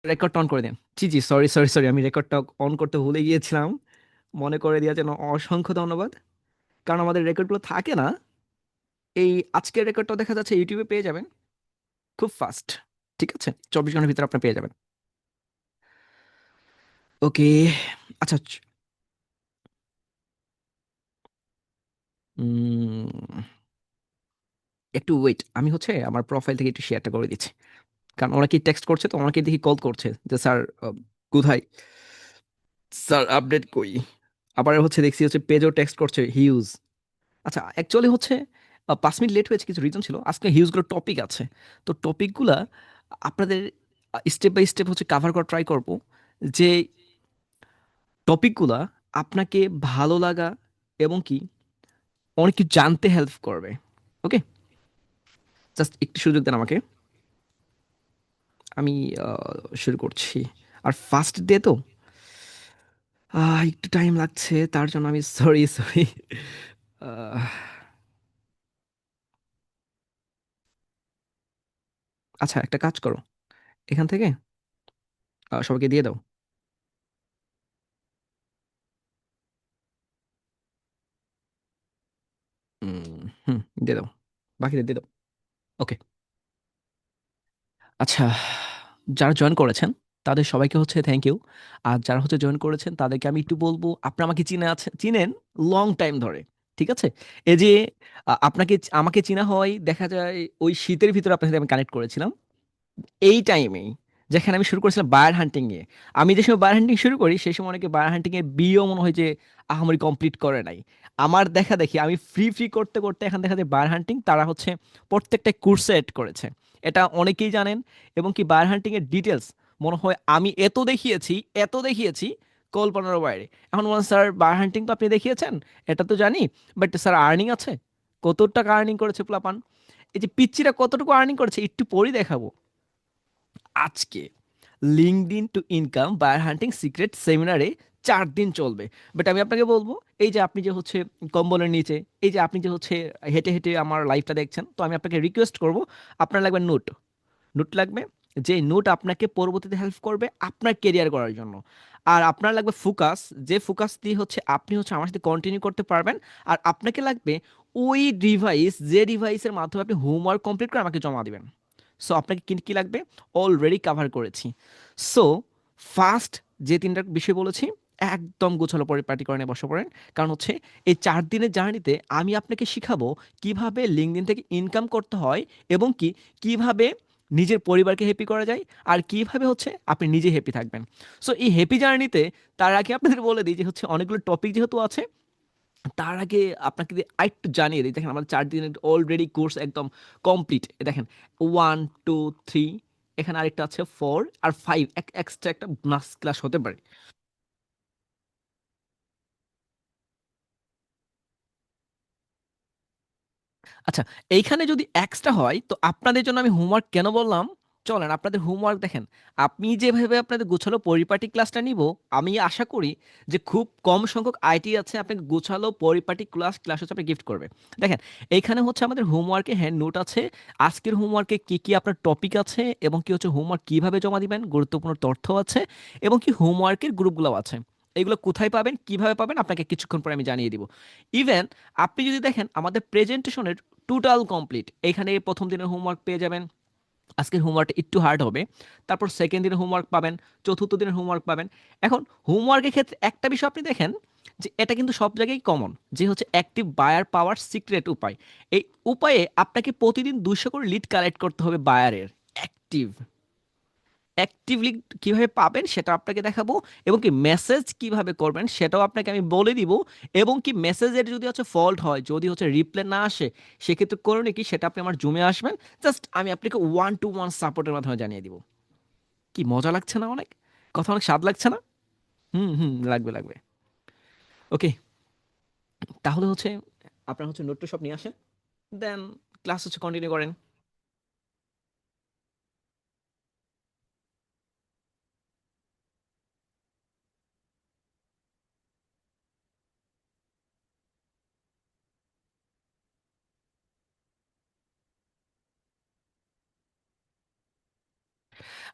Record on করে দিন। জি জি, sorry sorry sorry, আমি রেকর্ডটা অন করতে ভুলে গিয়েছিলাম। মনে করে দেওয়ার জন্য অসংখ্য ধন্যবাদ। কারণ আমাদের রেকর্ডগুলো থাকে না। এই আজকের রেকর্ডটা দেখা যাচ্ছে ইউটিউবে পেয়ে যাবেন খুব ফাস্ট। ঠিক আছে, 24 ঘন্টার ভিতরে আপনি পেয়ে যাবেন। ওকে। আচ্ছা উম, একটু ওয়েট, আমি হচ্ছে আমার প্রোফাইল থেকে একটু শেয়ারটা করে দিচ্ছি। কারণ ওরা কি টেক্সট করছে, তো ওনাকে দেখি কল করছে যে স্যার কোথায়, স্যার আপডেট কই। আবার হচ্ছে দেখছি হচ্ছে পেজও টেক্সট করছে হিউজ। আচ্ছা অ্যাকচুয়ালি হচ্ছে 5 মিনিট লেট হয়েছে, কিছু রিজন ছিল। আজকে হিউজগুলো টপিক আছে, তো টপিকগুলা আপনাদের স্টেপ বাই স্টেপ হচ্ছে কাভার করা ট্রাই করব, যে টপিকগুলা আপনাকে ভালো লাগা এবং কি অনেক কিছু জানতে হেল্প করবে। ওকে, জাস্ট একটু সুযোগ দেন আমাকে। আমি শুরু করছি। আর ফার্স্ট ডে তো একটু টাইম লাগছে, তার জন্য আমি সরি সরি। আচ্ছা একটা কাজ করো, এখান থেকে সবাইকে দিয়ে দাও। হুম, দিয়ে দাও, বাকিদের দিয়ে দাও। ওকে। আচ্ছা, যারা জয়েন করেছেন তাদের সবাইকে হচ্ছে থ্যাংক ইউ। আর যারা হচ্ছে জয়েন করেছেন তাদেরকে আমি একটু বলবো, আপনারা আমাকে চিনেন লং টাইম ধরে। ঠিক আছে, এই যে আপনাকে আমাকে চিনা হয় দেখা যায় ওই শীতের ভিতরে আপনার সাথে আমি কানেক্ট করেছিলাম এই টাইমেই, যেখানে আমি শুরু করেছিলাম বায়ার হান্টিং নিয়ে। আমি যে সময় বায়ার হান্টিং শুরু করি সেই সময় অনেকে বায়ার হান্টিং এর বিও মনে হয় যে আহামরি কমপ্লিট করে নাই। আমার দেখা দেখি আমি ফ্রি ফ্রি করতে করতে এখন দেখা যায় বায়ার হান্টিং তারা হচ্ছে প্রত্যেকটা কোর্সে এড করেছে। এটা অনেকেই জানেন। এবং কি বায়ার হান্টিং এর ডিটেলস মনে হয় আমি এত দেখিয়েছি কল্পনার বাইরে। এখন বলেন স্যার বায়ার হান্টিং তো আপনি দেখিয়েছেন, এটা তো জানি, বাট স্যার আর্নিং আছে? কত টাকা আর্নিং করেছে পোলাপান, এই যে পিচ্চিরা কতটুকু আর্নিং করেছে একটু পরেই দেখাবো আজকে। LinkedIn to income buyer hunting secret সেমিনারে 4 দিন চলবে। বাট আমি আপনাকে বলবো, এই যে আপনি যে হচ্ছে কম্বলের নিচে, এই যে আপনি যে হচ্ছে হেঁটে হেঁটে আমার লাইফটা দেখছেন, তো আমি আপনাকে রিকোয়েস্ট করব, আপনার লাগবে নোট। নোট লাগবে, যে নোট আপনাকে পরবর্তীতে হেল্প করবে আপনার কেরিয়ার করার জন্য। আর আপনার লাগবে ফোকাস, যে ফোকাস দিয়ে হচ্ছে আপনি হচ্ছে আমার সাথে কন্টিনিউ করতে পারবেন। আর আপনাকে লাগবে ওই ডিভাইস, যে ডিভাইসের মাধ্যমে আপনি হোমওয়ার্ক কমপ্লিট করে আমাকে জমা দিবেন। সো আপনাকে কি কি লাগবে অলরেডি কাভার করেছি। সো ফার্স্ট যে 3টা বিষয় বলেছি, একদম গোছালো পরিপাটি করে নিয়ে বসে পড়েন। কারণ হচ্ছে এই 4 দিনের জার্নিতে আমি আপনাকে শিখাবো কিভাবে লিঙ্কডইন থেকে ইনকাম করতে হয়, এবং কি কিভাবে নিজের পরিবারকে হ্যাপি করা যায়, আর কিভাবে হচ্ছে আপনি নিজে হ্যাপি থাকবেন। সো এই হ্যাপি জার্নিতে তার আগে আপনাদের বলে দিই যে হচ্ছে অনেকগুলো টপিক যেহেতু আছে, তার আগে আপনাকে আরেকটু জানিয়ে দিই। দেখেন আমাদের 4 দিনের অলরেডি কোর্স একদম কমপ্লিট। দেখেন 1 2 3, এখানে আরেকটা আছে 4 আর 5, এক্সট্রা একটা মাস ক্লাস হতে পারে। আচ্ছা, এইখানে যদি এক্সট্রা হয় তো আপনাদের জন্য আমি হোমওয়ার্ক কেন বললাম, চলেন আপনাদের হোমওয়ার্ক দেখেন। আপনি যেভাবে আপনাদের গোছালো পরিপাটি ক্লাসটা নিব, আমি আশা করি যে খুব কম সংখ্যক আইটি আছে আপনাকে গোছালো পরিপাটি ক্লাস হচ্ছে আপনি গিফট করবে। দেখেন এইখানে হচ্ছে আমাদের হোমওয়ার্কে হ্যান্ড নোট আছে, আজকের হোমওয়ার্কে কি কি আপনার টপিক আছে, এবং কি হচ্ছে হোমওয়ার্ক কিভাবে জমা দিবেন, গুরুত্বপূর্ণ তথ্য আছে, এবং কি হোমওয়ার্কের গ্রুপগুলো আছে। এগুলো কোথায় পাবেন কিভাবে পাবেন আপনাকে কিছুক্ষণ পরে আমি জানিয়ে দিব। ইভেন আপনি যদি দেখেন আমাদের প্রেজেন্টেশনের টোটাল কমপ্লিট, এখানে প্রথম দিনের হোমওয়ার্ক পেয়ে যাবেন। আজকের হোমওয়ার্কটা একটু হার্ড হবে, তারপর সেকেন্ড দিনের হোমওয়ার্ক পাবেন, চতুর্থ দিনের হোমওয়ার্ক পাবেন। এখন হোমওয়ার্কের ক্ষেত্রে একটা বিষয় আপনি দেখেন, যে এটা কিন্তু সব জায়গায় কমন, যে হচ্ছে অ্যাক্টিভ বায়ার পাওয়ার সিক্রেট উপায়। এই উপায়ে আপনাকে প্রতিদিন 200 করে লিড কালেক্ট করতে হবে বায়ারের। অ্যাক্টিভ অ্যাক্টিভলি কিভাবে পাবেন সেটা আপনাকে দেখাবো, এবং কি মেসেজ কিভাবে করবেন সেটাও আপনাকে আমি বলে দিব। এবং কি মেসেজের যদি হচ্ছে ফল্ট হয়, যদি হচ্ছে রিপ্লাই না আসে, সেক্ষেত্রে করণীয় কি সেটা আপনি আমার জুমে আসবেন, জাস্ট আমি আপনাকে 1 to 1 সাপোর্টের মাধ্যমে জানিয়ে দিব। কি মজা লাগছে না অনেক? কথা অনেক স্বাদ লাগছে না? হুম হুম, লাগবে লাগবে। ওকে, তাহলে হচ্ছে আপনার হচ্ছে নোট সব নিয়ে আসেন, দেন ক্লাস হচ্ছে কন্টিনিউ করেন।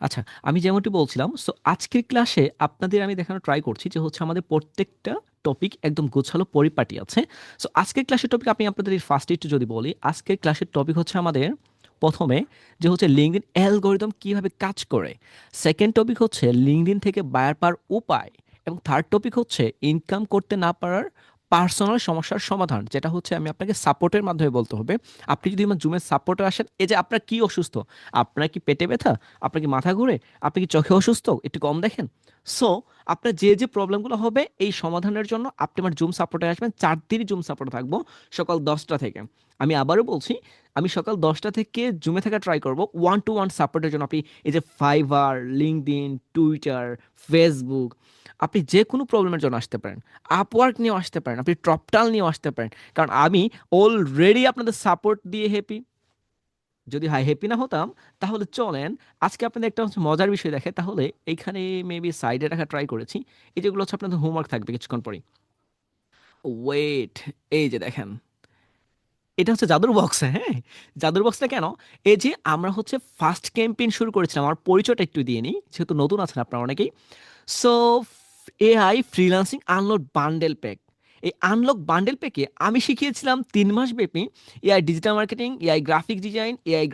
আচ্ছা, আমি যেমনটি বলছিলাম, সো আজকের ক্লাসে আপনাদের আমি দেখানোর ট্রাই করছি যে হচ্ছে আমাদের প্রত্যেকটা টপিক একদম গোছালো পরিপাটি আছে। সো আজকের ক্লাসের টপিক আমি আপনাদের ফার্স্টে একটু যদি বলি, আজকের ক্লাসের টপিক হচ্ছে আমাদের প্রথমে যে হচ্ছে লিঙ্কডইন অ্যালগরিদম কিভাবে কাজ করে। সেকেন্ড টপিক হচ্ছে লিঙ্কডইন থেকে বায়ার পাওয়ার উপায়। এবং থার্ড টপিক হচ্ছে ইনকাম করতে না পারার পার্সোনাল সমস্যার সমাধান, যেটা হচ্ছে আমি আপনাকে সাপোর্টের মাধ্যমে বলতে হবে। আপনি যদি আমার জুমের সাপোর্টে আসেন, এই যে আপনার কি অসুস্থ, আপনার কি পেটে ব্যথা, আপনার কি মাথা ঘুরে, আপনি কি চোখে অসুস্থ, একটু কম দেখেন, সো আপনার যে যে প্রবলেমগুলো হবে এই সমাধানের জন্য আপনি আমার জুম সাপোর্টে আসবেন। 4 দিনই জুম সাপোর্টে থাকবো, সকাল 10টা থেকে। আমি আবারও বলছি, আমি সকাল 10টা থেকে জুমে থাকা ট্রাই করব ওয়ান টু ওয়ান সাপোর্টের জন্য। আপনি এই যে ফাইবার, লিঙ্কডইন, টুইটার, ফেসবুক, আপনি যে কোনো প্রবলেমের জন্য আসতে পারেন। আপওয়ার্ক নিয়েও আসতে পারেন, আপনি টপটাল নিয়েও আসতে পারেন, কারণ আমি অলরেডি আপনাদের সাপোর্ট দিয়ে হ্যাপি। যদি হ্যাপি না হতাম তাহলে চলেন আজকে আপনাদের একটা হচ্ছে মজার বিষয় দেখে, তাহলে এইখানে মেবি সাইডে রাখা ট্রাই করেছি। এই যেগুলো হচ্ছে আপনাদের হোমওয়ার্ক থাকবে কিছুক্ষণ পরেই। ওয়েট, এই যে দেখেন, এটা হচ্ছে জাদুর বক্স। হ্যাঁ, জাদুর বক্সটা কেন? এই যে আমরা হচ্ছে ফার্স্ট ক্যাম্পেইন শুরু করেছিলাম, আমার পরিচয়টা একটু দিয়ে নিই যেহেতু নতুন আছেন আপনারা অনেকেই। So AI freelancing unlock bundle pack, এই আনলক বান্ডেল প্যাকে আমি শিখিয়েছিলাম 3 মাস ব্যাপী AI digital marketing, AI graphic design, AI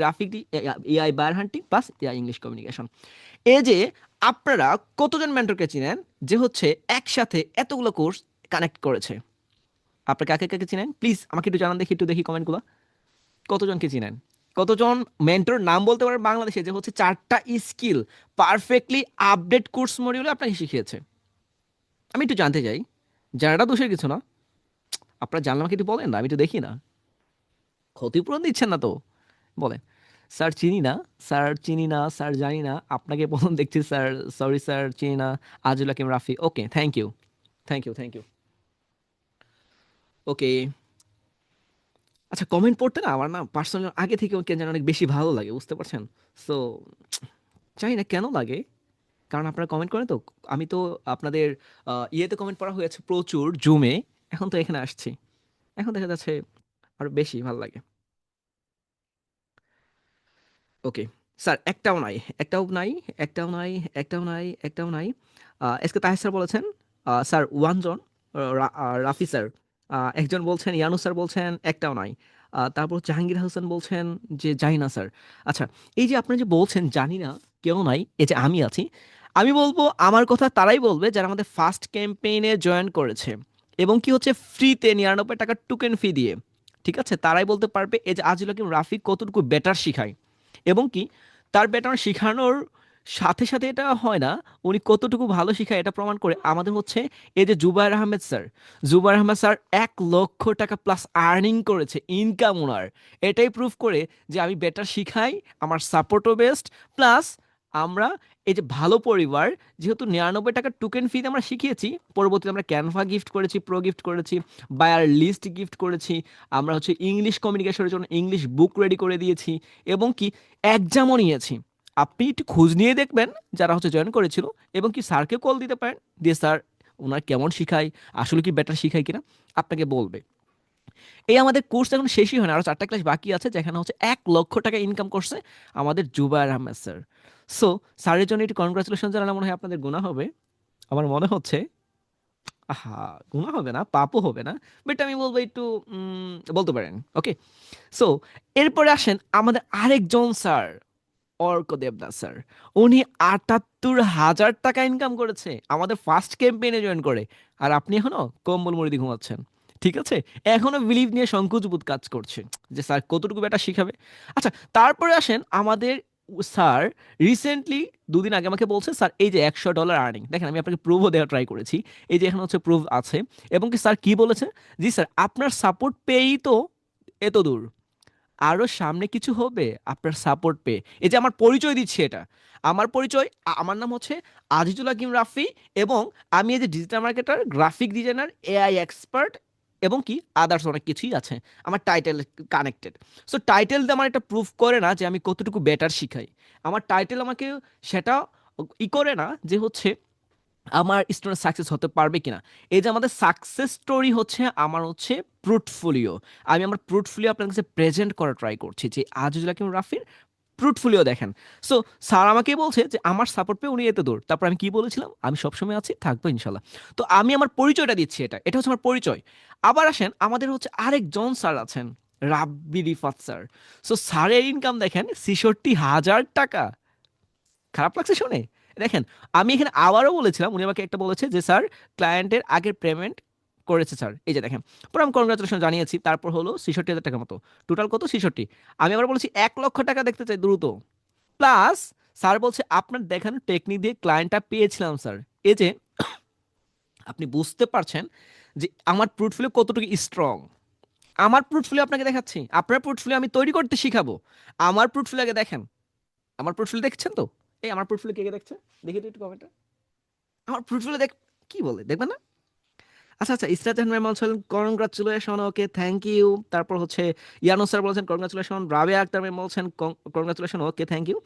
AI buyer hunting plus AI English communication. এই যে আপনারা কতজন মেন্টরকে চিনেন যে হচ্ছে একসাথে এতগুলো কোর্স কানেক্ট করেছে? আপনি কাকে কাকে চিনেন প্লিজ আমাকে একটু জানান দেখি, একটু দেখি কমেন্টগুলো। কতজনকে চিনেন? কতজন মেন্টর নাম বলতে পারেন বাংলাদেশে যে হচ্ছে 4টা স্কিল পারফেক্টলি আপডেট কোর্স মডিউলে আপনাকে শিখিয়েছে? আমি একটু জানতে চাই। জানাটা দোষের কিছু না, আপনারা জানলে আমাকে একটু বলেন না, আমি একটু দেখি না। ক্ষতিপূরণ দিচ্ছেন না তো? বলেন। স্যার চিনি না, স্যার চিনি না, স্যার জানি না, আপনাকে প্রথম দেখছি স্যার। সরি স্যার, চিনি না। Ajil Hakim Rafi, okay, thank you, thank you, thank you. Okay. আচ্ছা, কমেন্ট পড়তে না আমার না পার্সোনালি আগে থেকে কেন যেন অনেক বেশি ভালো লাগে, বুঝতে পারছেন? সো জানি না কেন লাগে, কারণ আপনারা কমেন্ট করেন তো। আমি তো আপনাদের ইয়েতে কমেন্ট পড়া হয়েছে প্রচুর জুমে, এখন তো এখানে আসছি, এখন দেখা যাচ্ছে আরো বেশি ভালো লাগে। ওকে স্যার, একটাও নাই, একটাও নাই, একটাও নাই, একটাও নাই, একটাও নাই। এসকে তাহের স্যার বলেছেন স্যার ওয়ানজন, রাফি স্যার একজন বলছেন, ইয়ানু স্যার বলছেন একটাও নাই। তারপর জাহাঙ্গীর হোসেন বলছেন যে জানি না স্যার। আচ্ছা, এই যে আপনি যে বলছেন জানি না, কেউ নাই, এই যে আমি আছি, আমি বলবো আমার কথা তারাই বলবে যারা আমাদের ফার্স্ট ক্যাম্পেইনে জয়েন করেছে এবং কি হচ্ছে ফ্রিতে 99 টাকার টোকেন ফি দিয়ে। ঠিক আছে, তারাই বলতে পারবে এই যে আজিল হাকিম রাফি কতটুকু বেটার শিখায় এবং কি তার ব্যাটন শেখানোর সাথে সাথে এটা হয় না, উনি কতটুকু ভালো শেখায় এটা প্রমাণ করে আমাদের হচ্ছে এই যে জুবায়ের আহমেদ স্যার। জুবায়ের আহমেদ স্যার 1 লক্ষ টাকা প্লাস আর্নিং করেছে, ইনকাম ওনার। এটাই প্রুফ করে যে আমি বেটার শিখাই, আমার সাপোর্টও বেস্ট, প্লাস আমরা এই যে ভালো পরিবার, যেহেতু 99 টাকার টোকেন ফিতে আমরা শিখিয়েছি, পরবর্তীতে আমরা ক্যানভা গিফট করেছি, প্রো গিফট করেছি, বায়ার লিস্ট গিফট করেছি, আমরা হচ্ছে ইংলিশ কমিউনিকেশনের জন্য ইংলিশ বুক রেডি করে দিয়েছি এবং কি এক্সামও নিয়েছি। আপনি একটু খোঁজ নিয়ে দেখবেন যারা হচ্ছে জয়েন করেছিল, এবং কি স্যারকে কল দিতে পারেন দিয়ে স্যার ওনার কেমন শিখায়, আসলে কি বেটার শিখায় কিনা আপনাকে বলবে। এই আমাদের কোর্স এখন শেষই হয় না, আরো 4টা ক্লাস বাকি আছে, যেখানে হচ্ছে 1 লক্ষ টাকা ইনকাম করছে আমাদের জুবায়ের আহমেদ স্যার। সো স্যারের জন্য একটু কনগ্রাচুলেশন জানালে মনে হয় আপনাদের গুণা হবে, আমার মনে হচ্ছে। আহা, গুণা হবে না, পাপও হবে না, বাট আমি বলবো একটু বলতে পারেন। ওকে, সো এরপরে আসেন আমাদের আরেকজন স্যার, অর্ক দেবদাস স্যার। উনি 78,000 টাকা ইনকাম করেছে আমাদের ফার্স্ট ক্যাম্পেইনে জয়েন করে, আর আপনি এখনো কম্বল মুড়ি দিয়ে ঘুমাচ্ছেন। ঠিক আছে, এখনো বিলিভ নিয়ে সংকুচবোধ কাজ করছে যে স্যার কতটুকু বেটা শিখাবে। আচ্ছা, তারপরে আসেন আমাদের স্যার রিসেন্টলি 2 দিন আগে আমাকে বলছে স্যার এই যে $100 আর্নিং, দেখেন আমি আপনাকে প্রুফও দেওয়া ট্রাই করেছি, এই যে এখানে হচ্ছে প্রুফ আছে। এবং কি স্যার কি বলেছে, জি স্যার আপনার সাপোর্ট পেয়েই তো এত দূর, আরো সামনে কিছু হবে আপনার সাপোর্ট পেয়ে। এই যে আমার পরিচয় দিচ্ছি, এটা আমার পরিচয়, আমার নাম হচ্ছে আজিজুল হাকিম রাফি, এবং আমি এই যে digital marketer, graphic designer, AI expert এবং কি আদার্স অনেক কিছুই আছে আমার টাইটেল কানেক্টেড। সো টাইটেল দিয়ে আমার এটা প্রুফ করে না যে আমি কতটুকু বেটার শিখাই, আমার টাইটেল আমাকে সেটা করে না যে হচ্ছে আমার স্টুডেন্ট সাকসেস হতে পারবে কিনা। এই যে আমাদের সাকসেস স্টোরি হচ্ছে আমার হচ্ছে পোর্টফোলিও, আমি আমার পোর্টফোলিও আপনার কাছে প্রেজেন্ট করা ট্রাই করছি যে আজিজুল হাকিম রাফির পোর্টফোলিও দেখেন। সো স্যার আমাকে বলছে যে আমার সাপোর্ট পেয়ে উনি এত দূর, তারপর আমি কি বলেছিলাম, আমি সবসময় আছি, থাকবো ইনশাল্লাহ। তো আমি আমার পরিচয়টা দিচ্ছি, এটা এটা হচ্ছে আমার পরিচয়। আবার আসেন, আমাদের হচ্ছে আরেকজন স্যার আছেন, রাব্বি রিফাত স্যার। সো স্যারের ইনকাম দেখেন ৬৬,০০০ টাকা। খারাপ লাগছে শুনে? দেখেন, আমি এখানে আবারও বলেছিলাম, উনি আমাকে একটা বলেছে যে স্যার ক্লায়েন্টের আগের পেমেন্ট করেছে স্যার, এই যে দেখেন। পরে আমি কনগ্রাচুলেশন জানিয়েছি, তারপর হলো ৬৬,০০০ টাকা মতো, টোটাল কত ৬৬। আমি আবার বলেছি ১,০০,০০০ টাকা দেখতে চাই দ্রুত। প্লাস স্যার বলছে আপনার দেখানো টেকনিক দিয়ে ক্লায়েন্টটা পেয়েছিলাম স্যার। এই যে আপনি বুঝতে পারছেন যে আমার পোর্টফোলিও কতটুকু স্ট্রং। আমার পোর্টফোলিও আপনাকে দেখাচ্ছি, আপনার পোর্টফোলিও আমি তৈরি করতে শিখাবো। আমার পোর্টফোলিও আগে দেখেন। আমার পোর্টফোলিও দেখছেন তো? এই আমার পোর্টফোলিও কে কে দেখছে? দেখি তো একটু কমেন্টে। আমার পোর্টফোলিও দেখ, কি বলে দেখবেন না? আচ্ছা আচ্ছা, ইসরাত জাহান ম্যাম বলছেন কনগ্রাচুলেশন, ওকে থ্যাংক ইউ। তারপর হচ্ছে ইয়ানো স্যার বলছেন কনগ্রাচুলেশন, রাবেয়া আক্তার ম্যাম বলছেন কনগ্রাচুলেশন, ওকে থ্যাংক ইউ।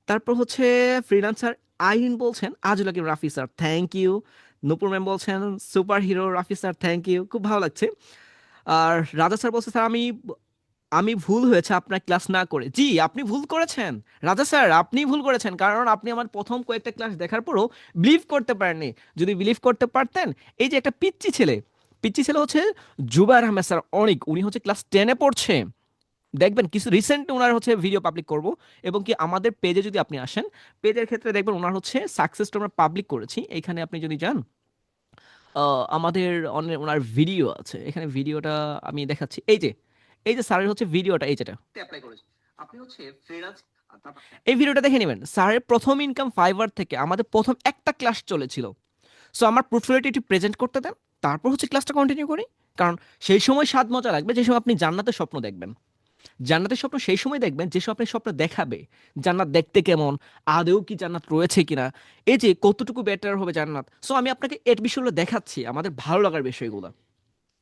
তারপর হচ্ছে ফ্রিল্যান্সার আইরিন বলছেন Ajul Hakim Rafi sir thank you. Nupur ma'am বলছেন super hero Rafi sir thank you, খুব ভালো লাগছে। আর রাজা স্যার বলছে স্যার আমি আমি ভুল হয়েছে আপনার ক্লাস না করে। জি, আপনি ভুল করেছেন রাজা স্যার, আপনি ভুল করেছেন, কারণ আপনি আমার প্রথম কয়েকটা ক্লাস দেখার পরও বিলিভ করতে পারেননি। যদি বিলিভ করতে পারতেন, এই যে একটা পিচ্চি ছেলে, পিচ্চি ছেলে হচ্ছে জুবাইর আহমেদ স্যার অনিক, উনি হচ্ছে ক্লাস 10-এ পড়ছে। দেখবেন কিছু রিসেন্ট ওনার হচ্ছে ভিডিও পাবলিক করব, এবং কি আমাদের পেজে যদি আপনি আসেন, পেজের ক্ষেত্রে দেখবেন ওনার হচ্ছে সাকসেস আমরা পাবলিক করেছি। এখানে আপনি যদি যান, আমাদের অনেক ওনার ভিডিও আছে এখানে, ভিডিওটা আমি দেখাচ্ছি। এই যে, এই যে স্যারের হচ্ছে ভিডিওটা, এই যেটা অ্যাপ্লাই করেছি, আপনি হচ্ছে ফ্রিল্যান্স, এই ভিডিওটা দেখে নেবেন। স্যারের প্রথম ইনকাম ফাইবার থেকে আমাদের প্রথম একটা ক্লাস চলেছিল। সো আমার পোর্টফোলিওটি একটু প্রেজেন্ট করতে দেন, তারপর হচ্ছে ক্লাসটা কন্টিনিউ করি। কারণ সেই সময় স্বাদ মজা লাগবে যে সময় আপনি জান্নাতের স্বপ্ন দেখবেন। জান্নাতের স্বপ্ন সেই সময় দেখবেন যে সব আপনার স্বপ্ন দেখাবে জান্নাত দেখতে কেমন, আদৌ কি জান্নাত রয়েছে কিনা, এই যে কতটুকু বেটার হবে জান্নাত। সো আমি আপনাকে এর বিষয়গুলো দেখাচ্ছি, আমাদের ভালো লাগার বিষয়গুলো,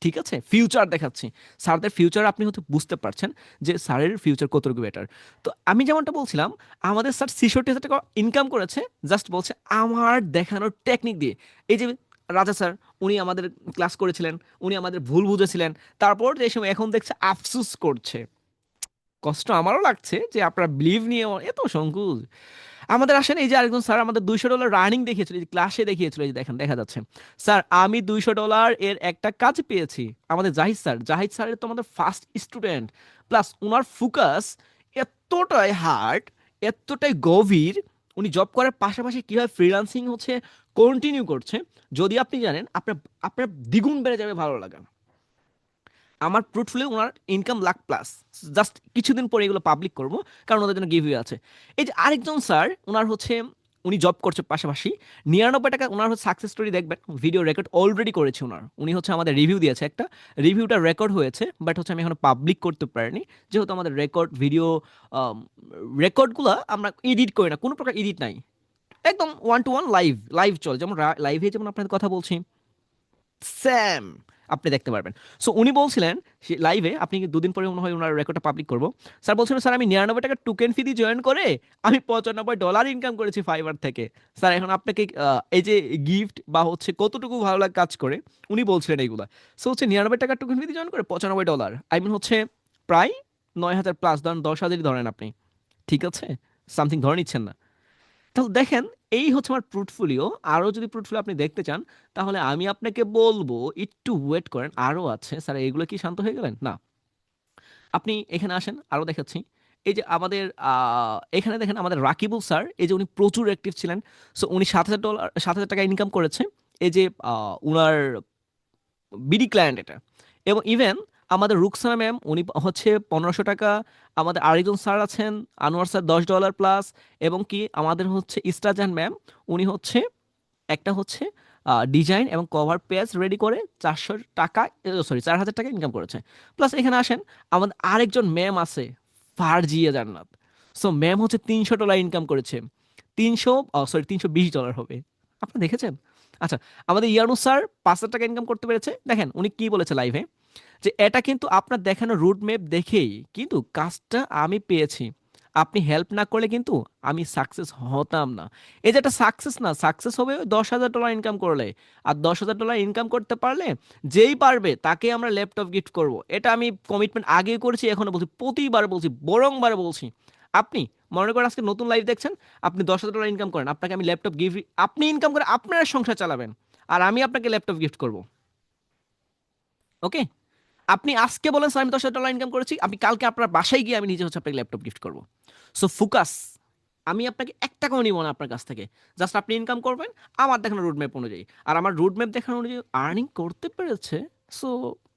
ঠিক আছে, ফিউচার দেখাচ্ছি। স্যারদের ফিউচার আপনি হয়তো বুঝতে পারছেন যে স্যারের ফিউচার কতটুকু বেটার। তো আমি যেমনটা বলছিলাম, আমাদের স্যার ৬৬,০০০ টাকা ইনকাম করেছে জাস্ট বলছে আমার দেখানোর টেকনিক দিয়ে। এই যে রাজা স্যার, উনি আমাদের ক্লাস করেছিলেন, উনি আমাদের ভুল বুঝেছিলেন, তারপর যে সময় এখন দেখছে আফসুস করছে। কষ্ট আমারও লাগছে যে আপনারা বিলিভ নিয়ে এত সংকুচ। আমাদের আসেন, এই যে আরেকজন স্যার আমাদের $200 রানিং দেখিয়েছিল, এই যে ক্লাসে দেখিয়েছিল, এই যে দেখেন দেখা যাচ্ছে। স্যার আমি $200 এর একটা কাজ পেয়েছি। আমাদের জাহিদ স্যার, জাহিদ স্যারের তো আমাদের ফার্স্ট স্টুডেন্ট, প্লাস ওনার ফোকাস এতটাই হার্ড, এতটাই গভীর। উনি জব করার পাশাপাশি কীভাবে ফ্রিল্যান্সিং হচ্ছে কন্টিনিউ করছে, যদি আপনি জানেন আপনার আপনার দ্বিগুণ বেড়ে যাবে ভালো লাগা। আমার পোর্টফোলিও ওনার ইনকাম লাখ প্লাস। জাস্ট কিছুদিন পরে এগুলো পাবলিক করব, কারণ ওদের জন্য গিভওয়ে আছে। এই যে আরেকজন স্যার, ওনার হচ্ছে উনি জব করছে পাশাপাশি, ৯৯ টাকা ওনার হচ্ছে সাকসেস স্টোরি দেখবেন, ভিডিও রেকর্ড অলরেডি করেছে ওনার। উনি হচ্ছে আমাদের রিভিউ দিয়েছে একটা, রিভিউটা রেকর্ড হয়েছে, বাট হচ্ছে আমি এখনো পাবলিক করতে পারিনি, যেহেতু আমাদের রেকর্ড ভিডিও রেকর্ডগুলো আমরা এডিট করি না, কোনো প্রকার এডিট নাই, একদম one to one live live চলে, যেমন লাইভে যেমন আপনাদের কথা বলছি স্যাম, আপনি দেখতে পারবেন। সো উনি বলছিলেন লাইভে, আপনি কি দুদিন পরে মনে হয় ওনার রেকর্ডটা পাবলিক করবো। স্যার বলছিলেন স্যার আমি ৯৯ টাকা টোকেন ফি দিয়ে জয়েন করে আমি $95 ইনকাম করেছি ফাইবার থেকে। স্যার এখন আপনাকে এই যে গিফট বা হচ্ছে কতটুকু ভালো লাগে কাজ করে, উনি বলছিলেন এইগুলা। সো হচ্ছে ৯৯ টাকা টোকেন ফি দিয়ে জয়েন করে $95, আই মিন হচ্ছে প্রায় ৯,০০০ প্লাস, ধরেন ১০,০০০ই ধরেন আপনি, ঠিক আছে, সামথিং ধরে নিচ্ছেন না। তাহলে দেখেন, এই হচ্ছে আমার পোর্টফোলিও। আরও যদি পোর্টফোলিও আপনি দেখতে চান, তাহলে আমি আপনাকে বলবো একটু ওয়েট করেন, আরও আছে। স্যার এগুলো কি শান্ত হয়ে গেলেন না? আপনি এখানে আসেন, আরও দেখাচ্ছি। এই যে আমাদের এখানে দেখেন আমাদের রাকিবুল স্যার, এই যে উনি প্রচুর অ্যাক্টিভ ছিলেন। সো উনি $৭,০০০ ইনকাম করেছে, এই যে উনার বিডি ক্লায়েন্ট এটা। এবং ইভেন আমাদের রুকসানা ম্যাম, উনি হচ্ছে ১৫০০ টাকা। আমাদের আরেকজন স্যার আছেন আনোয়ার স্যার, $10 প্লাস। এবং কি আমাদের হচ্ছে ইস্টাজান ম্যাম, উনি হচ্ছে একটা হচ্ছে ডিজাইন এবং কভার পেজ রেডি করে ৪০০ টাকা, সরি ৪,০০০ টাকা ইনকাম করেছে। প্লাস এখানে আসেন, আমাদের আরেকজন ম্যাম আছে ফারজিয়া জান্নাত। সো ম্যাম হচ্ছে $৩০০ ইনকাম করেছে। ৩20 ডলার হবে। আপনারা দেখেছেন? আচ্ছা, আমাদের ইয়ানু স্যার ৫,০০০ টাকা ইনকাম করতে পেরেছে। দেখেন উনি কি বলেছে লাইভে, যে এটা কিন্তু আপনার দেখানো রুট ম্যাপ দেখেই কিন্তু কাজটা আমি পেয়েছি। আপনি হেল্প না করলে কিন্তু আমি সাকসেস হতাম না। এই যে একটা সাকসেস, না সাকসেস হবে ওই $১০,০০০ ইনকাম করলে। আর $১০,০০০ ইনকাম করতে পারলে যেই পারবে তাকে আমরা ল্যাপটপ গিফট করব। এটা আমি কমিটমেন্ট আগেই করেছি, এখনো বলছি, প্রতিবার বলছি, বরংবার বলছি। আপনি মনে করেন আজকে নতুন লাইভ দেখছেন, আপনি $10,000 ইনকাম করেন, আপনাকে আমি ল্যাপটপ গিফট, আপনি ইনকাম করে আপনার সংসার চালাবেন, আর আমি আপনাকে ল্যাপটপ গিফট করব। ওকে? আপনি আজকে বলেন স্যার আমি $10,000 ইনকাম করেছি, আমি কালকে আপনার বাসায় গিয়ে আমি নিজে হচ্ছে আপনাকে ল্যাপটপ গিফট করব। So focus. আমি আপনাকে এক টাকাও নিব না আপনার কাছ থেকে। জাস্ট আপনি ইনকাম করবেন আমার দেখানো রুট ম্যাপ অনুযায়ী। আর আমার রুট ম্যাপ দেখানো অনুযায়ী আর্নিং করতে পেরেছে। সো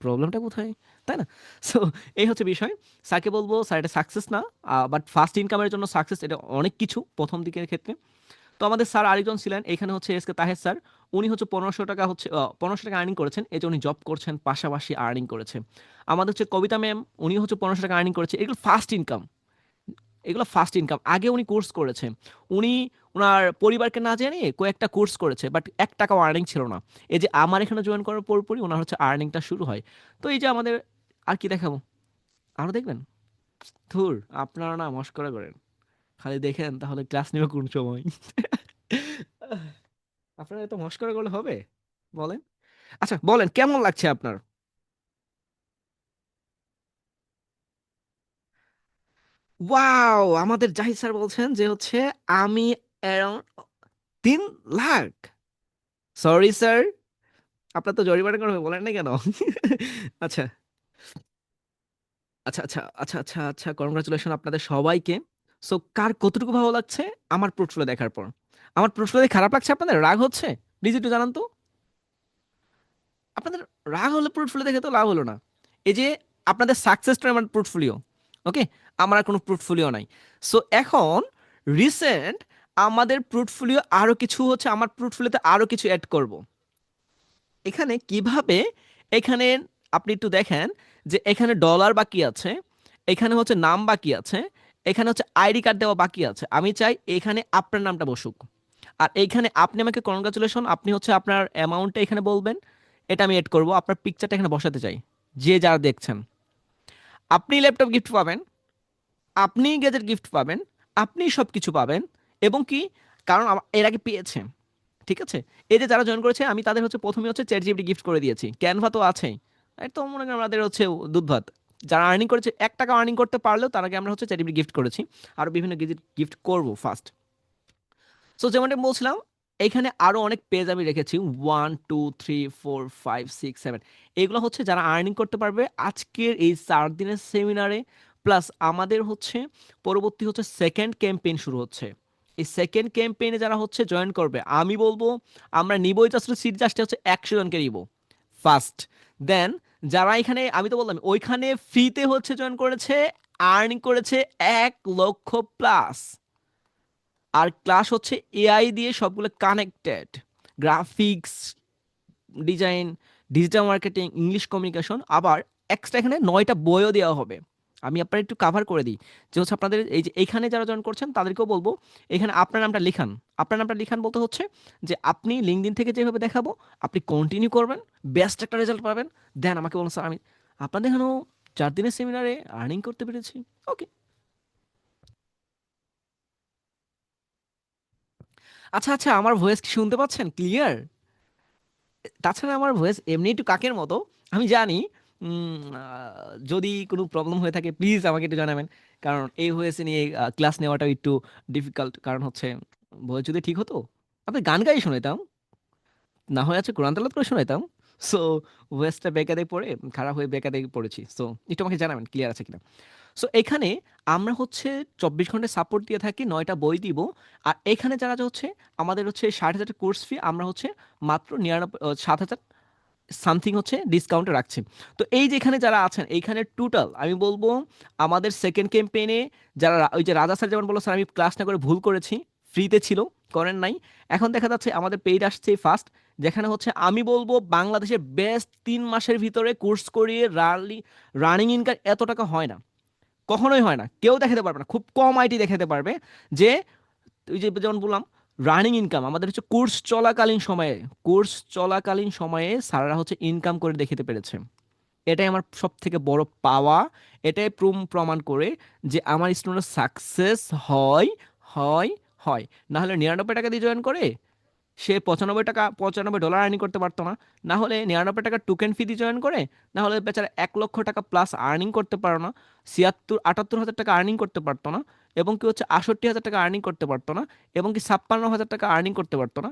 প্রবলেমটা কোথায়? তাই না? সো এই হচ্ছে বিষয়। স্যারকে বলব স্যার এটা সাকসেস না। বাট ফার্স্ট ইনকামের জন্য সাকসেস এটা অনেক কিছু ১ম দিকের ক্ষেত্রে। তো আমাদের স্যার আরেকজন ছিলেন, এখানে হচ্ছে এসকে তাহের স্যার। উনি হচ্ছে ১৫০০ টাকা হচ্ছে ১৫০০ টাকা আর্নিং করেছেন, এই যে উনি জব করছেন পাশাপাশি আর্নিং করেছে। আমাদের হচ্ছে কবিতা ম্যাম, উনি হচ্ছে ১৫০০ টাকা আর্নিং করেছে, এগুলো ফার্স্ট ইনকাম। এগুলো ফার্স্ট ইনকাম, আগে উনি কোর্স করেছে, উনি ওনার পরিবারকে না জানিয়ে কয়েকটা কোর্স করেছে, বাট ১ টাকাও আর্নিং ছিল না। এই যে আমার এখানে জয়েন করার পরপরই ওনার হচ্ছে আর্নিংটা শুরু হয়। তো এই যে আমাদের, আর কি দেখাবো, আরো দেখবেন? ধুর, আপনারা না মস্করা করেন, খালি দেখেন তাহলে ক্লাস নেবে কোন সময়? আপনারা এত মস্করা করলে হবে? বলেন। আচ্ছা বলেন কেমন লাগছে আপনার? ওয়াও, আমাদের জাহিদ স্যার বলছেন যে হচ্ছে আমি অ্যারাউন্ড 3 লাখ। সরি স্যার, আপনার তো জরিমানা করবে, বলেন না কেন? আচ্ছা আচ্ছা আচ্ছা আচ্ছা আচ্ছা আচ্ছা, কনগ্রাচুলেশন আপনাদের সবাইকে। সো কার কতটুকু ভালো লাগছে আমার পোর্টফোলিও দেখার পর? আমার পোর্টফোলিও দেখে খারাপ লাগছে, আপনাদের রাগ হচ্ছে? প্লিজ একটু জানান তো। আপনাদের রাগ হলে পোর্টফোলিও দেখে তো লাভ হলো না। এই যে আপনাদের সাকসেসটা আমার পোর্টফোলিও। ওকে? আমার আর কোনো পোর্টফোলিও নাই। সো এখন রিসেন্ট আমাদের পোর্টফোলিও আরো কিছু হচ্ছে, আমার পোর্টফোলিওতে আরো কিছু অ্যাড করব। এখানে কিভাবে, এখানে আপনি একটু দেখেন যে এখানে ডলার বাকি আছে, এখানে হচ্ছে নাম বাকি আছে, এখানে হচ্ছে আইডি কার্ড দেওয়া বাকি আছে। আমি চাই এখানে আপনার নামটা বসুক। আর এইখানে আপনি আমাকে কনগ্রাচুলেশন, আপনি হচ্ছে আপনার অ্যামাউন্টটা এখানে বলবেন, এটা আমি এড করব। আপনার পিকচারটা এখানে বসাতে চাই, যে যারা দেখছেন। আপনি ল্যাপটপ গিফট পাবেন, আপনি গ্যাজেট গিফট পাবেন, আপনি সব কিছু পাবেন। এবং কি, কারণ এর আগে পেয়েছে, ঠিক আছে? এই যে যারা জয়েন করেছে আমি তাদের হচ্ছে প্রথমে হচ্ছে চ্যাট জিপিটি গিফট করে দিয়েছি, ক্যানভা তো আছেই। এই তো মনে করেন আমাদের হচ্ছে দুধ ভাত। যারা আর্নিং করেছে ১ টাকা আর্নিং করতে পারলেও তার আগে আমরা হচ্ছে চ্যাট জিপিটি গিফট করেছি, আর বিভিন্ন গিফট গিফট করবো ফার্স্ট। সো যেমনটা বলছিলাম, এইখানে আরো অনেক পেজ আমি রেখেছি, 1 2 3 4 5 6 7। এগুলো হচ্ছে যারা আর্নিং করতে পারবে আজকের এই 4 দিনের সেমিনারে। প্লাস আমাদের হচ্ছে পরবর্তী হচ্ছে সেকেন্ড ক্যাম্পেইন শুরু হচ্ছে। এই সেকেন্ড ক্যাম্পেইনে যারা হচ্ছে জয়েন করবে, আমি বলবো আমরা নিবই জাস্ট সিট জাস্ট হচ্ছে 100 জনকে নিব ফার্স্ট। দেন যারা এখানে, আমি তো বললাম ওইখানে ফ্রিতে হচ্ছে জয়েন করেছে, আর্নিং করেছে 1 লক্ষ প্লাস। আর ক্লাস হচ্ছে এআই দিয়ে সবগুলো connected, graphics design, digital marketing, English communication, আবার এক্সট্রা এখানে 9টা বইও দেওয়া হবে। আমি আপনার একটু কাভার করে দিই যে হচ্ছে আপনাদের এই যে এইখানে যারা জয়েন করছেন তাদেরকেও বলবো এখানে আপনার নামটা লিখান। আপনার নামটা লিখান বলতে হচ্ছে যে আপনি লিঙ্কডইন থেকে যেভাবে দেখাবো আপনি কন্টিনিউ করবেন, বেস্ট একটা রেজাল্ট পাবেন। দেন আমাকে বলুন স্যার আমি আপনাদের এখানেও 4 দিনের সেমিনারে আর্নিং করতে পেরেছি। ওকে। আচ্ছা আচ্ছা, আমার ভয়েস কি শুনতে পাচ্ছেন ক্লিয়ার? তাছাড়া আমার ভয়েস এমনি একটু কাকের মতো, আমি জানি। যদি কোনো প্রবলেম হয়ে থাকে প্লিজ আমাকে একটু জানাবেন, কারণ এই ভয়েস নিয়ে ক্লাস নেওয়াটা একটু ডিফিকাল্ট। কারণ হচ্ছে ভয়েস যদি ঠিক হতো আপনি গান গাই শোনাইতাম, না হয় আছে কোরআন তেলাওয়াত করে শোনাইতাম। সো ভয়েসটা বেকারে পড়ে, খারাপ হয়ে বেকারে পড়েছি। সো একটু আমাকে জানাবেন ক্লিয়ার আছে কিনা। সো এখানে আমরা হচ্ছে 24 ঘন্টা সাপোর্ট দিয়ে থাকি, 9টা বই দিব। আর এখানে যারা যে হচ্ছে আমাদের হচ্ছে 60,000 কোর্স ফি আমরা হচ্ছে মাত্র 7,000 সামথিং হচ্ছে ডিসকাউন্টে রাখছি। তো এই যে এখানে যারা আছেন এইখানে টোটাল আমি বলবো আমাদের সেকেন্ড ক্যাম্পেইনে যারা ওই যে রাজা স্যার যেমন বললো স্যার আমি ক্লাস না করে ভুল করেছি, ফ্রিতে ছিল, করেন নাই। এখন দেখা যাচ্ছে আমাদের পেইড আসছে ফার্স্ট, যেখানে হচ্ছে আমি বলবো বাংলাদেশের বেস্ট 3 মাসের ভিতরে কোর্স করিয়ে রানিং ইনকাম এত টাকা হয় না, কখনোই হয় না, কেউ দেখাতে পারবে না, খুব কম আইটি দেখাতে পারবে যে ওই যে যেমন বললাম রানিং ইনকাম আমাদের হচ্ছে কোর্স চলাকালীন সময়ে স্যাররা হচ্ছে ইনকাম করে দেখাতে পেরেছে। এটাই আমার সব থেকে বড় পাওয়া। এটাই প্রমাণ করে যে আমার স্টুডেন্ট সাকসেস হয়, হয়, হয়। না হলে 99 টাকা দিয়ে জয়েন করে সে 95 ডলার আর্নিং করতে পারতো না, না হলে 99 টাকা টোকেন ফি দিয়ে জয়েন করে, না হলে বেচারা 1 লক্ষ টাকা প্লাস আর্নিং করতে পারো না, 78 হাজার টাকা আর্নিং করতে পারতো না, এবং কি হচ্ছে 68 হাজার টাকা আর্নিং করতে পারতো না, এবং কি 56 হাজার টাকা আর্নিং করতে পারতো না।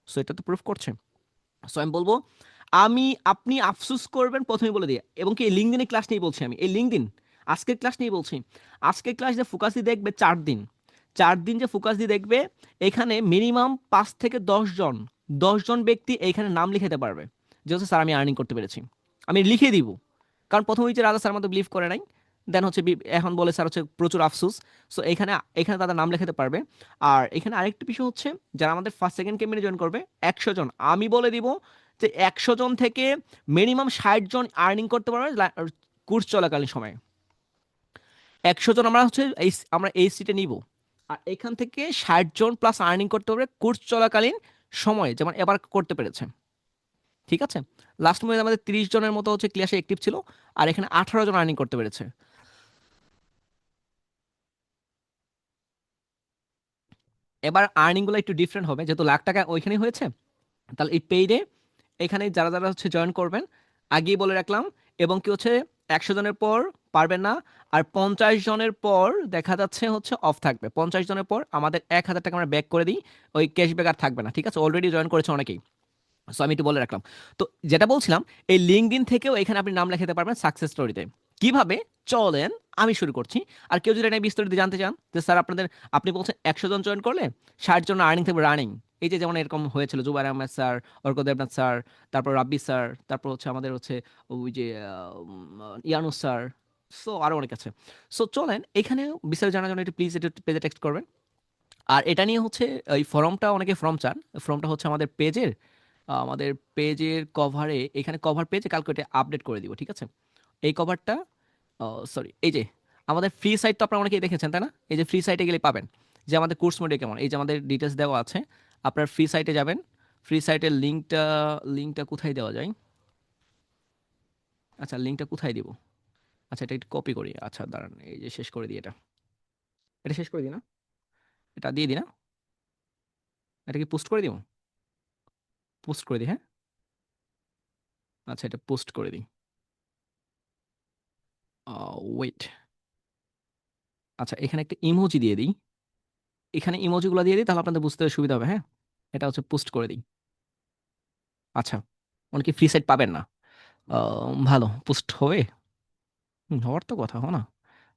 সো এটা তো প্রুফ করছে। সো আমি বলবো, আপনি আফসোস করবেন প্রথমেই বলে দিয়ে, এবং কি এই লিঙ্কডিনের ক্লাস নিয়েই বলছি আমি, এই লিঙ্কডিন আজকের ক্লাস নিয়েই বলছি। আজকের ক্লাস যে ফোকাস দিয়ে দেখবে 4 দিন, 4 দিন যে ফোকাস দিয়ে দেখবে, এখানে মিনিমাম 5 থেকে 10 জন, 10 জন ব্যক্তি এইখানে নাম লিখাতে পারবে যে হচ্ছে স্যার আমি আর্নিং করতে পেরেছি, আমি লিখে দিব। কারণ প্রথম হচ্ছে রাজা স্যার মতো বিলিভ করে নাই, দেন হচ্ছে এখন বলে স্যার হচ্ছে প্রচুর আফসোস। সো এখানে এখানে তাদের নাম লেখাতে পারবে। আর এখানে আরেকটি বিষয় হচ্ছে, যারা আমাদের ফার্স্ট সেকেন্ড ক্যাম্পেইনে জয়েন করবে 100 জন, আমি বলে দিব যে 100 জন থেকে মিনিমাম 60 জন আর্নিং করতে পারবে কোর্স চলাকালীন সময়ে। 100 জন আমরা হচ্ছে আমরা এই সিটে নিব, আর এখান থেকে 60 জন প্লাস আর্নিং করতে পারবে কোর্স চলাকালীন সময়ে, যেমন এবার করতে পেরেছে। ঠিক আছে, লাস্ট মুভি আমাদের 30 জনের মতো হচ্ছে ক্লাসে অ্যাক্টিভ ছিল, আর এখানে 18 জন আর্নিং করতে পেরেছে। এবার আর্নিংগুলো একটু ডিফারেন্ট হবে, যেহেতু লাখ টাকা ওইখানে হয়েছে, তাহলে এই পেইডে এখানে যারা যারা হচ্ছে জয়েন করবেন আগেই বলে রাখলাম, এবং কি হচ্ছে 100 জনের পর পারবেন না, আর 50 জনের পর দেখা যাচ্ছে হচ্ছে অফ থাকবে, 50 জনের পর আমাদের 1,000 টাকা আমরা ব্যাক করে দিই, ওই ক্যাশব্যাক আর থাকবে না। ঠিক আছে, অলরেডি জয়েন করেছে অনেকেই। সো আমি একটু বলে রাখলাম। তো যেটা বলছিলাম, এই লিঙ্কডইন থেকেও এখানে আপনি নাম লেখাতে পারবেন সাকসেস স্টোরিতে। কিভাবে, চলেন আমি শুরু করছি। আর কেউ যদি এটা নিয়ে বিস্তারিত জানতে চান যে স্যার আপনি বলছেন 100 জন জয়েন করলে 60 জন আর্নিং থাকবে রানিং, এই যে যেমন এরকম হয়েছিল জুবাইর আহমেদ স্যার, অর্ক দেবনাথ স্যার, তারপর রাব্বি স্যার, তারপর হচ্ছে আমাদের হচ্ছে ওই যে ইয়ানুস স্যার, সো আরও অনেক আছে। সো চলেন এখানে বিস্তারিত জানার জন্য একটু প্লিজ একটু পেজে টেক্সট করবেন। আর এটা নিয়ে হচ্ছে এই ফর্মটা, অনেকে ফর্ম চান, ফর্মটা হচ্ছে আমাদের পেজের কভারে, এখানে কভার পেজে কালকে এটা আপডেট করে দিব। ঠিক আছে, এই কভারটা, সরি, এই যে আমাদের ফ্রি সাইট তো আপনারা অনেকেই দেখেছেন তাই না, এই যে ফ্রি সাইটে গেলে পাবেন যে আমাদের কোর্স মডেল কেমন, এই যে আমাদের ডিটেলস দেওয়া আছে। আপনার ফ্রি সাইটে যাবেন, ফ্রি সাইটের লিঙ্কটা কোথায় দেওয়া যায়? আচ্ছা, লিঙ্কটা কোথায় দিব? আচ্ছা, এটা একটু কপি করি, আচ্ছা দাঁড়ান, এই যে শেষ করে দিই, এটা এটা শেষ করে দিই না, এটা দিয়ে দিই না, এটা কি পোস্ট করে দিব? পোস্ট করে দিই, হ্যাঁ। আচ্ছা, এটা পোস্ট করে দিই, ওয়েট। আচ্ছা, এখানে একটা ইমোজি দিয়ে দিই, এখানে ইমোজিগুলো দিয়ে দিই, তাহলে আপনাদের বুঝতে সুবিধা হবে, হ্যাঁ। এটা হচ্ছে পোস্ট করে দিই। আচ্ছা, অনেকে ফ্রি সাইট পাবেন না, ভালো পোস্ট হবে। হওয়ার তো কথা, না,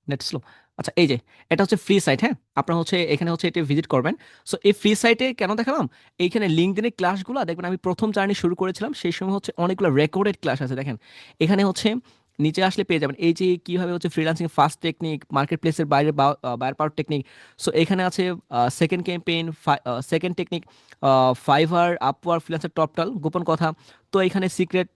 নেট স্লো। আচ্ছা, এই যে এটা হচ্ছে ফ্রি সাইট, হ্যাঁ। আপনারা হচ্ছে এখানে হচ্ছে এটা ভিজিট করবেন। সো এই ফ্রি সাইটে কেন দেখালাম, এইখানে লিঙ্কডইনের ক্লাসগুলো দেখবেন, আমি প্রথম জার্নি শুরু করেছিলাম সেই সময় হচ্ছে অনেকগুলো রেকর্ডেড ক্লাস আছে, দেখেন এখানে হচ্ছে নিচে আসলে পেয়ে যাবেন এই যে কিভাবে হচ্ছে ফ্রিল্যান্সিং ফার্স্ট টেকনিক, মার্কেট প্লেসের বাইরে বায়ার পাওয়ার টেকনিক। সো এখানে আছে second campaign, second technique, Fiverr, Upwork, Freelancer Toptal, গোপন কথা। তো এখানে সিক্রেট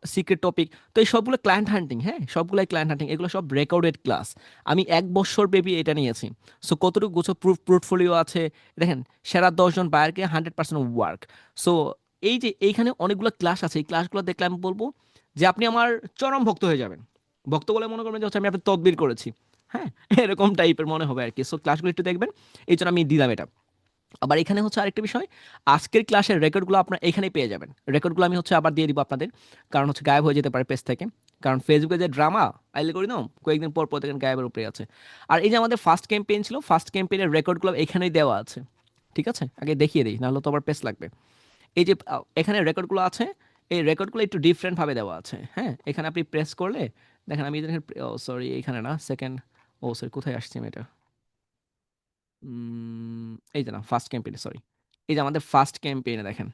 সিক্রেট টপিক। তো এই সবগুলো ক্লায়েন্ট হান্টিং, হ্যাঁ, সবগুলাই ক্লায়েন্ট হান্টিং, এগুলো সব রেকর্ডেড ক্লাস। আমি 1 বছর বেবি এটা নিয়েছি। সো কতটুকু গুছো পোর্টফোলিও আছে দেখেন, সেরা 10 জন বায়ারকে 100% ওয়ার্ক। সো এই যে এইখানে অনেকগুলো ক্লাস আছে, এই ক্লাসগুলো দেখলে আমি বলবো যে আপনি আমার চরম ভক্ত হয়ে যাবেন। ভক্ত বলে মনে করবেন যে হচ্ছে আমি আপনার তদবির করেছি, হ্যাঁ, এরকম টাইপের মনে হবে আর কি। সো ক্লাসগুলো একটু দেখবেন, এই জন্য আমি দিলাম এটা। আবার এখানে হচ্ছে আরেকটা বিষয়, আজকের ক্লাসের রেকর্ডগুলো আপনারা এখানেই পেয়ে যাবেন। রেকর্ডগুলো আমি হচ্ছে আবার দিয়ে দিব আপনাদের, কারণ হচ্ছে গায়েব হয়ে যেতে পারে পেজ থেকে, কারণ ফেসবুকে যে ড্রামা আইলে করি না, কয়েকদিন পর পর দেখেন গায়েবের উপরে আছে। আর এই যে আমাদের ফার্স্ট ক্যাম্পেইন ছিল, ফার্স্ট ক্যাম্পেইনের রেকর্ডগুলো এখানেই দেওয়া আছে। ঠিক আছে, আগে দেখিয়ে দিই, নাহলে তো আবার পেজ লাগবে। এই যে এখানে রেকর্ডগুলো আছে, এই রেকর্ডগুলো একটু ডিফারেন্টভাবে দেওয়া আছে, হ্যাঁ। এখানে আপনি প্রেস করলে দেখেন, আমি সরি এখানে না, সেকেন্ড, সরি কোথায় আসছি আমি এটা, এই যে না, ফার্স্ট ক্যাম্পেইনে, সরি, এই যে আমাদের ফার্স্ট ক্যাম্পেইনে দেখেন,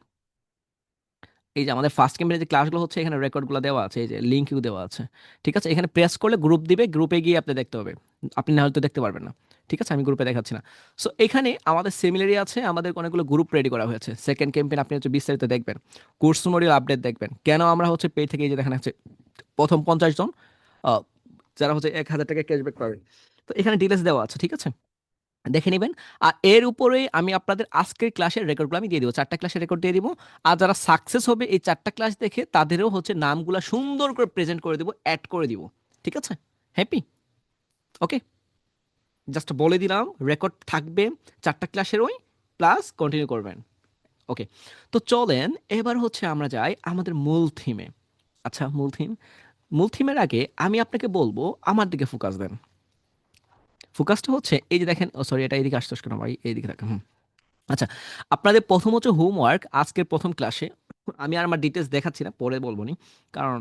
এই যে আমাদের ফার্স্ট ক্যাম্পেইনে যে ক্লাসগুলো হচ্ছে এখানে রেকর্ডগুলো দেওয়া আছে, এই যে লিঙ্কও দেওয়া আছে। ঠিক আছে, এখানে প্রেস করলে গ্রুপ দিবে, গ্রুপে গিয়ে আপনি দেখতে হবে, আপনি না হয়তো দেখতে পারবেন না। ঠিক আছে, আমি গ্রুপে দেখাচ্ছি না। সো এখানে আমাদের সিমিলারই আছে, আমাদের অনেকগুলো গ্রুপ রেডি করা হয়েছে। সেকেন্ড ক্যাম্পেইন আপনি হচ্ছে বিস্তারিত দেখবেন, কোর্স মডিউল আপডেট দেখবেন, কেন আমরা হচ্ছে পে থেকে, এই যে দেখেন হচ্ছে প্রথম 50 জন আহ, যারা হচ্ছে 1,000 টাকা ক্যাশব্যাক পাবে। তো এখানে ডিটেলস দেওয়া আছে, ঠিক আছে, দেখে নেবেন। আর এর উপরে আমি আপনাদের আজকের ক্লাসের রেকর্ডগুলো আমি দিয়ে দিব, 4টা ক্লাসের রেকর্ড দিয়ে দিব। আর যারা সাকসেস হবে এই 4টা ক্লাস দেখে, তাদেরও হচ্ছে নামগুলো সুন্দর করে প্রেজেন্ট করে দিব, অ্যাড করে দিব। ঠিক আছে, হ্যাপি? ওকে, জাস্ট বলে দিলাম রেকর্ড থাকবে 4টা ক্লাসের, ওই প্লাস কন্টিনিউ করবেন। ওকে, তো চলেন এবার হচ্ছে আমরা যাই আমাদের মূল থিমে। আচ্ছা, মূল থিমের আগে আমি আপনাকে বলবো আমার দিকে ফোকাস দেন। ফোকাসটা হচ্ছে এই যে দেখেন, ও সরি, এটা এদিকে আসতে কেন ভাই, এইদিকে দেখেন। আচ্ছা, আপনাদের প্রথম হচ্ছে হোমওয়ার্ক আজকের প্রথম ক্লাসে। আমি আর আমার ডিটেলস দেখাচ্ছি না, পরে বলবো নি। কারণ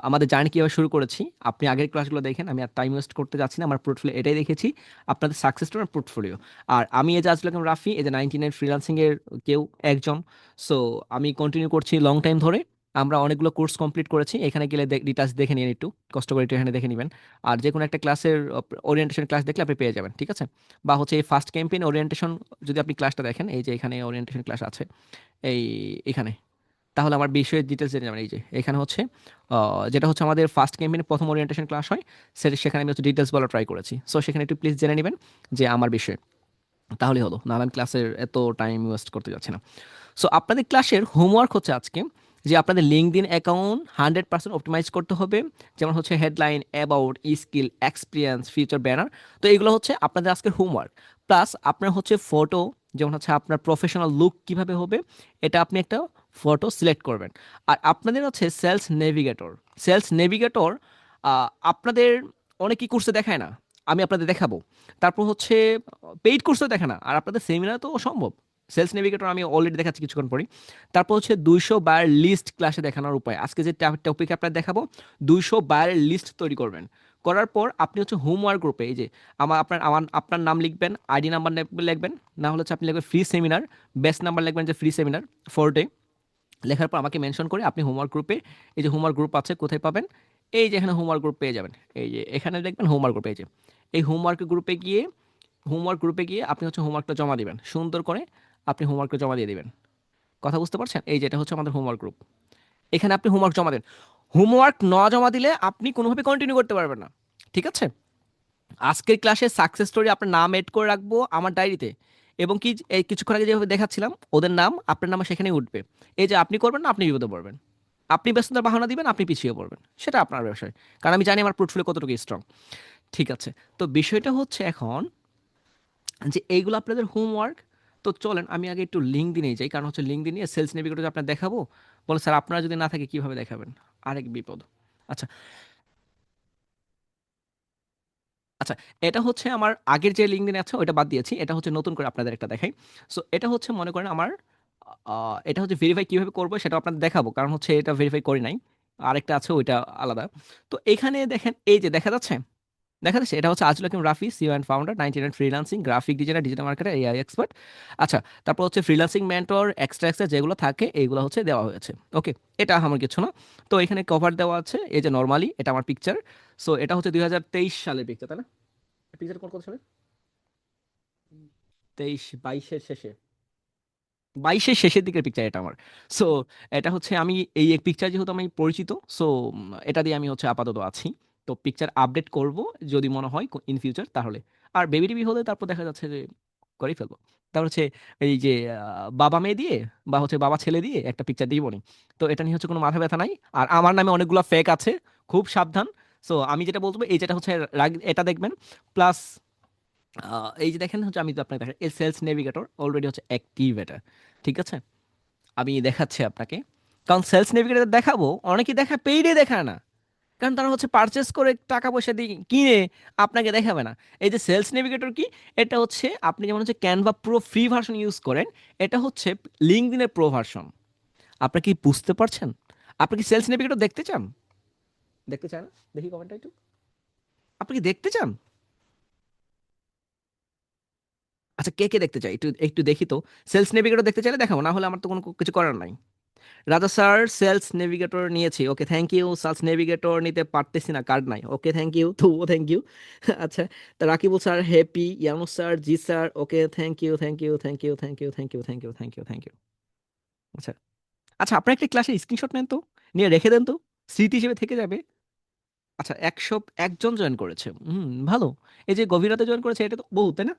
আমাদের জার্নি কীভাবে শুরু করেছি আপনি আগের ক্লাসগুলো দেখেন, আমি আর টাইম ওয়েস্ট করতে যাচ্ছি না। আমার পোর্টফোলিও এটাই দেখেছি, আপনাদের সাকসেস স্টোরি পোর্টফোলিও। আর আমি এই যে আজকে রাফি, এই যে 99 ফ্রিল্যান্সিংয়ের কেউ একজন। সো আমি কন্টিনিউ করছি লং টাইম ধরে। আমরা অনেকগুলো কোর্স কমপ্লিট করেছি, এখানে গেলে ডিটেলস দেখে নিন, একটু কষ্ট করে একটু এখানে দেখে নেবেন। আর যে কোনো একটা ক্লাসের ওরিয়েন্টেশন ক্লাস দেখলে আপনি পেয়ে যাবেন, ঠিক আছে? বা হচ্ছে এই ফার্স্ট ক্যাম্পেইন ওরিয়েন্টেশন, যদি আপনি ক্লাসটা দেখেন, এই যে এখানে ওরিয়েন্টেশন ক্লাস আছে এই এখানে, তাহলে আমার বিষয়ের ডিটেলস জেনে যাবেন। এই যে এখানে হচ্ছে যেটা হচ্ছে আমাদের ফার্স্ট ক্যাম্পেইনের প্রথম ওরিয়েন্টেশন ক্লাস হয়, সেখানে আমি হচ্ছে ডিটেলস বলা ট্রাই করেছি। সো সেখানে একটু প্লিজ জেনে নেবেন যে আমার বিষয়ে, তাহলেই হলো। নাহলে আমি ক্লাসের এত টাইম ওয়েস্ট করতে যাচ্ছি না। সো আপনাদের ক্লাসের হোমওয়ার্ক হচ্ছে আজকে যে আপনাদের লিঙ্কডইন অ্যাকাউন্ট 100% অপটিমাইজ করতে হবে। যেমন হচ্ছে headline, about, skill, experience, future banner. তো এগুলো হচ্ছে আপনাদের আজকের হোমওয়ার্ক। প্লাস আপনার হচ্ছে ফটো, যেমন হচ্ছে আপনার প্রফেশনাল লুক কিভাবে হবে, এটা আপনি একটা ফটো সিলেক্ট করবেন। আর আপনাদের হচ্ছে সেলস নেভিগেটর আপনাদের অনেকই কোর্সে দেখায় না, আমি আপনাদের দেখাবো। তারপর হচ্ছে পেইড কোর্সেও দেখে না, আর আপনাদের সেমিনার তো সম্ভব। সেলস নেভিগেটর আমি অলরেডি দেখাচ্ছি কিছুক্ষণ পরে। তারপর হচ্ছে 200 লিস্ট ক্লাসে দেখানোর উপায়, আজকে যে টপিক আপনার দেখাবো, 200 লিস্ট তৈরি করবেন। করার পর আপনি হচ্ছে হোমওয়ার্ক গ্রুপে, এই যে আপনার নাম লিখবেন, আইডি নাম্বার লিখবেন, না হলে হচ্ছে আপনি লিখবেন ফ্রি সেমিনার, বেস্ট নাম্বার লিখবেন যে ফ্রি সেমিনার 4 ডে। লেখার পর আমাকে মেনশন করে আপনি হোমওয়ার্ক গ্রুপে, এই যে হোমওয়ার্ক গ্রুপ আছে কোথায় পাবেন, এই যে এখানে হোমওয়ার্ক গ্রুপ পেয়ে যাবেন। এই যে এখানে দেখবেন হোমওয়ার্ক গ্রুপ, এই যে এই হোমওয়ার্ক গ্রুপে গিয়ে আপনি হচ্ছে হোমওয়ার্কটা জমা দিবেন সুন্দর করে। আপনি হোমওয়ার্কটা জমা দিয়ে দিবেন। কথা বুঝতে পারছেন? এই যে এটা হচ্ছে আমাদের হোমওয়ার্ক গ্রুপ। এখানে আপনি হোমওয়ার্ক জমা দেন। হোমওয়ার্ক না জমা দিলে আপনি কোনোভাবে কন্টিনিউ করতে পারবেন না, ঠিক আছে? আজকের ক্লাসে সাকসেস স্টোরি আপনার নাম এড করে রাখবো আমার ডায়েরিতে। এবং কি, এই কিছুক্ষণ আগে যেভাবে দেখাচ্ছিলাম, ওদের নাম আপনার নামে সেখানেই উঠবে। এই যে আপনি করবেন না, আপনি বিপদে পড়বেন। আপনি ব্যস্ততার বাহানা দিবেন, আপনি পিছিয়ে পড়বেন, সেটা আপনার বিষয়। কারণ আমি জানি আমার পোর্টফোলিও কতটুকু স্ট্রং। ঠিক আছে, তো বিষয়টা হচ্ছে এখন যে এইগুলো আপনাদের হোমওয়ার্ক। তো চলেন আমি আগে একটু লিঙ্কডইনে যাই, কারণ হচ্ছে লিঙ্কডইন নিয়ে সেলস নেভিগেটর আপনার দেখাবো। বলে স্যার আপনারা যদি না থাকে কিভাবে দেখাবেন, আরেক বিপদ। আচ্ছা, আচ্ছা, এটা হচ্ছে আমার আগের যে লিঙ্কডইন আছে ওটা বাদ দিয়েছি, এটা হচ্ছে নতুন করে আপনাদের একটা দেখাই। সো এটা হচ্ছে মনে করেন আমার এটা হচ্ছে ভেরিফাই কিভাবে করবো সেটা আপনাদের দেখাবো, কারণ হচ্ছে এটা ভেরিফাই করি নাই। আরেকটা আছে ওইটা আলাদা। তো এখানে দেখেন, এই যে দেখা যাচ্ছে, দেখা যাচ্ছে এটা হচ্ছে Ajul Hakim Rafi, CEO and founder, 99 freelancing, graphic designer, digital marketer, AI expert. আচ্ছা, তারপর হচ্ছে ফ্রিল্যান্সিং মেন্টর, এক্সট্রা এক্সট্রা যেগুলো থাকে এইগুলো হচ্ছে দেওয়া হয়েছে। ওকে, এটা আমার কিছু না। তো এখানে কভার দেওয়া আছে, এই যে নর্মালি এটা আমার পিকচার। সো এটা হচ্ছে 2023 সালের পিকচার, তাই না? পিকচার কোন কত সালে? 22-এর শেষে, 22-এর শেষের দিকের পিকচার এটা আমার। সো এটা হচ্ছে আমি এই এক পিকচার যেহেতু আমি পরিচিত, সো এটা দিয়ে আমি হচ্ছে আপাতত আছি। তো পিকচার আপডেট করব যদি মনে হয় ইন ফিউচার তাহলে। আর বেবি টিভি হলে তারপর দেখা যাচ্ছে যে করেই ফেলবো। তারপর হচ্ছে এই যে বাবা মেয়ে দিয়ে বা হচ্ছে বাবা ছেলে দিয়ে একটা পিকচার দিব নি। তো এটা নিয়ে হচ্ছে কোনো মাথা ব্যথা নাই। আর আমার নামে অনেকগুলো ফেক আছে, খুব সাবধান। সো আমি যেটা বলবো, এই যেটা হচ্ছে এটা দেখবেন। প্লাস এই যে দেখেন হচ্ছে, আমি তো আপনাকে দেখেন এই সেলস নেভিগেটর অলরেডি হচ্ছে অ্যাক্টিভ এটা, ঠিক আছে? আমি দেখাচ্ছি আপনাকে। কারণ সেলস নেভিগেটর দেখাবো, অনেকেই দেখা পেইডে দেখায় না। কারণ তারা হচ্ছে পারচেস করে টাকা পয়সা দিয়ে কিনে আপনাকে দেখাবে না। এই যে সেলস নেভিগেটর কি, এটা হচ্ছে আপনি যেমন হচ্ছে Canva pro free version use করেন, এটা হচ্ছে লিঙ্কডইনের প্রো ভার্সন। আপনারা কি বুঝতে পারছেন? আপনি কি সেলস নেভিগেটর দেখতে চান? দেখতে চান না? দেখি কমেন্টটা একটু। আপনি কি দেখতে চান? আচ্ছা, কে কে দেখতে চাই একটু একটু দেখি তো। সেলস নেভিগেটর দেখতে চাইলে দেখাবো, না হলে আমার তো কোনো কিছু করার নাই। রাজা স্যার, সেলস নেভিগেটর নিয়েছি। Okay, thank you. Sales Navigator নিতে পারতেছি না, কার্ড নাই। ওকে, থ্যাংক ইউ, তবুও থ্যাংক ইউ। আচ্ছা, তা রাকিবুল স্যার হ্যাপি, ইয়ানু স্যার, জি sir, okay, thank you, thank you, thank you, thank you, thank you, thank you, thank you, thank you. আচ্ছা, আচ্ছা, আপনার একটা ক্লাসের স্ক্রিনশট নেন তো, নিয়ে রেখে দেন তো, স্মৃতি হিসেবে থেকে যাবে। আচ্ছা, 101 জন জয়েন করেছে, ভালো। এই যে গভীর রাতে জয়েন করেছে, এটা তো বহুত, তাই না?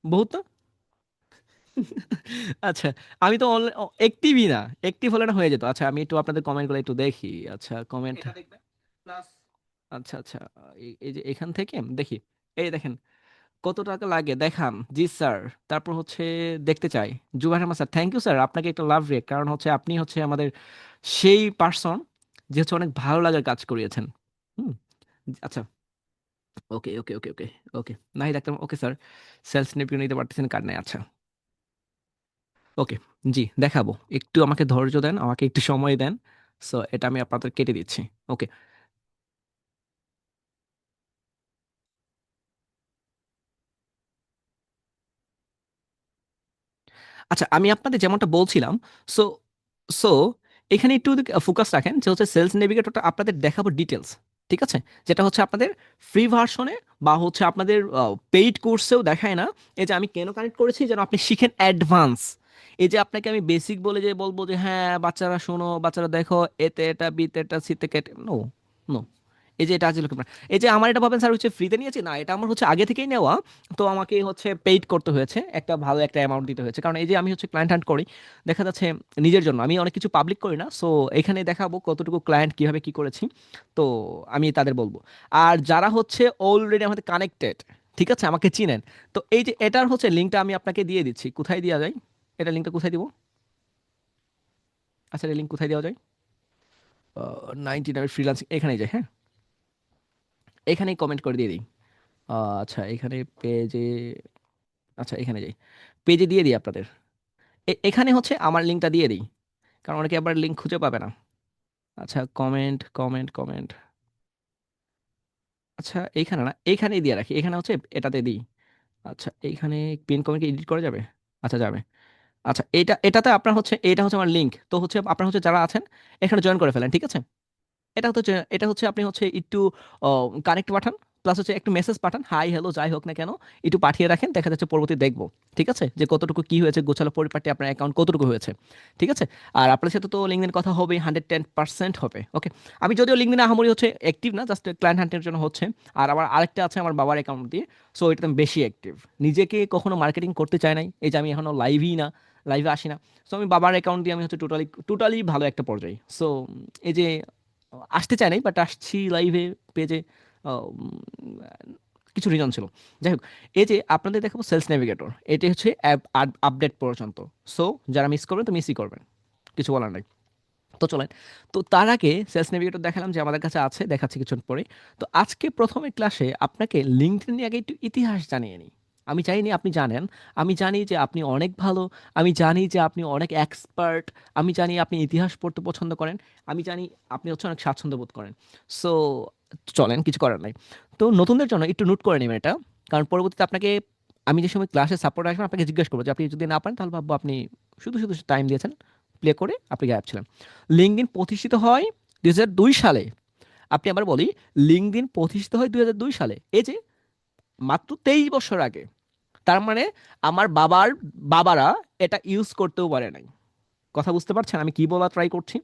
বহুত না? আচ্ছা, আমি তো অ্যাক্টিভই না। অ্যাক্টিভ হলে না হয়ে যেত। আচ্ছা, আমি একটু আপনাদের কমেন্টগুলো একটু দেখি। আচ্ছা, কমেন্ট, এটা দেখবেন প্লাস। আচ্ছা, আচ্ছা, এই যে এখান থেকে দেখি, এই দেখেন কত টাকা লাগে দেখান, জি স্যার। তারপর হচ্ছে দেখতে চাই। Zubair Ahmad sir, thank you sir, আপনাকে একটা লাভ রেক, কারণ হচ্ছে আপনি হচ্ছে আমাদের সেই পার্সন যে হচ্ছে অনেক ভালো লাগার কাজ করিয়েছেন। হুম। আচ্ছা, okay okay okay okay okay. Nahid Akter, okay sir. Sales নেপিও নিতে পারতেছেন, কার্ড নেই, আচ্ছা। ওকে, জি দেখাবো। একটু আমাকে ধৈর্য দেন, আমাকে একটু সময় দেন। সো এটা আমি আপনাদের কেটে দিচ্ছি। ওকে। আচ্ছা, আমি আপনাদের যেমনটা বলছিলাম, সো সো এখানে একটু ফোকাস রাখেন যে হচ্ছে সেলস নেভিগেটরটা আপনাদের দেখাবো ডিটেলস। ঠিক আছে? যেটা হচ্ছে আপনাদের ফ্রি ভার্সনে বা হচ্ছে আপনাদের পেইড কোর্সেও দেখায় না। এই যে আমি কেন কানেক্ট করেছি, যেন আপনি শিখেন অ্যাডভান্স। এই যে আপনাকে আমি বেসিক বলে যে বলবো যে হ্যাঁ বাচ্চারা শোনো, বাচ্চারা দেখো, এতে এটা বিতে এটা সিতে কেটে, নো নো। এই যে এটা আছে লক্ষ্মী, এই যে আমার এটা ভাবেন স্যার হচ্ছে ফ্রিতে নিয়েছি, না, এটা আমার হচ্ছে আগে থেকেই নেওয়া। তো আমাকে হচ্ছে পেইড করতে হয়েছে, একটা ভালো একটা অ্যামাউন্ট দিতে হয়েছে, কারণ এই যে আমি হচ্ছে ক্লায়েন্ট হান্ট করি, দেখা যাচ্ছে নিজের জন্য আমি অনেক কিছু পাবলিক করি না। সো এখানে দেখাবো কতটুকু ক্লায়েন্ট কিভাবে কি করেছি। তো আমি তাদের বলবো। আর যারা হচ্ছে অলরেডি আমাদের কানেক্টেড, ঠিক আছে, আমাকে চিনেন, তো এই যে এটার হচ্ছে লিঙ্কটা আমি আপনাকে দিয়ে দিচ্ছি। কোথায় দেওয়া যায়? এটা লিঙ্কটা কোথায় দিব? আচ্ছা, এই লিঙ্ক কোথায় দেওয়া যায়? 99 ফ্রিল্যান্সিং, এখানেই যায়, হ্যাঁ। এখানেই কমেন্ট করে দিয়ে দিই। আচ্ছা, এখানে পেজে, আচ্ছা এখানে যাই, পেজে দিয়ে দিই আপনাদের। এখানে হচ্ছে আমার লিঙ্কটা দিয়ে দিই, কারণ অনেকে আবার লিঙ্ক খুঁজে পাবে না। আচ্ছা, কমেন্ট কমেন্ট কমেন্ট, আচ্ছা এইখানে না, এইখানেই দিয়ে রাখি, এখানে হচ্ছে এটাতে দিই। আচ্ছা, এইখানে পিন কমেন্ট এডিট করা যাবে? আচ্ছা যাবে। আচ্ছা, এটাতে আপনার হচ্ছে, এটা হচ্ছে আমার লিঙ্ক, তো হচ্ছে আপনার হচ্ছে যারা আছেন এখানে জয়েন করে ফেলেন, ঠিক আছে? এটা হচ্ছে আপনি হচ্ছে একটু কানেক্ট পাঠান, প্লাস হচ্ছে একটু মেসেজ পাঠান, হাই হ্যালো যাই হোক না কেন, একটু পাঠিয়ে রাখেন, দেখা যাচ্ছে পরবর্তী দেখবো। ঠিক আছে, যে কতটুকু কি হয়েছে, গোছালো পরিপাটি আপনার অ্যাকাউন্ট কতটুকু হয়েছে। ঠিক আছে। আর আপনার সাথে তো লিঙ্কডিন কথা হবে, 110% হবে। ওকে। আমি যদিও লিঙ্কডিন আহামরি হচ্ছে অ্যাক্টিভ না, জাস্ট ক্লায়েন্ট হান্টের জন্য হচ্ছে। আর আমার আরেকটা আছে আমার বাবার অ্যাকাউন্ট দিয়ে। সো এটাতে আমি বেশি অ্যাক্টিভ। নিজেকে কখনো মার্কেটিং করতে চাই নাই, এই যে আমি এখনো লাইভই না, লাইভে আসি না। সো আমি বাবার অ্যাকাউন্ট দিয়ে আমি হচ্ছে টোটালি টোটালি ভালো একটা পর্যায়ে। সো এই যে আসতে চাই নাই, বাট আসছি লাইভে, পেজে, কিছু রিজন ছিল। যাই হোক, এই যে আপনাদের দেখাবো সেলস নেভিগেটর, এটি হচ্ছে অ্যাপ আপডেট পর্যন্ত। সো যারা মিস করবেন তো মিসই করবেন, কিছু বলার নাই। তো চলেন, তো তার আগে সেলস নেভিগেটর দেখালাম যে আমাদের কাছে আছে, দেখাচ্ছি কিছুক্ষণ পরে। তো আজকে প্রথমে ক্লাসে আপনাকে লিঙ্কডইন নিয়ে আগে একটু ইতিহাস জানিয়ে নিই। আমি চাইনি আপনি জানেন, আমি জানি যে আপনি অনেক ভালো, আমি জানি যে আপনি অনেক এক্সপার্ট, আমি জানি আপনি ইতিহাস পড়তে পছন্দ করেন, আমি জানি আপনি হচ্ছে অনেক স্বাচ্ছন্দ্য বোধ করেন। সো চলেন, কিছু করার নাই। তো নতুনদের জন্য একটু নোট করে নেবেন এটা, কারণ পরবর্তীতে আপনাকে আমি যে সময় ক্লাসে সাপোর্ট আসবেন আপনাকে জিজ্ঞেস করবো, যে আপনি যদি না পারেন তাহলে ভাববো আপনি শুধু শুধু টাইম দিয়েছেন, প্লে করে আপনি গায়েব ছিলেন। লিঙ্কডইন প্রতিষ্ঠিত হয় 2002 সালে। আপনি আবার বলি, লিঙ্কডইন প্রতিষ্ঠিত হয় 2002 সালে, এই যে মাত্র 23 বছর আগে। তার মানে আমার বাবার বাবারা এটা ইউজ করতেও পারে নাই। কথা বুঝতে পারছেন আমি কি বলা ট্রাই করছি?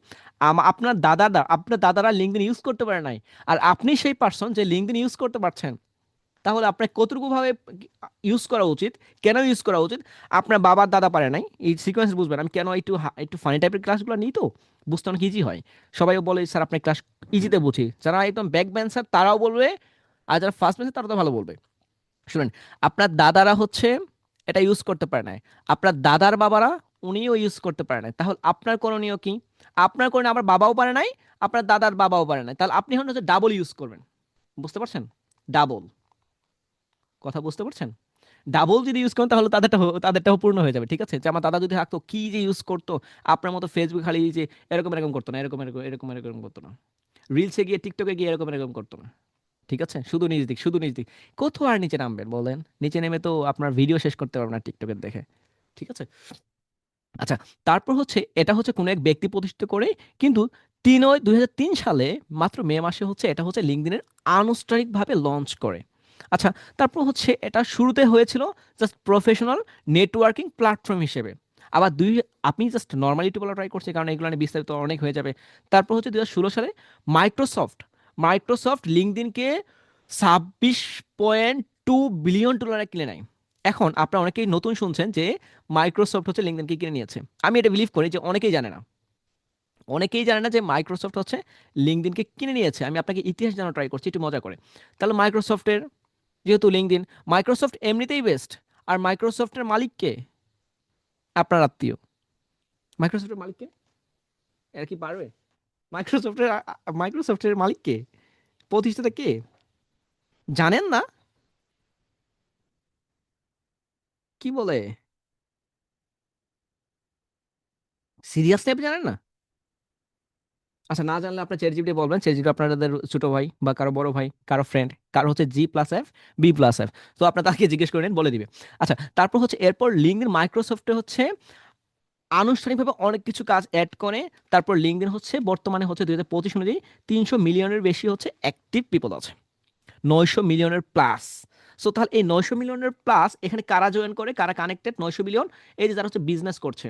আপনার দাদারা লিঙ্কডইন ইউজ করতে পারে নাই, আর আপনি সেই পার্সন যে লিঙ্কডইন ইউজ করতে পারছেন। তাহলে আপনার কতটুকু ভাবে ইউজ করা উচিত, কেন ইউজ করা উচিত, আপনার বাবার দাদা পারে নাই, এই সিকোয়েন্স বুঝবেন। আমি কেন একটু ফানি টাইপের ক্লাসগুলো নিই, তো বুঝতে অনেক ইজি হয়। সবাই বলে স্যার আপনার ক্লাস ইজিতে বুঝি, যারা একদম ব্যাক বেঞ্চার তারাও বলবে, আর যারা ফার্স্ট বেঞ্চার তারা তো ভালো বলবে। শুনেন, আপনার দাদারা হচ্ছে এটা ইউজ করতে পারে না, আপনার দাদার বাবারা উনিও ইউজ করতে পারে না, তাহলে আপনার করণীয় কি? আপনার করণীয়, আমার বাবাও পারে নাই, আপনার দাদার বাবাও পারে নাই, তাহলে আপনি হন হচ্ছে ডাবল ইউজ করবেন। বুঝতে পারছেন? ডাবল। কথা বুঝতে পারছেন? ডাবল যদি ইউজ করেন তাহলে তাদেরটাও পূর্ণ হয়ে যাবে। ঠিক আছে, যে আমার দাদা যদি থাকতো কি যে ইউজ করতো, আপনার মতো ফেসবুক খালি যে এরকম এরকম করতো না, এরকম এরকম এরকম এরকম করতো না, রিলসে গিয়ে টিকটকে গিয়ে এরকম এরকম করতো না। ঠিক আছে, শুধু নিজ দিক, শুধু নিজ দিক। কোথাও আর নিচে নামবেন বলেন? নিচে নেমে তো আপনার ভিডিও শেষ করতে পারবেন না টিকটকের দেখে। ঠিক আছে। আচ্ছা, তারপর হচ্ছে এটা হচ্ছে কোনো এক ব্যক্তি প্রতিষ্ঠিত করে, কিন্তু 3/9/2003 সালে, মাত্র মে মাসে হচ্ছে এটা হচ্ছে লিঙ্কডইনের আনুষ্ঠানিকভাবে লঞ্চ করে। আচ্ছা, তারপর হচ্ছে এটা শুরুতে হয়েছিল জাস্ট প্রফেশনাল নেটওয়ার্কিং প্ল্যাটফর্ম হিসেবে। আবার আপনি জাস্ট নর্মালি একটু বলা ট্রাই করছে, কারণ এগুলো নিয়ে বিস্তারিত অনেক হয়ে যাবে। তারপর হচ্ছে 2016 সালে মাইক্রোসফট মাইক্রোসফট লিঙ্কডইনকে $26.2 বিলিয়ন কিনে নেয়। এখন আপনারা অনেকেই নতুন শুনছেন যে মাইক্রোসফট হচ্ছে লিঙ্কডইনকে কিনে নিয়েছে। আমি এটা বিলিভ করি যে অনেকেই জানে না, অনেকেই জানে না যে মাইক্রোসফট হচ্ছে লিঙ্কডইনকে কিনে নিয়েছে। আমি আপনাকে ইতিহাস জানার ট্রাই করছি একটু মজা করে। তাহলে মাইক্রোসফটের যেহেতু লিঙ্কডইন, মাইক্রোসফট এমনিতেই বেস্ট। আর মাইক্রোসফটের মালিককে আপনার আত্মীয়। মাইক্রোসফটের মালিককে এর কি পারবে? মাইক্রোসফটের মাইক্রোসফটের মালিককে, প্রতিষ্ঠাতা কে, জানেন না? কি বলে? সিরিয়াসলি আপনি জানেন না? আচ্ছা, না জানলে আপনার চ্যাট জিপিটি বলবেন। চ্যাট জিপিটি আপনাদের ছোট ভাই বা কারো বড় ভাই, কারো ফ্রেন্ড, কারো হচ্ছে G+F, B+F। তো আপনার তাকে জিজ্ঞেস করে নেন, বলে দিবে। আচ্ছা, তারপর হচ্ছে এরপর লিঙ্কডইন মাইক্রোসফটে হচ্ছে আনুষ্ঠানিকভাবে অনেক কিছু কাজ অ্যাড করে। তারপর লিঙ্কডইন হচ্ছে বর্তমানে হচ্ছে 2025 অনুযায়ী 300 মিলিয়নের বেশি হচ্ছে অ্যাক্টিভ পিপল আছে, 900 মিলিয়নের প্লাস। সো তাহলে এই 900 মিলিয়নের প্লাস এখানে কারা জয়েন করে, কারা কানেক্টেড 900 মিলিয়ন? এই যে যারা হচ্ছে বিজনেস করছে,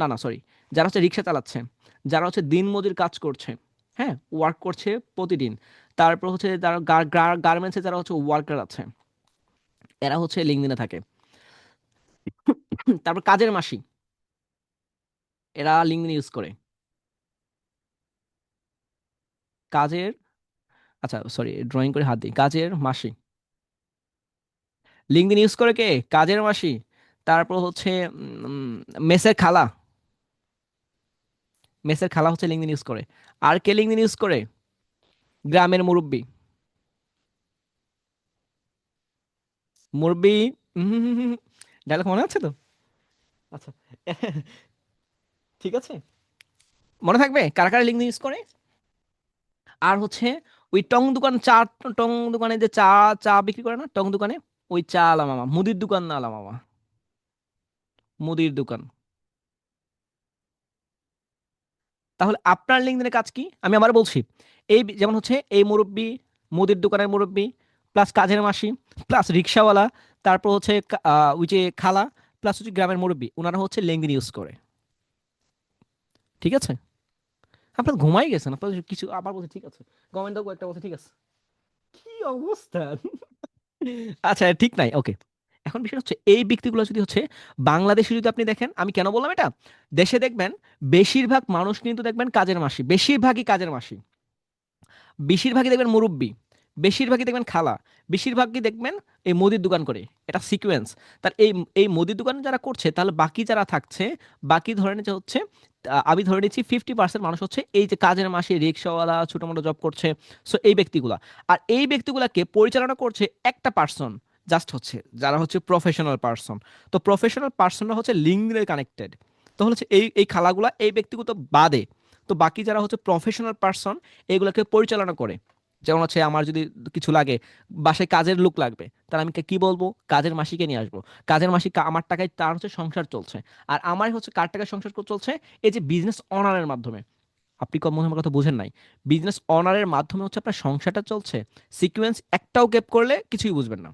না না সরি, যারা হচ্ছে রিক্সা চালাচ্ছে, যারা হচ্ছে দিনমজুর কাজ করছে, হ্যাঁ, ওয়ার্ক করছে প্রতিদিন। তারপর হচ্ছে যারা গার্মেন্টসে যারা হচ্ছে ওয়ার্কার আছে, এরা হচ্ছে লিঙ্কডইনে থাকে। তারপর কাজের মাসি, এরা লিঙ্কডইন ইউজ করে। কাজের, আচ্ছা সরি, ড্রয়িং করে হাত দিই, কাজের মাসি লিঙ্কডইন ইউজ করে কে? কাজের মাসি। তারপর হচ্ছে উম, মেসের খালা, মেসের খালা হচ্ছে লিঙ্কডইন ইউজ করে। আর কে লিঙ্কডইন ইউজ করে? গ্রামের মুরব্বি। মুরব্বি, ডায়লগ মনে আছে তো? আচ্ছা, ঠিক আছে, মনে থাকবে কারা কারা লিঙ্কডইন ইউজ করে। আর হচ্ছে ওই টং দোকান, টং দোকানে যে চা, চা বিক্রি করে না টং দোকানে, ওই চা আলা মামা, মুদির দোকান না আলা মামা, মুদির দোকান। তাহলে আপনার লিঙ্কডইনের কাজ কি আমি আবার বলছি। এই যেমন হচ্ছে এই মুরব্বি, মুদির দোকানের মুরব্বি, প্লাস কাজের মাসি, প্লাস রিক্সাওয়ালা, তারপর হচ্ছে ওই যে খালা, প্লাস হচ্ছে গ্রামের মুরব্বি, ওনারা হচ্ছে লিঙ্কডইন ইউজ করে। ঠিক আছে? আপনার ঘুমাই গেছেন, আপনার কিছু আবার বলছে ঠিক আছে, গভর্নমেন্ট একটা বলছে ঠিক আছে। কি অবস্থা! আচ্ছা, ঠিক নাই, ওকে। এখন বিষয় হচ্ছে এই ব্যক্তিগুলো যদি হচ্ছে বাংলাদেশে যদি আপনি দেখেন, আমি কেন বললাম এটা, দেশে দেখবেন বেশিরভাগ মানুষ কিন্তু দেখবেন কাজের মাসি, বেশিরভাগই কাজের মাসি, বেশিরভাগই দেখবেন মুরব্বি, বেশিরভাগই দেখবেন খালা, বেশিরভাগই দেখবেন এই মুদির দোকান করে। এটা সিকোয়েন্স। তার এই এই মুদির দোকান যারা করছে, তাহলে বাকি যারা থাকছে, বাকি ধরে নিচ্ছে হচ্ছে আমি ধরে নিচ্ছি 50% মানুষ হচ্ছে এই যে কাজের মাসে রিক্সাওয়ালা, ছোটো মোটো জব করছে। সো এই ব্যক্তিগুলা, আর এই ব্যক্তিগুলাকে পরিচালনা করছে একটা পার্সন, জাস্ট হচ্ছে যারা হচ্ছে প্রফেশনাল পার্সন। তো প্রফেশনাল পার্সনরা হচ্ছে লিঙ্কডইনে কানেক্টেড। তো হচ্ছে এই এই খালাগুলা এই ব্যক্তিগত বাদে, তো বাকি যারা হচ্ছে প্রফেশনাল পার্সন, এগুলোকে পরিচালনা করে। যেমন হচ্ছে আমার যদি কিছু লাগে, বাসায় কাজের লোক লাগবে, তাহলে আমি কি বলবো? কাজের মাসিকে নিয়ে আসবো। কাজের মাসি আমার টাকায় তার হচ্ছে সংসার চলছে। আর আমার হচ্ছে কার টাকায় সংসার চলছে? এই যে বিজনেস অনারের মাধ্যমে। আপনি কম মনে হয় আমার কথা বুঝেন নাই। বিজনেস অনারের মাধ্যমে হচ্ছে আপনার সংসারটা চলছে। সিকোয়েন্স একটাও গ্যাপ করলে কিছুই বুঝবেন না,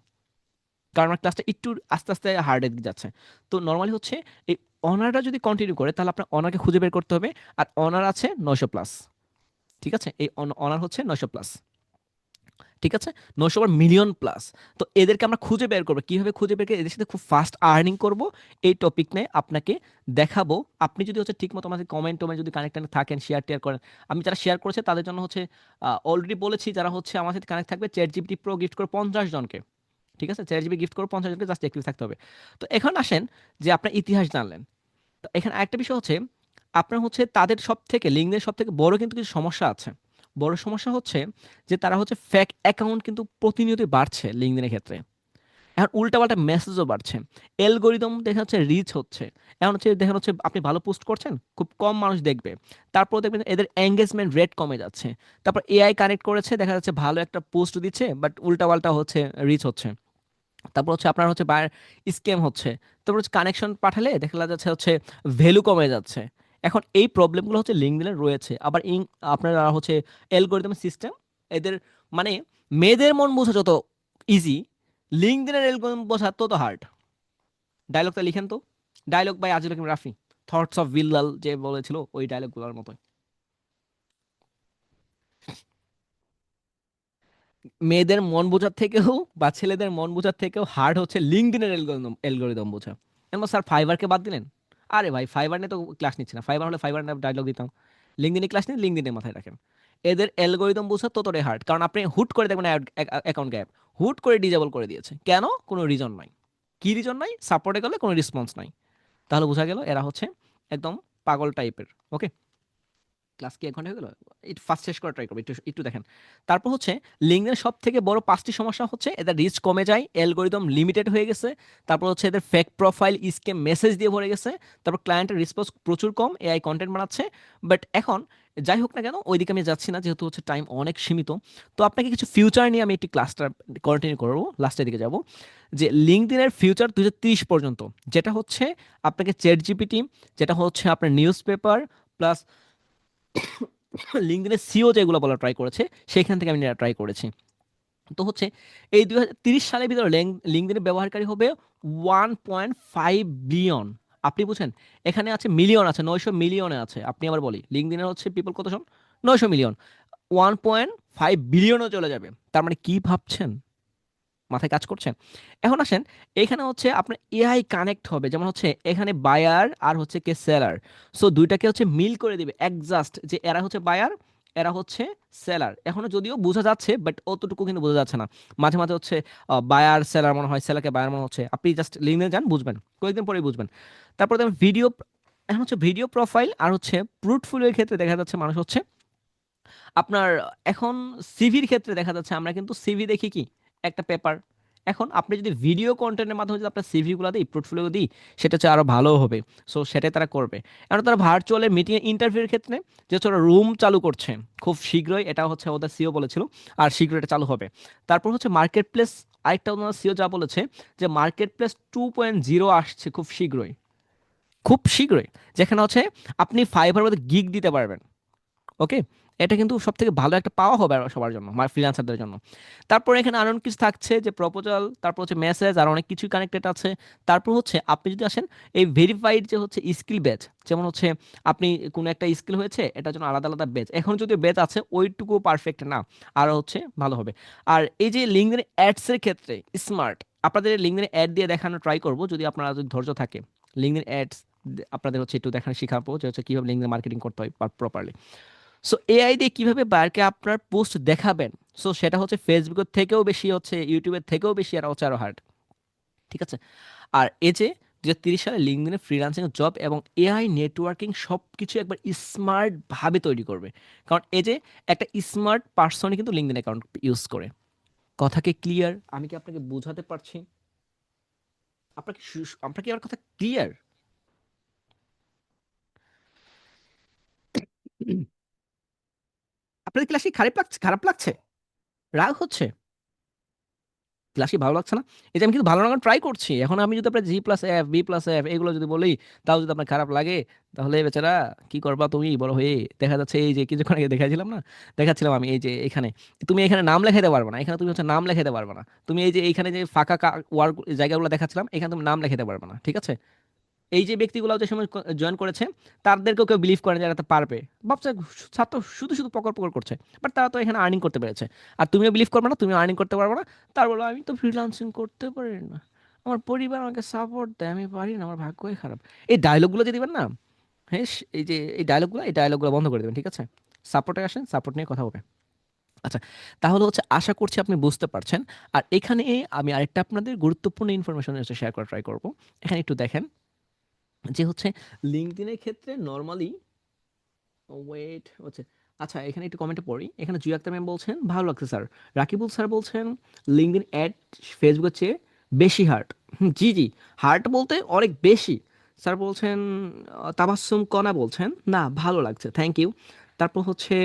কারণ আমার ক্লাসটা একটু আস্তে আস্তে হার্ডের দিকে যাচ্ছে। তো নর্মালি হচ্ছে এই অনারটা যদি কন্টিনিউ করে, তাহলে আপনার অনারকে খুঁজে বের করতে হবে। আর অনার আছে 900+। ঠিক আছে, এই অনার হচ্ছে 900+। ঠিক আছে, 900 মিলিয়ন প্লাস। তো এদেরকে আমরা খুঁজে বের করবো, কিভাবে খুঁজে বের করে এদের সাথে খুব ফাস্ট আর্নিং করব, এই টপিক নিয়ে আপনাকে দেখাবো। আপনি যদি হচ্ছে ঠিক মতো আমাদের কমেন্ট টমেন্ট যদি কানেক্ট থাকেন, শেয়ার টেয়ার করেন। আমি যারা শেয়ার করেছে তাদের জন্য হচ্ছে অলরেডি বলেছি, যারা হচ্ছে আমার সাথে কানেক্ট থাকবে, চ্যাট জিপিটি প্রো গিফট করে 50 জনকে। ঠিক আছে, 4 জিবি গিফট করে 50 জনকে, জাস্ট অ্যাক্টিভ থাকতে হবে। তো এখন আসেন যে আপনার ইতিহাস জানলেন। তো এখানে আরেকটা বিষয় হচ্ছে, আপনার হচ্ছে তাদের সব থেকে লিঙ্কডইনের সব থেকে বড় কিন্তু কিছু সমস্যা আছে। বড় সমস্যা হচ্ছে যে তারা হচ্ছে ফেক অ্যাকাউন্ট কিন্তু প্রতিনিয়তই বাড়ছে লিঙ্কডইনের ক্ষেত্রে। এখন উল্টাপাল্টা মেসেজও বাড়ছে। অ্যালগরিদম দেখা যাচ্ছে রিচ হচ্ছে। এখন হচ্ছে দেখা যাচ্ছে আপনি ভালো পোস্ট করছেন, খুব কম মানুষ দেখবে। তারপর দেখবেন এদের এঙ্গেজমেন্ট রেট কমে যাচ্ছে। তারপর এআই কানেক্ট করেছে, দেখা যাচ্ছে ভালো একটা পোস্ট দিচ্ছে, বাট উল্টাপাল্টা হচ্ছে, রিচ হচ্ছে। তারপর হচ্ছে আপনার হচ্ছে বায়ার স্ক্যাম হচ্ছে। তারপর হচ্ছে কানেকশন পাঠালে দেখা যাচ্ছে হচ্ছে ভ্যালু কমে যাচ্ছে। এখন এই প্রবলেমগুলো হচ্ছে লিঙ্কডইনে রয়েছে। আবার আপনারা হচ্ছে অ্যালগরিদম সিস্টেম, এদের মানে মেয়েদের মন বোঝা যত ইজি, লিঙ্কডইনের অ্যালগরিদম বোঝা তত হার্ড। ডায়লগটা লিখেন তো, dialogue by Aziz Hakim Rafi, thoughts of Billal যে বলেছিল ওই ডায়লগগুলোর মতো। মেয়েদের মন বোঝার থেকেও বা ছেলেদের মন বোঝার থেকেও হার্ড হচ্ছে লিঙ্কডইনের অ্যালগরিদম, অ্যালগরিদম বোঝা। এমন স্যার ফাইবারকে বাদ দিলেন? আরে ভাই, ফাইবার নিয়ে তো ক্লাস নিচ্ছে না। ফাইবার হলে ফাইবার নিয়ে ডায়লগ দিতাম। লিঙ্কডইনে ক্লাস নিয়ে লিঙ্কডইনের মাথায় রাখেন। এদের অ্যালগরিদম বোঝা ততটাই হার্ড, কারণ আপনি হুট করে দেখবেন অ্যাকাউন্ট গ্যাপ, হুট করে ডিজেবল করে দিয়েছে। কেন? কোনো রিজন নাই। কি রিজন নাই? সাপোর্টে গেলে কোনো রেসপন্স নাই। তাহলে বোঝা গেল এরা হচ্ছে একদম পাগল টাইপের। ওকে, ক্লাস কি 1 ঘন্টা হয়ে গেল? একটু ফার্স্ট শেষ করা ট্রাই করবো, একটু একটু দেখেন। তারপর হচ্ছে লিঙ্কডইনের সব থেকে বড় 5টি সমস্যা হচ্ছে এদের রিচ কমে যায়, অ্যালগোরিদম লিমিটেড হয়ে গেছে, তারপর হচ্ছে এদের ফেক প্রোফাইল স্ক্যাম মেসেজ দিয়ে ভরে গেছে, তারপর ক্লায়েন্টের রেসপন্স প্রচুর কম, এআই কন্টেন্ট বানাচ্ছে। বাট এখন যাই হোক না কেন, ওইদিকে আমি যাচ্ছি না যেহেতু হচ্ছে টাইম অনেক সীমিত। তো আপনাকে কিছু ফিউচার নিয়ে আমি একটি ক্লাসটা কন্টিনিউ করবো, লাস্টের দিকে যাব। যে লিঙ্কডইনের ফিউচার 2030 পর্যন্ত, যেটা হচ্ছে আপনাকে চ্যাট জিপিটি, যেটা হচ্ছে আপনার নিউজ পেপার প্লাস লিঙ্কডইনের সিও যেগুলো বলা ট্রাই করেছে, সেখান থেকে আমি ট্রাই করেছি। তো হচ্ছে এই 2030 সালের ভিতরে লিঙ্কডইনের ব্যবহারকারী হবে 1.5 বিলিয়ন। আপনি বুঝেন, এখানে আছে মিলিয়ন, আছে 900 মিলিয়নে আছে। আপনি আবার বলি লিঙ্কডইনের হচ্ছে পিপল কত জন? 900 মিলিয়ন। 1.5 বিলিয়নও চলে যাবে, তার মানে কি ভাবছেন? মাথায় কাজ করছে? এখন আসেন, এখানে হচ্ছে আপনার এআই কানেক্ট হবে, যেমন হচ্ছে এখানে বায়ার আর হচ্ছে কে সেলার। সো দুইটাকে হচ্ছে মিল করে দিবে অ্যাডজাস্ট, যে এরা হচ্ছে বায়ার, এরা হচ্ছে সেলার। এখনো যদিও বোঝা যাচ্ছে বাট অতটুকু কিন্তু বোঝা যাচ্ছে না। মাঝে মাঝে হচ্ছে বায়ার সেলার মনে হয়, সেলারকে বায়ার মনে হচ্ছে। আপনি জাস্ট লিঙ্কে যান, বুঝবেন, কয়েকদিন পরেই বুঝবেন। তারপর দেখেন ভিডিও, এখন হচ্ছে ভিডিও প্রোফাইল আর হচ্ছে পোর্টফোলিওর ক্ষেত্রে দেখা যাচ্ছে মানুষ হচ্ছে আপনার, এখন সিভির ক্ষেত্রে দেখা যাচ্ছে আমরা কিন্তু সিভি দেখি কি একটা পেপার। এখন আপনি যদি ভিডিও কন্টেন্টের মাধ্যমে যদি আপনার সিভিগুলো দিই, পোর্টফোলিও দিই, সেটা হচ্ছে আরো ভালো হবে। সো সেটাই তারা করবে। এখন তারা ভার্চুয়ালের মিটিং ইন্টারভিউর ক্ষেত্রে যে হচ্ছে ওরা রুম চালু করছে খুব শীঘ্রই, এটা হচ্ছে ওদের সিও বলেছিল, আর শীঘ্রই এটা চালু হবে। তারপর হচ্ছে মার্কেট প্লেস, আরেকটা ওনার সিও যা বলেছে যে মার্কেট প্লেস 2.0 আসছে খুব শীঘ্রই, খুব শীঘ্রই, যেখানে হচ্ছে আপনি ফাইবার মধ্যে গিগ দিতে পারবেন। ওকে, এটা কিন্তু সব থেকে ভালো একটা পাওয়া হবে আর সবার জন্য, ফ্রিল্যান্সারদের জন্য। তারপর এখানে আরো অনেক কিছু থাকছে, যে প্রপোজাল, তারপর হচ্ছে মেসেজ, আর অনেক কিছু কানেক্টেড আছে। তারপর হচ্ছে আপনি যদি আসেন এই ভেরিফাইড যে হচ্ছে স্কিল ব্যাচ, যেমন হচ্ছে আপনি কোনো একটা স্কিল হয়েছে, এটার জন্য আলাদা আলাদা ব্যাচ, এখন যদি ব্যাচ আছে ওইটুকু পারফেক্ট না, আরো হচ্ছে ভালো হবে। আর এই যে লিঙ্কডইন অ্যাডস এর ক্ষেত্রে স্মার্ট, আপনাদের লিঙ্কডইন অ্যাড দিয়ে দেখানো ট্রাই করব যদি আপনারা, যদি ধৈর্য থাকে। লিঙ্কডইন অ্যাডস আপনাদের হচ্ছে একটু দেখানো শিখাবো যে হচ্ছে কিভাবে লিঙ্কডইন মার্কেটিং করতে হয় প্রপারলি। সো এআই দিয়ে কিভাবে বায়ারকে আপনার পোস্ট দেখাবেন, সো সেটা হচ্ছে ফেসবুকের থেকেও বেশি, হচ্ছে ইউটিউবের থেকেও বেশি, আর হচ্ছে আরো হার্ড। ঠিক আছে? আর এই যে 2030 সালে লিঙ্কডইনে ফ্রিল্যান্সিং জব এবং এআই নেটওয়ার্কিং সব কিছু একবার স্মার্ট ভাবে তৈরি করবে। কারণ এই যে একটা স্মার্ট পার্সনই কিন্তু লিঙ্কডইন অ্যাকাউন্ট ইউজ করে। কথা কি ক্লিয়ার? আমি কি আপনাকে বোঝাতে পারছি? আপনার কি আমার কথা ক্লিয়ার? আপনাদের ক্লাস কি খারাপ লাগছে? খারাপ লাগছে? রাগ হচ্ছে? ক্লাস কি ভালো লাগছে না? এই যে আমি কিন্তু ভালো লাগানোর ট্রাই করছি। এখন আমি যদি আপনার G+F, B+F এগুলো যদি বলি, তাও যদি আপনার খারাপ লাগে, তাহলে বেচারা কি করবা তুমি বড় হয়ে? দেখা যাচ্ছে এই যে কিছুক্ষণ আগে দেখাচ্ছিলাম না? দেখাচ্ছিলাম আমি এই যে এখানে। তুমি এখানে নাম লেখাইতে পারবে না। এখানে তুমি হচ্ছে নাম লেখাইতে পারবে না। তুমি এই যে এইখানে যে ফাঁকা ওয়ার্ক জায়গাগুলো দেখাচ্ছিলাম, এখানে তুমি নাম লেখাইতে পারবে না। ঠিক আছে? এই যে ব্যক্তিগুলো যে সময় জয়েন করেছে, তাদেরকেও কেউ বিলিভ করে না যে এরা তো পারবে। ভাবছে ছাত্র শুধু শুধু পকর পকর করছে, বাট তারা তো এখানে আর্নিং করতে পেরেছে। আর তুমিও বিলিভ করবে না, তুমিও আর্নিং করতে পারবে না। তার বলো আমি তো ফ্রিল্যান্সিং করতে পারি না, আমার পরিবার আমাকে সাপোর্ট দেয়, আমি পারি না, আমার ভাগ্যই খারাপ। এই ডায়লগগুলো যে দিবেন না, হ্যাঁ, এই যে এই ডায়লগগুলো বন্ধ করে দেবেন। ঠিক আছে? সাপোর্টে আসেন, সাপোর্ট নিয়ে কথা হবে। আচ্ছা, তাহলে হচ্ছে আশা করছি আপনি বুঝতে পারছেন। আর এখানে আমি আরেকটা আপনাদের গুরুত্বপূর্ণ ইনফরমেশন শেয়ার করা ট্রাই করবো। এখানে একটু দেখেন যে হচ্ছে লিঙ্কডইনের ক্ষেত্রে নরমালি, ওয়েট হচ্ছে, আচ্ছা এখানে একটু কমেন্টে পড়ি। এখানে জুই আক্তার ম্যাম বলছেন ভালো লাগছে স্যার। রাকিবুল স্যার বলছেন লিঙ্কডইন অ্যাড ফেসবুকের চেয়ে বেশি হার্ড। জি জি, হার্ড বলতে অনেক বেশি। স্যার বলছেন তাবাসসুম কণা বলছেন না ভালো লাগছে, থ্যাংক ইউ। তারপর হচ্ছে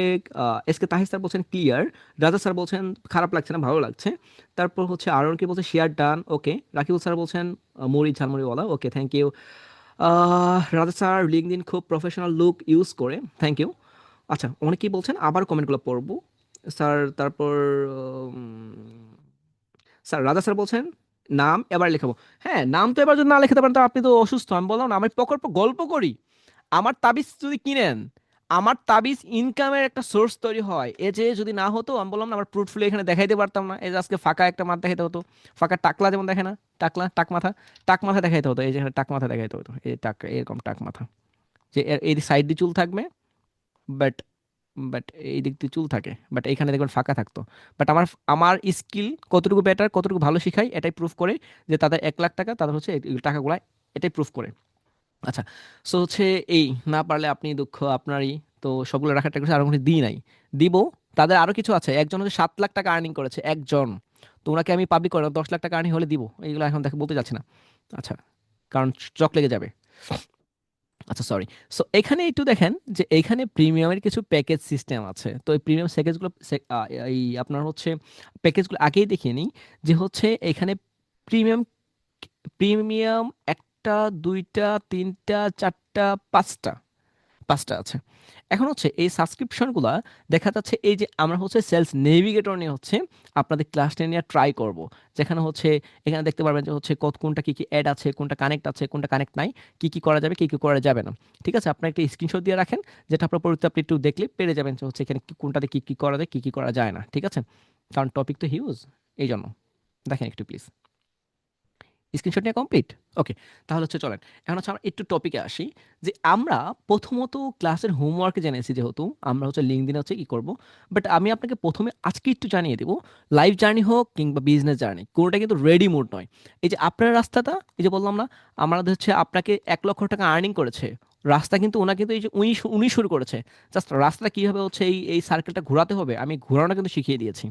এস কে তাহির স্যার বলছেন ক্লিয়ার। রাজা স্যার বলছেন খারাপ লাগছে না, ভালো লাগছে। তারপর হচ্ছে আরন কি বলছে শেয়ার ডান, ওকে। রাকিবুল স্যার বলছেন মুড়ি ঝালমুড়িওয়ালা, ওকে, থ্যাংক ইউ। রাজা স্যার লিঙ্কডইন খুব প্রফেশনাল লুক ইউজ করে, থ্যাংক ইউ। আচ্ছা, অনেকেই বলছেন, আবার কমেন্টগুলো পড়বো স্যার। তারপর স্যার রাজা স্যার বলছেন নাম এবার লেখাবো। হ্যাঁ, নাম তো এবার যদি না লেখাতে পারেন তো আপনি তো অসুস্থ। আমি বললাম না, আমি প্রকল্প গল্প করি। আমার তাবিজ যদি কিনেন, আমার তাবিজ ইনকামের একটা সোর্স তৈরি হয়। এ যে যদি না হতো, আমি বললাম না, আমার পোর্টফোলিও এখানে দেখাইতে পারতাম না। এই যে আজকে ফাঁকা একটা মাথা দেখাইতে হতো, ফাঁকা টাকলা যেমন দেখে না, টাকলা টাক মাথা, টাক মাথা দেখাইতে হতো। এই যে এখানে টাক মাথা দেখাইতে হতো, এই টাক, এরকম টাক মাথা, যে এর সাইড দিয়ে চুল থাকবে, বাট বাট এই দিক দিয়ে চুল থাকে, বাট এখানে দেখবেন ফাঁকা থাকতো। বাট আমার আমার স্কিল কতটুকু বেটার, কতটুকু ভালো শিখাই, এটাই প্রুফ করে যে তাদের 1 লাখ টাকা, তাদের হচ্ছে এই টাকাগুলা, এটাই প্রুফ করে। আচ্ছা, সো হচ্ছে এই, না পারলে আপনি দুঃখ আপনারই। তো সবগুলো রাখার ট্রাই করছি, আর কোনো দিই নাই, দিব। তাদের আরো কিছু আছে, একজন হচ্ছে 7 লাখ টাকা আর্নিং করেছে একজন। তো ওনাকে আমি পাবলিক করে 10 লাখ টাকা আর্নিং হলে দিব, এইগুলো এখন দেখে বলতে যাচ্ছি না। আচ্ছা, কারণ চক লেগে যাবে। আচ্ছা সরি। সো এখানে একটু দেখেন যে এইখানে প্রিমিয়ামের কিছু প্যাকেজ সিস্টেম আছে। তো এই প্রিমিয়াম প্যাকেজগুলো, এই আপনার হচ্ছে প্যাকেজগুলো আগেই দেখিয়ে নিই। যে হচ্ছে এখানে প্রিমিয়াম, প্রিমিয়াম একটা, দুইটা, তিনটা, চারটা, পাঁচটা, পাঁচটা আছে। এখন হচ্ছে এই সাবস্ক্রিপশনগুলো দেখা যাচ্ছে, এই যে আমরা হচ্ছে সেলস নেভিগেটর নিয়ে হচ্ছে আপনাদের ক্লাসটা নিয়ে ট্রাই করব। যেখানে হচ্ছে এখানে দেখতে পারবেন যে হচ্ছে কোনটা কি কি অ্যাড আছে, কোনটা কানেক্ট আছে, কোনটা কানেক্ট নাই, কি কি করা যাবে, কি কি করা যাবে না। ঠিক আছে, আপনার একটা স্ক্রিনশট দিয়ে রাখেন, যেটা আপনার পরিবর্তে আপনি একটু দেখলে পেরে যাবেন যে হচ্ছে এখানে কোনটাতে কি কি করা যায়, কি কি করা যায় না। ঠিক আছে, কারণ টপিক তো হিউজ, এই জন্য দেখেন একটু প্লিজ। স্ক্রিনশট নিয়ে কমপ্লিট। ওকে, তাহলে হচ্ছে চলেন এখন হচ্ছে আমরা একটু টপিকে আসি। যে আমরা প্রথমত ক্লাসের হোমওয়ার্কে জেনেছি, যেহেতু আমরা হচ্ছে লিঙ্কডইনে হচ্ছে কি করব। বাট আমি আপনাকে প্রথমে আজকে একটু জানিয়ে দেবো, লাইফ জার্নি হোক কিংবা বিজনেস জার্নি, কোনোটা কিন্তু রেডি মোড নয়। এই যে আপনার রাস্তাটা, এই যে বললাম না, আমাদের হচ্ছে আপনাকে 1 লক্ষ টাকা আর্নিং করেছে, রাস্তা কিন্তু ওনা কিন্তু এই যে উনি উনি শুরু করেছে। জাস্ট রাস্তাটা কীভাবে হচ্ছে এই এই সার্কেলটা ঘোরাতে হবে, আমি ঘোরানো কিন্তু শিখিয়ে দিয়েছি,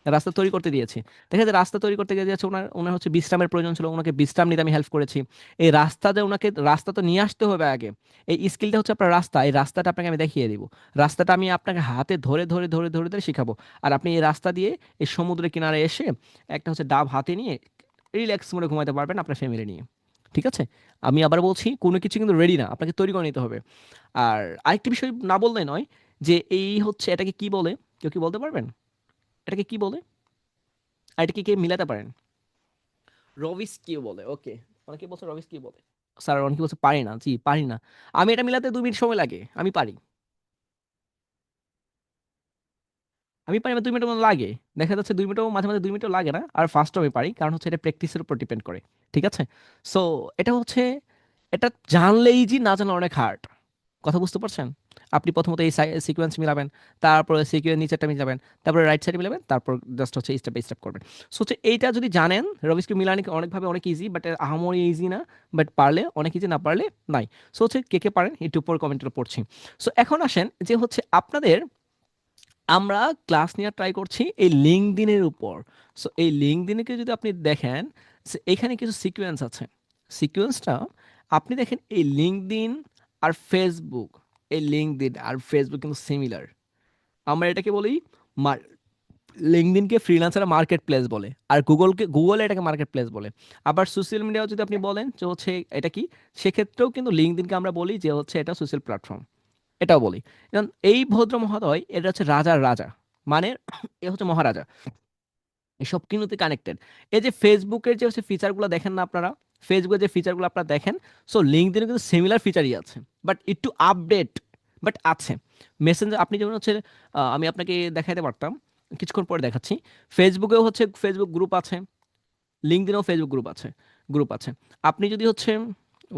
রাস্তা তৈরি করতে দিয়েছি। দেখা যায় রাস্তা তৈরি করতে গিয়ে যাচ্ছে ওনার ওনার হচ্ছে বিশ্রামের প্রয়োজন ছিল, ওনাকে বিশ্রাম নিতে আমি হেল্প করেছি। এই রাস্তাতে ওনাকে রাস্তা তো নিয়ে আসতে হবে আগে, এই স্কিলটা হচ্ছে আপনার রাস্তা, এই রাস্তাটা আপনাকে আমি দেখিয়ে দিব। রাস্তাটা আমি আপনাকে হাতে ধরে ধরে ধরে ধরে ধরে শিখাবো। আর আপনি এই রাস্তা দিয়ে এই সমুদ্রের কিনারে এসে একটা হচ্ছে ডাব হাতে নিয়ে রিল্যাক্স মোডে ঘুমাতে পারবেন আপনার ফ্যামিলি নিয়ে। ঠিক আছে, আমি আবার বলছি কোনো কিছু কিন্তু রেডি না, আপনাকে তৈরি করে নিতে হবে। আর আরেকটি বিষয় না বললে নয়, যে এই হচ্ছে এটাকে কি বলে, কেউ কি বলতে পারবেন এটাকে কি বলে? আর এটা কি কে মিলাতে পারেন? রবিস কিউ বলে, ওকে। অনেকে বলছে রবিস কিউ বলে। স্যার অনেকে বলছে পারি না, জি পারি না। আমি এটা মিলাতে 2 মিনিট সময় লাগে, আমি পারি। আমি পারি, আমার 2 মিনিটের মতো লাগে। দেখা যাচ্ছে 2 মিনিটও, মাঝে মাঝে 2 মিনিটও লাগে না। আর ফার্স্টও আমি পারি, কারণ হচ্ছে এটা প্র্যাকটিসের উপর ডিপেন্ড করে। ঠিক আছে, সো এটা হচ্ছে, এটা জানলে ইজি, না জানলে অনেক হার্ড। কথা বুঝতে পারছেন? আপনি প্রথমত এই সিকোয়েন্স মিলাবেন, তারপরে সিকোয়েন্স নিচেরটা মিলাবেন, তারপরে রাইট সাইডে মিলাবেন, তারপর জাস্ট হচ্ছে স্টেপ বাই স্টেপ করবেন। সো হচ্ছে এইটা যদি জানেন, রবিস্কি মিলানি অনেকভাবে অনেক ইজি, বাট আহামরি ইজি না। বাট পারলে অনেক ইজি, না পারলে নাই। সো হচ্ছে কে কে পারেন একটু উপর কমেন্টে পড়ছি। সো এখন আসেন যে হচ্ছে আপনাদের, আমরা ক্লাস নেওয়ার ট্রাই করছি এই লিঙ্কডইনের উপর। সো এই লিঙ্কডইনকে যদি আপনি দেখেন, এখানে কিছু সিকোয়েন্স আছে। সিকোয়েন্সটা আপনি দেখেন, এই লিঙ্কডইন আর ফেসবুক, এই লিঙ্কডইন আর ফেসবুক কিন্তু সিমিলার। আমরা এটাকে বলি, লিঙ্কডইনকে ফ্রিল্যান্সার মার্কেট প্লেস বলে, আর গুগল এটাকে মার্কেট প্লেস বলে। আবার সোশ্যাল মিডিয়াও যদি আপনি বলেন যে হচ্ছে এটা কি, সেক্ষেত্রেও কিন্তু লিঙ্কডইনকে আমরা বলি যে হচ্ছে এটা সোশ্যাল প্ল্যাটফর্ম, এটাও বলি। এখন এই ভদ্র মহোদয়, এটা হচ্ছে রাজার রাজা, মানে এ হচ্ছে মহারাজা, এসব কিছুতে কানেক্টেড। এই যে ফেসবুকের যে হচ্ছে ফিচারগুলো দেখেন না আপনারা, ফেসবুকের যে ফিচারগুলো আপনারা দেখেন, সো লিঙ্কডইনে কিন্তু সিমিলার ফিচারই আছে, বাট একটু আপডেট, বাট আছে। মেসেঞ্জার আপনি যেমন হচ্ছে, আমি আপনাকে দেখাইতে পারতাম, কিছুক্ষণ পরে দেখাচ্ছি। ফেসবুকেও হচ্ছে ফেসবুক গ্রুপ আছে, লিঙ্কডইনেও ফেসবুক গ্রুপ আছে, গ্রুপ আছে। আপনি যদি হচ্ছে,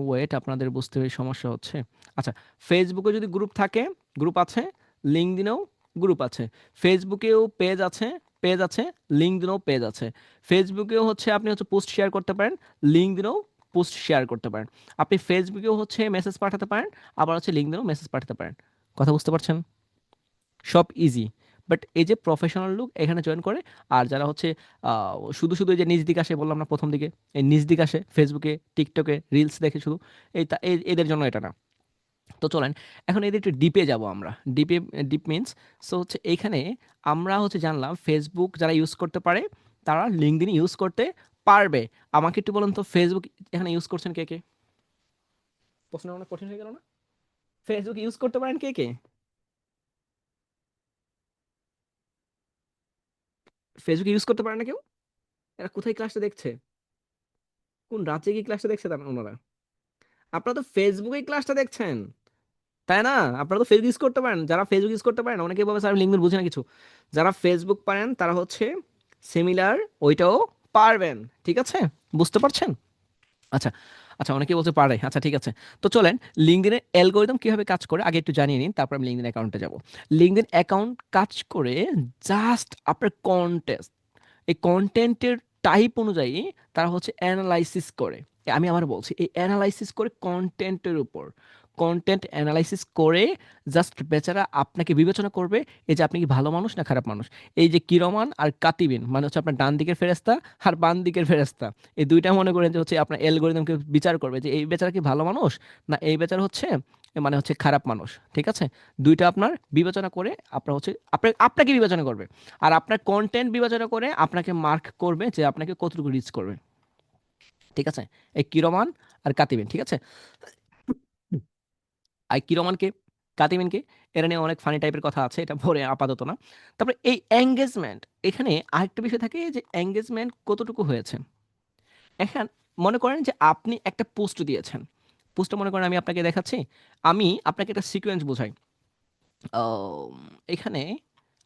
ওয়েট, আপনাদের বুঝতে সমস্যা হচ্ছে। আচ্ছা, ফেসবুকে যদি গ্রুপ থাকে, গ্রুপ আছে, লিঙ্কডইনেও গ্রুপ আছে, ফেসবুকেও পেজ আছে, পেজ আছে, লিঙ্কডইনেও পেজ আছে। ফেসবুকেও হচ্ছে আপনি হচ্ছে পোস্ট শেয়ার করতে পারেন, লিঙ্কডইনেও পোস্ট শেয়ার করতে পারেন। আপনি ফেসবুকেও হচ্ছে মেসেজ পাঠাতে পারেন, আবার হচ্ছে লিঙ্কডইনেও মেসেজ পাঠাতে পারেন। কথা বুঝতে পারছেন? সব ইজি। বাট এই যে প্রফেশনাল লুক এখানে জয়েন করে, আর যারা হচ্ছে শুধু শুধু এই যে নিজ দিকে আসে, বললাম না প্রথম দিকে, এই নিজ দিকে আসে ফেসবুকে টিকটকে রিলস দেখে শুধু, এদের জন্য এটা না। তো চলেন এখন এদের একটু ডিপে যাব আমরা। ডিপে, ডিপ মিনস, সো হচ্ছে এইখানে আমরা হচ্ছে জানলাম ফেসবুক যারা ইউজ করতে পারে, তারা লিঙ্কডইন ইউজ করতে পারবে। আমাকে একটু বলুন তো, ফেসবুক এখানে ইউজ করছেন কে কে? প্রশ্ন অনেক কঠিন হয়ে গেল না? ফেসবুক ইউজ করতে পারেন কে কে? ফেসবুক ইউজ করতে পারে না কেউ? এরা কোথায় ক্লাসটা দেখছে? কোন রাজ্যে কি ক্লাসটা দেখছে তারা ওনারা? আপনারা তো ফেসবুকে ক্লাসটা দেখছেন, তাই না? আপনারা তো ফেসবুক ইউজ করতে পারেন, যারা ফেসবুক ইউজ করতে পারেন, অনেকে বলবে স্যার লিঙ্কডইন বুঝে না কিছু। যারা ফেসবুক পারেন তারা হচ্ছে সিমিলার ওইটাও পারবেন। ঠিক আছে, বুঝতে পারছেন? আচ্ছা, আচ্ছা, অনেকেই বলতে পারে। আচ্ছা, ঠিক আছে। তো চলেন লিঙ্কডইনের অ্যালগরিদম কিভাবে কাজ করে আগে একটু জানিয়ে নিন, তারপর আমি লিঙ্কডইন অ্যাকাউন্টে যাব। লিঙ্কডইন অ্যাকাউন্ট কাজ করে জাস্ট আপনার কন্টেস্ট, এই কন্টেন্টের টাইপ অনুযায়ী তারা হচ্ছে অ্যানালাইসিস করে। আমি আবার বলছি, এই অ্যানালাইসিস করে কন্টেন্টের উপর, কন্টেন্ট অ্যানালাইসিস করে জাস্ট বেচারা আপনাকে বিবেচনা করবে এই যে আপনি কি ভালো মানুষ না খারাপ মানুষ। এই যে কিরমান আর কাতিবিন মানে হচ্ছে আপনার ডান দিকের ফেরেস্তা আর বাম দিকের ফেরেস্তা, এই দুইটা মনে করেন যে হচ্ছে আপনার অ্যালগরিদমকে বিচার করবে যে এই বেচারা কি ভালো মানুষ না এই বেচারা হচ্ছে মানে হচ্ছে খারাপ মানুষ। ঠিক আছে, দুইটা আপনার বিবেচনা করে আপনার হচ্ছে আপনাকে বিবেচনা করবে, আর আপনার কন্টেন্ট বিবেচনা করে আপনাকে মার্ক করবে যে আপনাকে কতটুকু রিচ করবে। ঠিক আছে, এই কিরমান আর কাতিবিন। ঠিক আছে, আর কিরমানকে কাতিমিনকে এরা নিয়ে অনেক ফানি টাইপের কথা আছে, এটা পরে আপাতত না। তারপরে এই এঙ্গেজমেন্ট, এখানে আরেকটা বিষয় থাকে যে এঙ্গেজমেন্ট কতটুকু হয়েছে। এখন মনে করেন যে আপনি একটা পোস্ট দিয়েছেন, পোস্টটা মনে করেন আমি আপনাকে দেখাচ্ছি, আমি আপনাকে একটা সিকোয়েন্স বোঝাই। আম, এখানে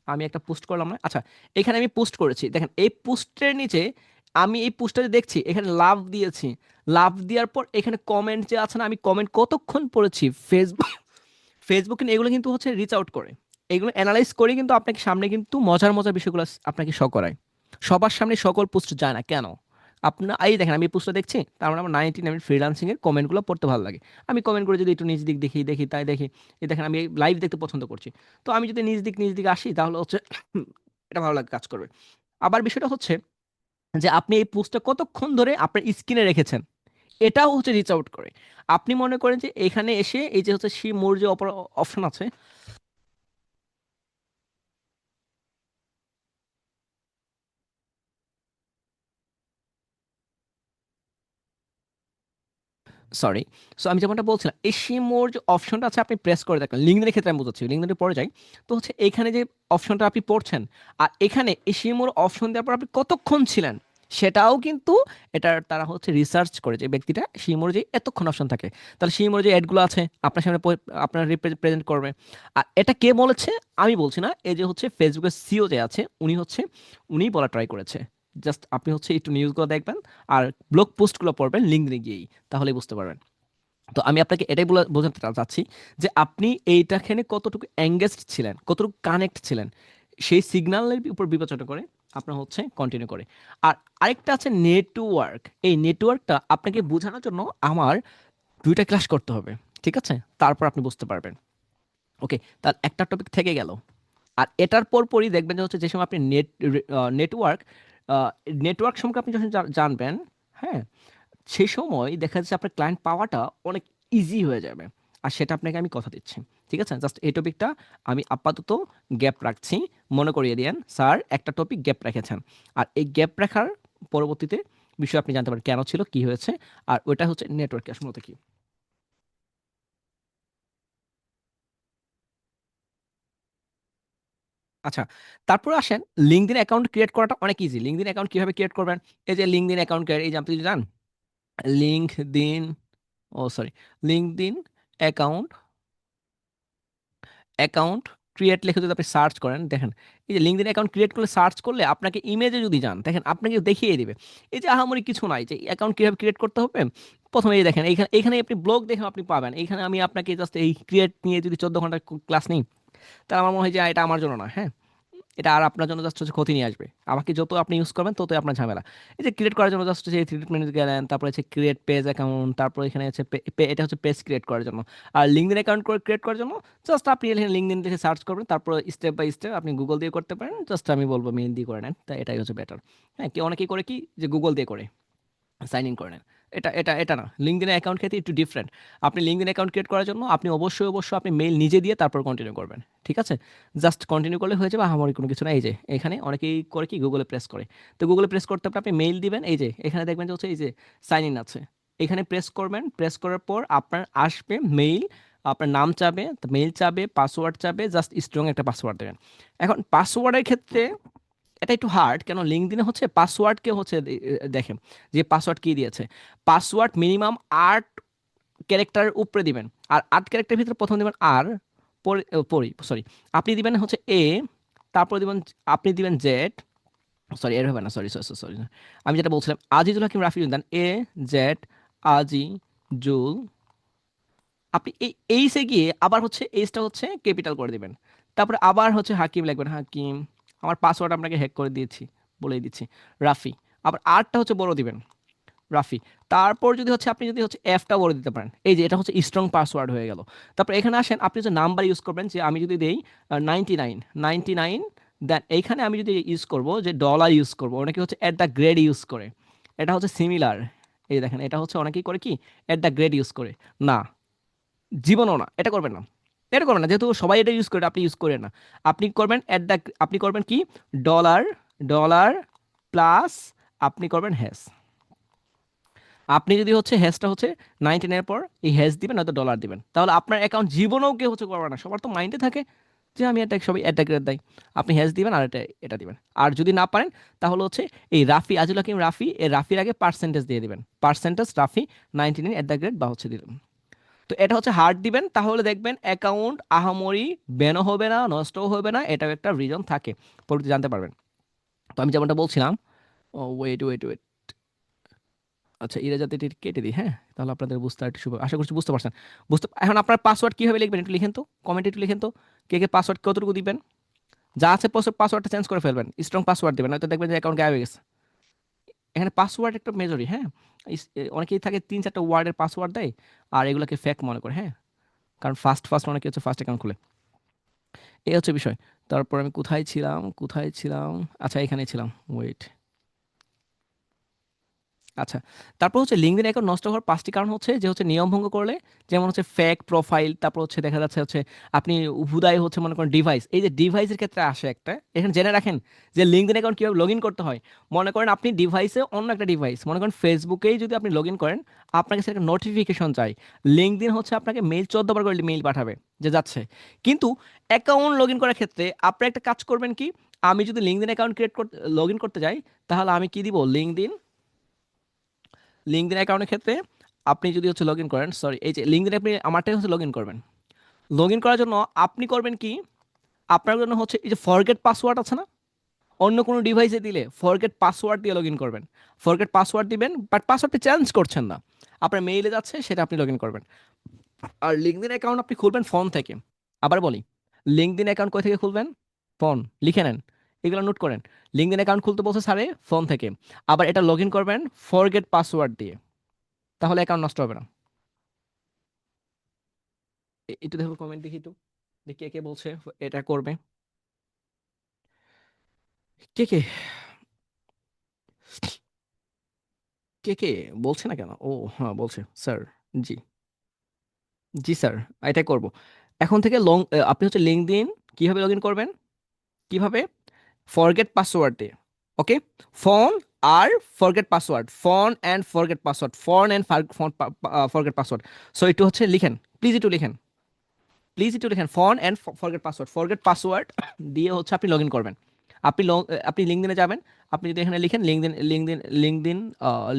আমি একটা পোস্ট করলাম না, আচ্ছা, এখানে আমি পোস্ট করেছি, দেখেন এই পোস্টের নিচে আমি এই পোস্টটা দেখছি এখানে লাভ দিয়েছি। লাভ দেওয়ার পর এখানে কমেন্ট যে আছে না, আমি কমেন্ট কতক্ষণ পড়েছি। ফেসবুকে এগুলো কিন্তু হচ্ছে রিচ আউট করে, এগুলো অ্যানালাইজ করে কিন্তু আপনাকে সামনে কিন্তু মজার মজার বিষয়গুলো আপনাকে শো করায়। সবার সামনে সকল পোস্ট যায় না কেন? আপনার এই দেখেন আমি এই পোস্টটা দেখছি, তার মানে আমার 99 ফ্রিল্যান্সিং এর কমেন্টগুলো পড়তে ভালো লাগে। আমি কমেন্ট করে যদি একটু নিজ দিক দেখি দেখি তাই দেখি, এই দেখেন আমি লাইভ দেখতে পছন্দ করছি। তো আমি যদি নিজ দিক আসি তাহলে হচ্ছে এটা ভালো লাগে কাজ করবে। আবার বিষয়টা হচ্ছে যে আপনি এই পোস্টটা কতক্ষণ ধরে আপনার স্ক্রিনে রেখেছেন, এটাও হচ্ছে রিচ আউট করে। আপনি মনে করেন যে এখানে এসে এই যে হচ্ছে সি মোর যে অপশন আছে, সরি, সো আমি যেমনটা বলছিলাম এই সি মোর যে অপশনটা আছে আপনি প্রেস করে দেখেন, লিঙ্কডইনের ক্ষেত্রে আমি বোঝাচ্ছি, লিঙ্কডইনের পরে যাই। তো হচ্ছে এখানে যে অপশনটা আপনি পড়ছেন, আর এখানে এই সি মোর অপশন দেওয়ার পর আপনি কতক্ষণ ছিলেন সেটাও কিন্তু এটার তারা হচ্ছে রিসার্চ করে যে ব্যক্তিটা সিমোর যে এতক্ষণ অপশন থাকে, তাহলে সিমোর যে অ্যাডগুলো আছে আপনার সামনে আপনার রিপ্রেজেন্ট করবে। আর এটা কে বলেছে? আমি বলছি না, এই যে হচ্ছে ফেসবুকের সিও যে আছে উনি হচ্ছে, উনিই বলা ট্রাই করেছে। জাস্ট আপনি হচ্ছে একটু নিউজগুলো দেখবেন আর ব্লগ পোস্টগুলো পড়বেন লিঙ্কডইনে গিয়েই, তাহলেই বুঝতে পারবেন। তো আমি আপনাকে এটাই বোঝাতে চাচ্ছি যে আপনি এইটাখানে কতটুকু এঙ্গেজড ছিলেন, কতটুকু কানেক্ট ছিলেন, সেই সিগন্যালের উপর বিবেচনা করে আপনার হচ্ছে কন্টিনিউ করে। আর আরেকটা আছে নেটওয়ার্ক, এই নেটওয়ার্কটা আপনাকে বোঝানোর জন্য আমার দুইটা ক্লাস করতে হবে। ঠিক আছে, তারপর আপনি বুঝতে পারবেন। ওকে, তার একটা টপিক থেকে গেল। আর এটার পরপরই দেখবেন যে হচ্ছে যে সময় আপনি নেটওয়ার্ক নেটওয়ার্ক সম্পর্কে আপনি যখন জানবেন, হ্যাঁ, সেই সময় দেখা যাচ্ছে আপনার ক্লায়েন্ট পাওয়াটা অনেক ইজি হয়ে যাবে। আর সেটা আপনাকে আমি কথা দিচ্ছি। ঠিক আছে, জাস্ট এই টপিকটা আমি আপাতত গ্যাপ রাখছি। মনে করিয়ে দিয়েন স্যার একটা টপিক গ্যাপ রেখেছেন, আর এই গ্যাপ রাখার পরবর্তীতে বিষয় আপনি জানতে পারেন কেন ছিল কি হয়েছে। আর ওইটা হচ্ছে নেটওয়ার্ক মূলত কি। আচ্ছা, তারপর আসেন লিঙ্কডইন অ্যাকাউন্ট ক্রিয়েট করাটা অনেক ইজি। লিঙ্কডইন অ্যাকাউন্ট কিভাবে ক্রিয়েট করবেন? এই যে লিঙ্কডইন অ্যাকাউন্ট ক্রিয়েট, এই যে আপনি যদি যান LinkedIn, oh sorry, LinkedIn account, account create লিখে যদি আপনি সার্চ করেন, দেখেন এই যে লিঙ্কডইন অ্যাকাউন্ট ক্রিয়েট করলে সার্চ করলে আপনাকে ইমেজে যদি যান দেখেন আপনাকে দেখিয়ে দিবে। এই যে আহামরি কিছু নাই যে অ্যাকাউন্ট কিভাবে ক্রিয়েট করতে হবে। প্রথমে এই দেখেন এইখানে এখানে আপনি ব্লগ দেখে আপনি পাবেন, এখানে আমি আপনাকে জাস্ট এই ক্রিয়েট নিয়ে যদি 14 ঘন্টা ক্লাস নিই তাহলে আমার মনে হয় যে এটা আমার জন্য না। হ্যাঁ, এটা আর আপনার জন্য জাস্ট হচ্ছে ক্ষতি নিয়ে আসবে। আমাকে যত আপনি ইউজ করবেন ততই আপনার ঝামেলা। এই যে ক্রিয়েট করার জন্য জাস্ট হচ্ছে এই থ্রি মেনুতে গেলেন, তারপরে হচ্ছে ক্রিয়েট পেজ অ্যাকাউন্ট, তারপর এখানে হচ্ছে এটা হচ্ছে পেজ ক্রিয়েট করার জন্য। আর লিঙ্কডইন অ্যাকাউন্ট করে ক্রিয়েট করার জন্য জাস্ট আপনি এখানে লিঙ্কডইন দেখে সার্চ করবেন, তারপর স্টেপ বাই স্টেপ আপনি গুগল দিয়ে করতে পারেন। জাস্ট আমি বলবো মেইল দিয়ে করে নেন, তাই এটাই হচ্ছে বেটার। হ্যাঁ, কি অনেকেই করে কি যে গুগল দিয়ে করে সাইন ইন করে নেন। এটা না, লিঙ্কডইন অ্যাকাউন্ট ক্ষেত্রে একটু ডিফারেন্ট। আপনি লিঙ্কডইন অ্যাকাউন্ট ক্রিয়েট করার জন্য আপনি অবশ্যই আপনি মেইল নিজে দিয়ে তারপর কন্টিনিউ করবেন। ঠিক আছে, জাস্ট কন্টিনিউ করলে হয়ে যাবে, আমার কোনো কিছু না। এই যে এখানে অনেকেই করে কি গুগলে প্রেস করে, তো গুগলে প্রেস করতে হবে, আপনি মেইল দিবেন, এই যে এখানে দেখবেন যে হচ্ছে এই যে সাইন ইন আছে, এখানে প্রেস করবেন। প্রেস করার পর আপনার আসবে মেইল, আপনার নাম চাবে, মেইল চাবে, পাসওয়ার্ড চাবে, জাস্ট স্ট্রং একটা পাসওয়ার্ড দেবেন। এখন পাসওয়ার্ডের ক্ষেত্রে এটা একটু হার্ড, কেন লিঙ্কডইনে হচ্ছে পাসওয়ার্ডকে হচ্ছে দেখেন যে পাসওয়ার্ড কি দিয়েছে। পাসওয়ার্ড মিনিমাম 8 ক্যারেক্টারের উপরে দিবেন, আর 8 ক্যারেক্টারের ভিতরে প্রথম দিবেন আর, পরি সরি, আপনি দিবেন হচ্ছে এ, তারপর দিবেন, আপনি দিবেন জেড, সরি এর হবে না, সরি সরি সরি, আমি যেটা বলছিলাম আজিজুল হাকিম রাফি দেন এ জেড আজিজুল, আপনি এই এইসে গিয়ে আবার হচ্ছে এইসটা হচ্ছে ক্যাপিটাল করে দিবেন। তারপরে আবার হচ্ছে হাকিম লিখবেন, হাকিম। আমার পাসওয়ার্ড আপনাকে হ্যাক করে দিয়েছি, বলেই দিচ্ছি। রাফি, আবার আরটা হচ্ছে বড় দিবেন, রাফি। তারপর যদি হচ্ছে আপনি যদি হচ্ছে এফটা বলে দিতে পারেন, এই যে এটা হচ্ছে স্ট্রং পাসওয়ার্ড হয়ে গেল। তারপর এখানে আসেন, আপনি যে নাম্বার ইউজ করবেন, যে আমি যদি দেই 99, দেন এইখানে আমি যদি ইউজ করব যে ডলার ইউজ করব, অনেকে হচ্ছে অ্যাট দ্য গ্রেড ইউজ করে, এটা হচ্ছে সিমিলার। এই দেখেন, এটা হচ্ছে অনেকেই করে কি অ্যাট দ্য গ্রেড ইউজ করে। না, জীবনও না, এটা করবেন না। এটা করবেন না, যেহেতু সবাই এটা ইউজ করে, আপনি ইউজ করেন না। আপনি করবেন অ্যাট দ্য, আপনি করবেন কি ডলার, ডলার প্লাস, আপনি করবেন হ্যাশ। আপনি যদি হচ্ছে হ্যাশটা হচ্ছে 99 এর পর এই হ্যাশ দিবেন, নয়তো ডলার দিবেন, তাহলে আপনার অ্যাকাউন্ট জীবনেও কেউ হচ্ছে করবে না। সবার তো মাইন্ডে থাকে যে আমি এটা, সবাই অ্যাটাক দেয়। আপনি হ্যাশ দিবেন আর এটা এটা দিবেন। আর যদি না পারেন, তাহলে হচ্ছে এই রাফি, আজিল হাকিম রাফি, এর রাফির আগে পার্সেন্টেজ দিয়ে দিবেন, পার্সেন্টেজ রাফি 99 বা হচ্ছে দিলেন। তো এটা হচ্ছে হার্ড দিবেন, তাহলে দেখবেন অ্যাকাউন্ট আহামরি ব্যানও হবে না, নষ্টও হবে না। এটাও একটা রিজন থাকে, পরবর্তী জানতে পারবেন। তো আমি যেমনটা বলছিলাম, ও ওয়েট ওয়েট ওয়েট, আচ্ছা ইরেজাতে এটি কেটে দিই, হ্যাঁ, তাহলে আপনাদের বুঝতে একটু আশা করছি বুঝতে পারছেন। এখন আপনার পাসওয়ার্ড কীভাবে লিখবেন একটু লিখেন তো, কমেন্টে একটু লিখেন তো, কে কে পাসওয়ার্ড কতটুকু দিবেন। যা আছে পাসওয়ার্ডটা চেঞ্জ করে ফেলবেন, স্ট্রং পাসওয়ার্ড দিবেন, হয়তো দেখবেন যে অ্যাকাউন্ট গায়েব হয়ে গেছে। এখানে পাসওয়ার্ড একটা মেজরই, হ্যাঁ। অনেকেই থাকে 3-4টা ওয়ার্ডের পাসওয়ার্ড দেয়, আর এগুলোকে ফেক মনে করে, হ্যাঁ। কারণ ফার্স্ট ফার্স্ট অনেকে হচ্ছে ফার্স্ট অ্যাকাউন্ট খুলে, এই হচ্ছে বিষয়। তারপর আমি কোথায় ছিলাম, কোথায় ছিলাম, আচ্ছা এখানেই ছিলাম, ওয়েট। আচ্ছা, তারপর হচ্ছে লিঙ্কডইন অ্যাকাউন্ট নষ্ট হওয়ার 5টি কারণ হচ্ছে যে হচ্ছে নিয়ম ভঙ্গ করলে, যেমন হচ্ছে ফেক প্রোফাইল, তারপর হচ্ছে দেখা যাচ্ছে হচ্ছে আপনি হুদায় হচ্ছে মনে করেন ডিভাইস, এই যে ডিভাইসের ক্ষেত্রে আসে একটা, এখানে জেনে রাখেন যে লিঙ্কডইন অ্যাকাউন্ট কীভাবে লগ ইন করতে হয়। মনে করেন আপনি ডিভাইসে অন্য একটা ডিভাইস, মনে করেন ফেসবুকেই যদি আপনি লগ ইন করেন, আপনাকে সেটা নোটিফিকেশন চাই। লিঙ্কডইন হচ্ছে আপনাকে মেইল 14 বার করে মেইল পাঠাবে যে যাচ্ছে। কিন্তু অ্যাকাউন্ট লগ ইন করার ক্ষেত্রে আপনি একটা কাজ করবেন কি, আমি যদি লিঙ্কডইন অ্যাকাউন্ট ক্রিয়েট করতে লগ ইন করতে যাই, তাহলে আমি কি দিব, লিঙ্কডইন, লিঙ্কডইন অ্যাকাউন্টের ক্ষেত্রে আপনি যদি হচ্ছে লগ ইন করেন, সরি এই যে লিঙ্কডইন, আপনি আমারটাই হচ্ছে লগ ইন করবেন। লগ ইন করার জন্য আপনি করবেন কি, আপনার জন্য হচ্ছে এই যে ফরগেট পাসওয়ার্ড আছে না, অন্য কোনো ডিভাইসে দিলে ফরগেট পাসওয়ার্ড দিয়ে লগ ইন করবেন। ফরগেট পাসওয়ার্ড দিবেন, বাট পাসওয়ার্ডটা চেঞ্জ করছেন না, আপনার মেইলে যাচ্ছে, সেটা আপনি লগ ইন করবেন। আর লিঙ্কডইন অ্যাকাউন্ট আপনি খুলবেন ফোন থেকে। আবার বলি, লিঙ্কডইন অ্যাকাউন্ট কোথা থেকে খুলবেন, ফোন, লিখে নেন, এগুলো নোট করেন। লিঙ্কডইন অ্যাকাউন্ট খুলতে বলছে স্যারে ফোন থেকে, আবার এটা লগ ইন করবেন ফরগেট পাসওয়ার্ড দিয়ে, তাহলে অ্যাকাউন্ট নষ্ট হবে না। একটু দেখো কমেন্ট দেখি একটু, দেখি কে কে বলছে এটা করবে, কে কে, কে কে বলছে না কেন, ও হ্যাঁ বলছে স্যার, জি, জি স্যার, এটাই করব। এখন থেকে আপনি হচ্ছে লিঙ্কডইন কিভাবে লগ ইন করবেন, কিভাবে, ফরগেট পাসওয়ার্ড দিয়ে, ওকে। ফোন আর forget password, phone and forget password, phone and forget password. So একটু হচ্ছে লিখেন, প্লিজ একটু লিখেন, প্লিজ একটু লিখেন, phone and forget password, forget password দিয়ে হচ্ছে আপনি লগ ইন করবেন। আপনি আপনি লিঙ্কডিনে যাবেন, আপনি যদি এখানে লিখেন লিঙ্কডিন, লিঙ্কডিন,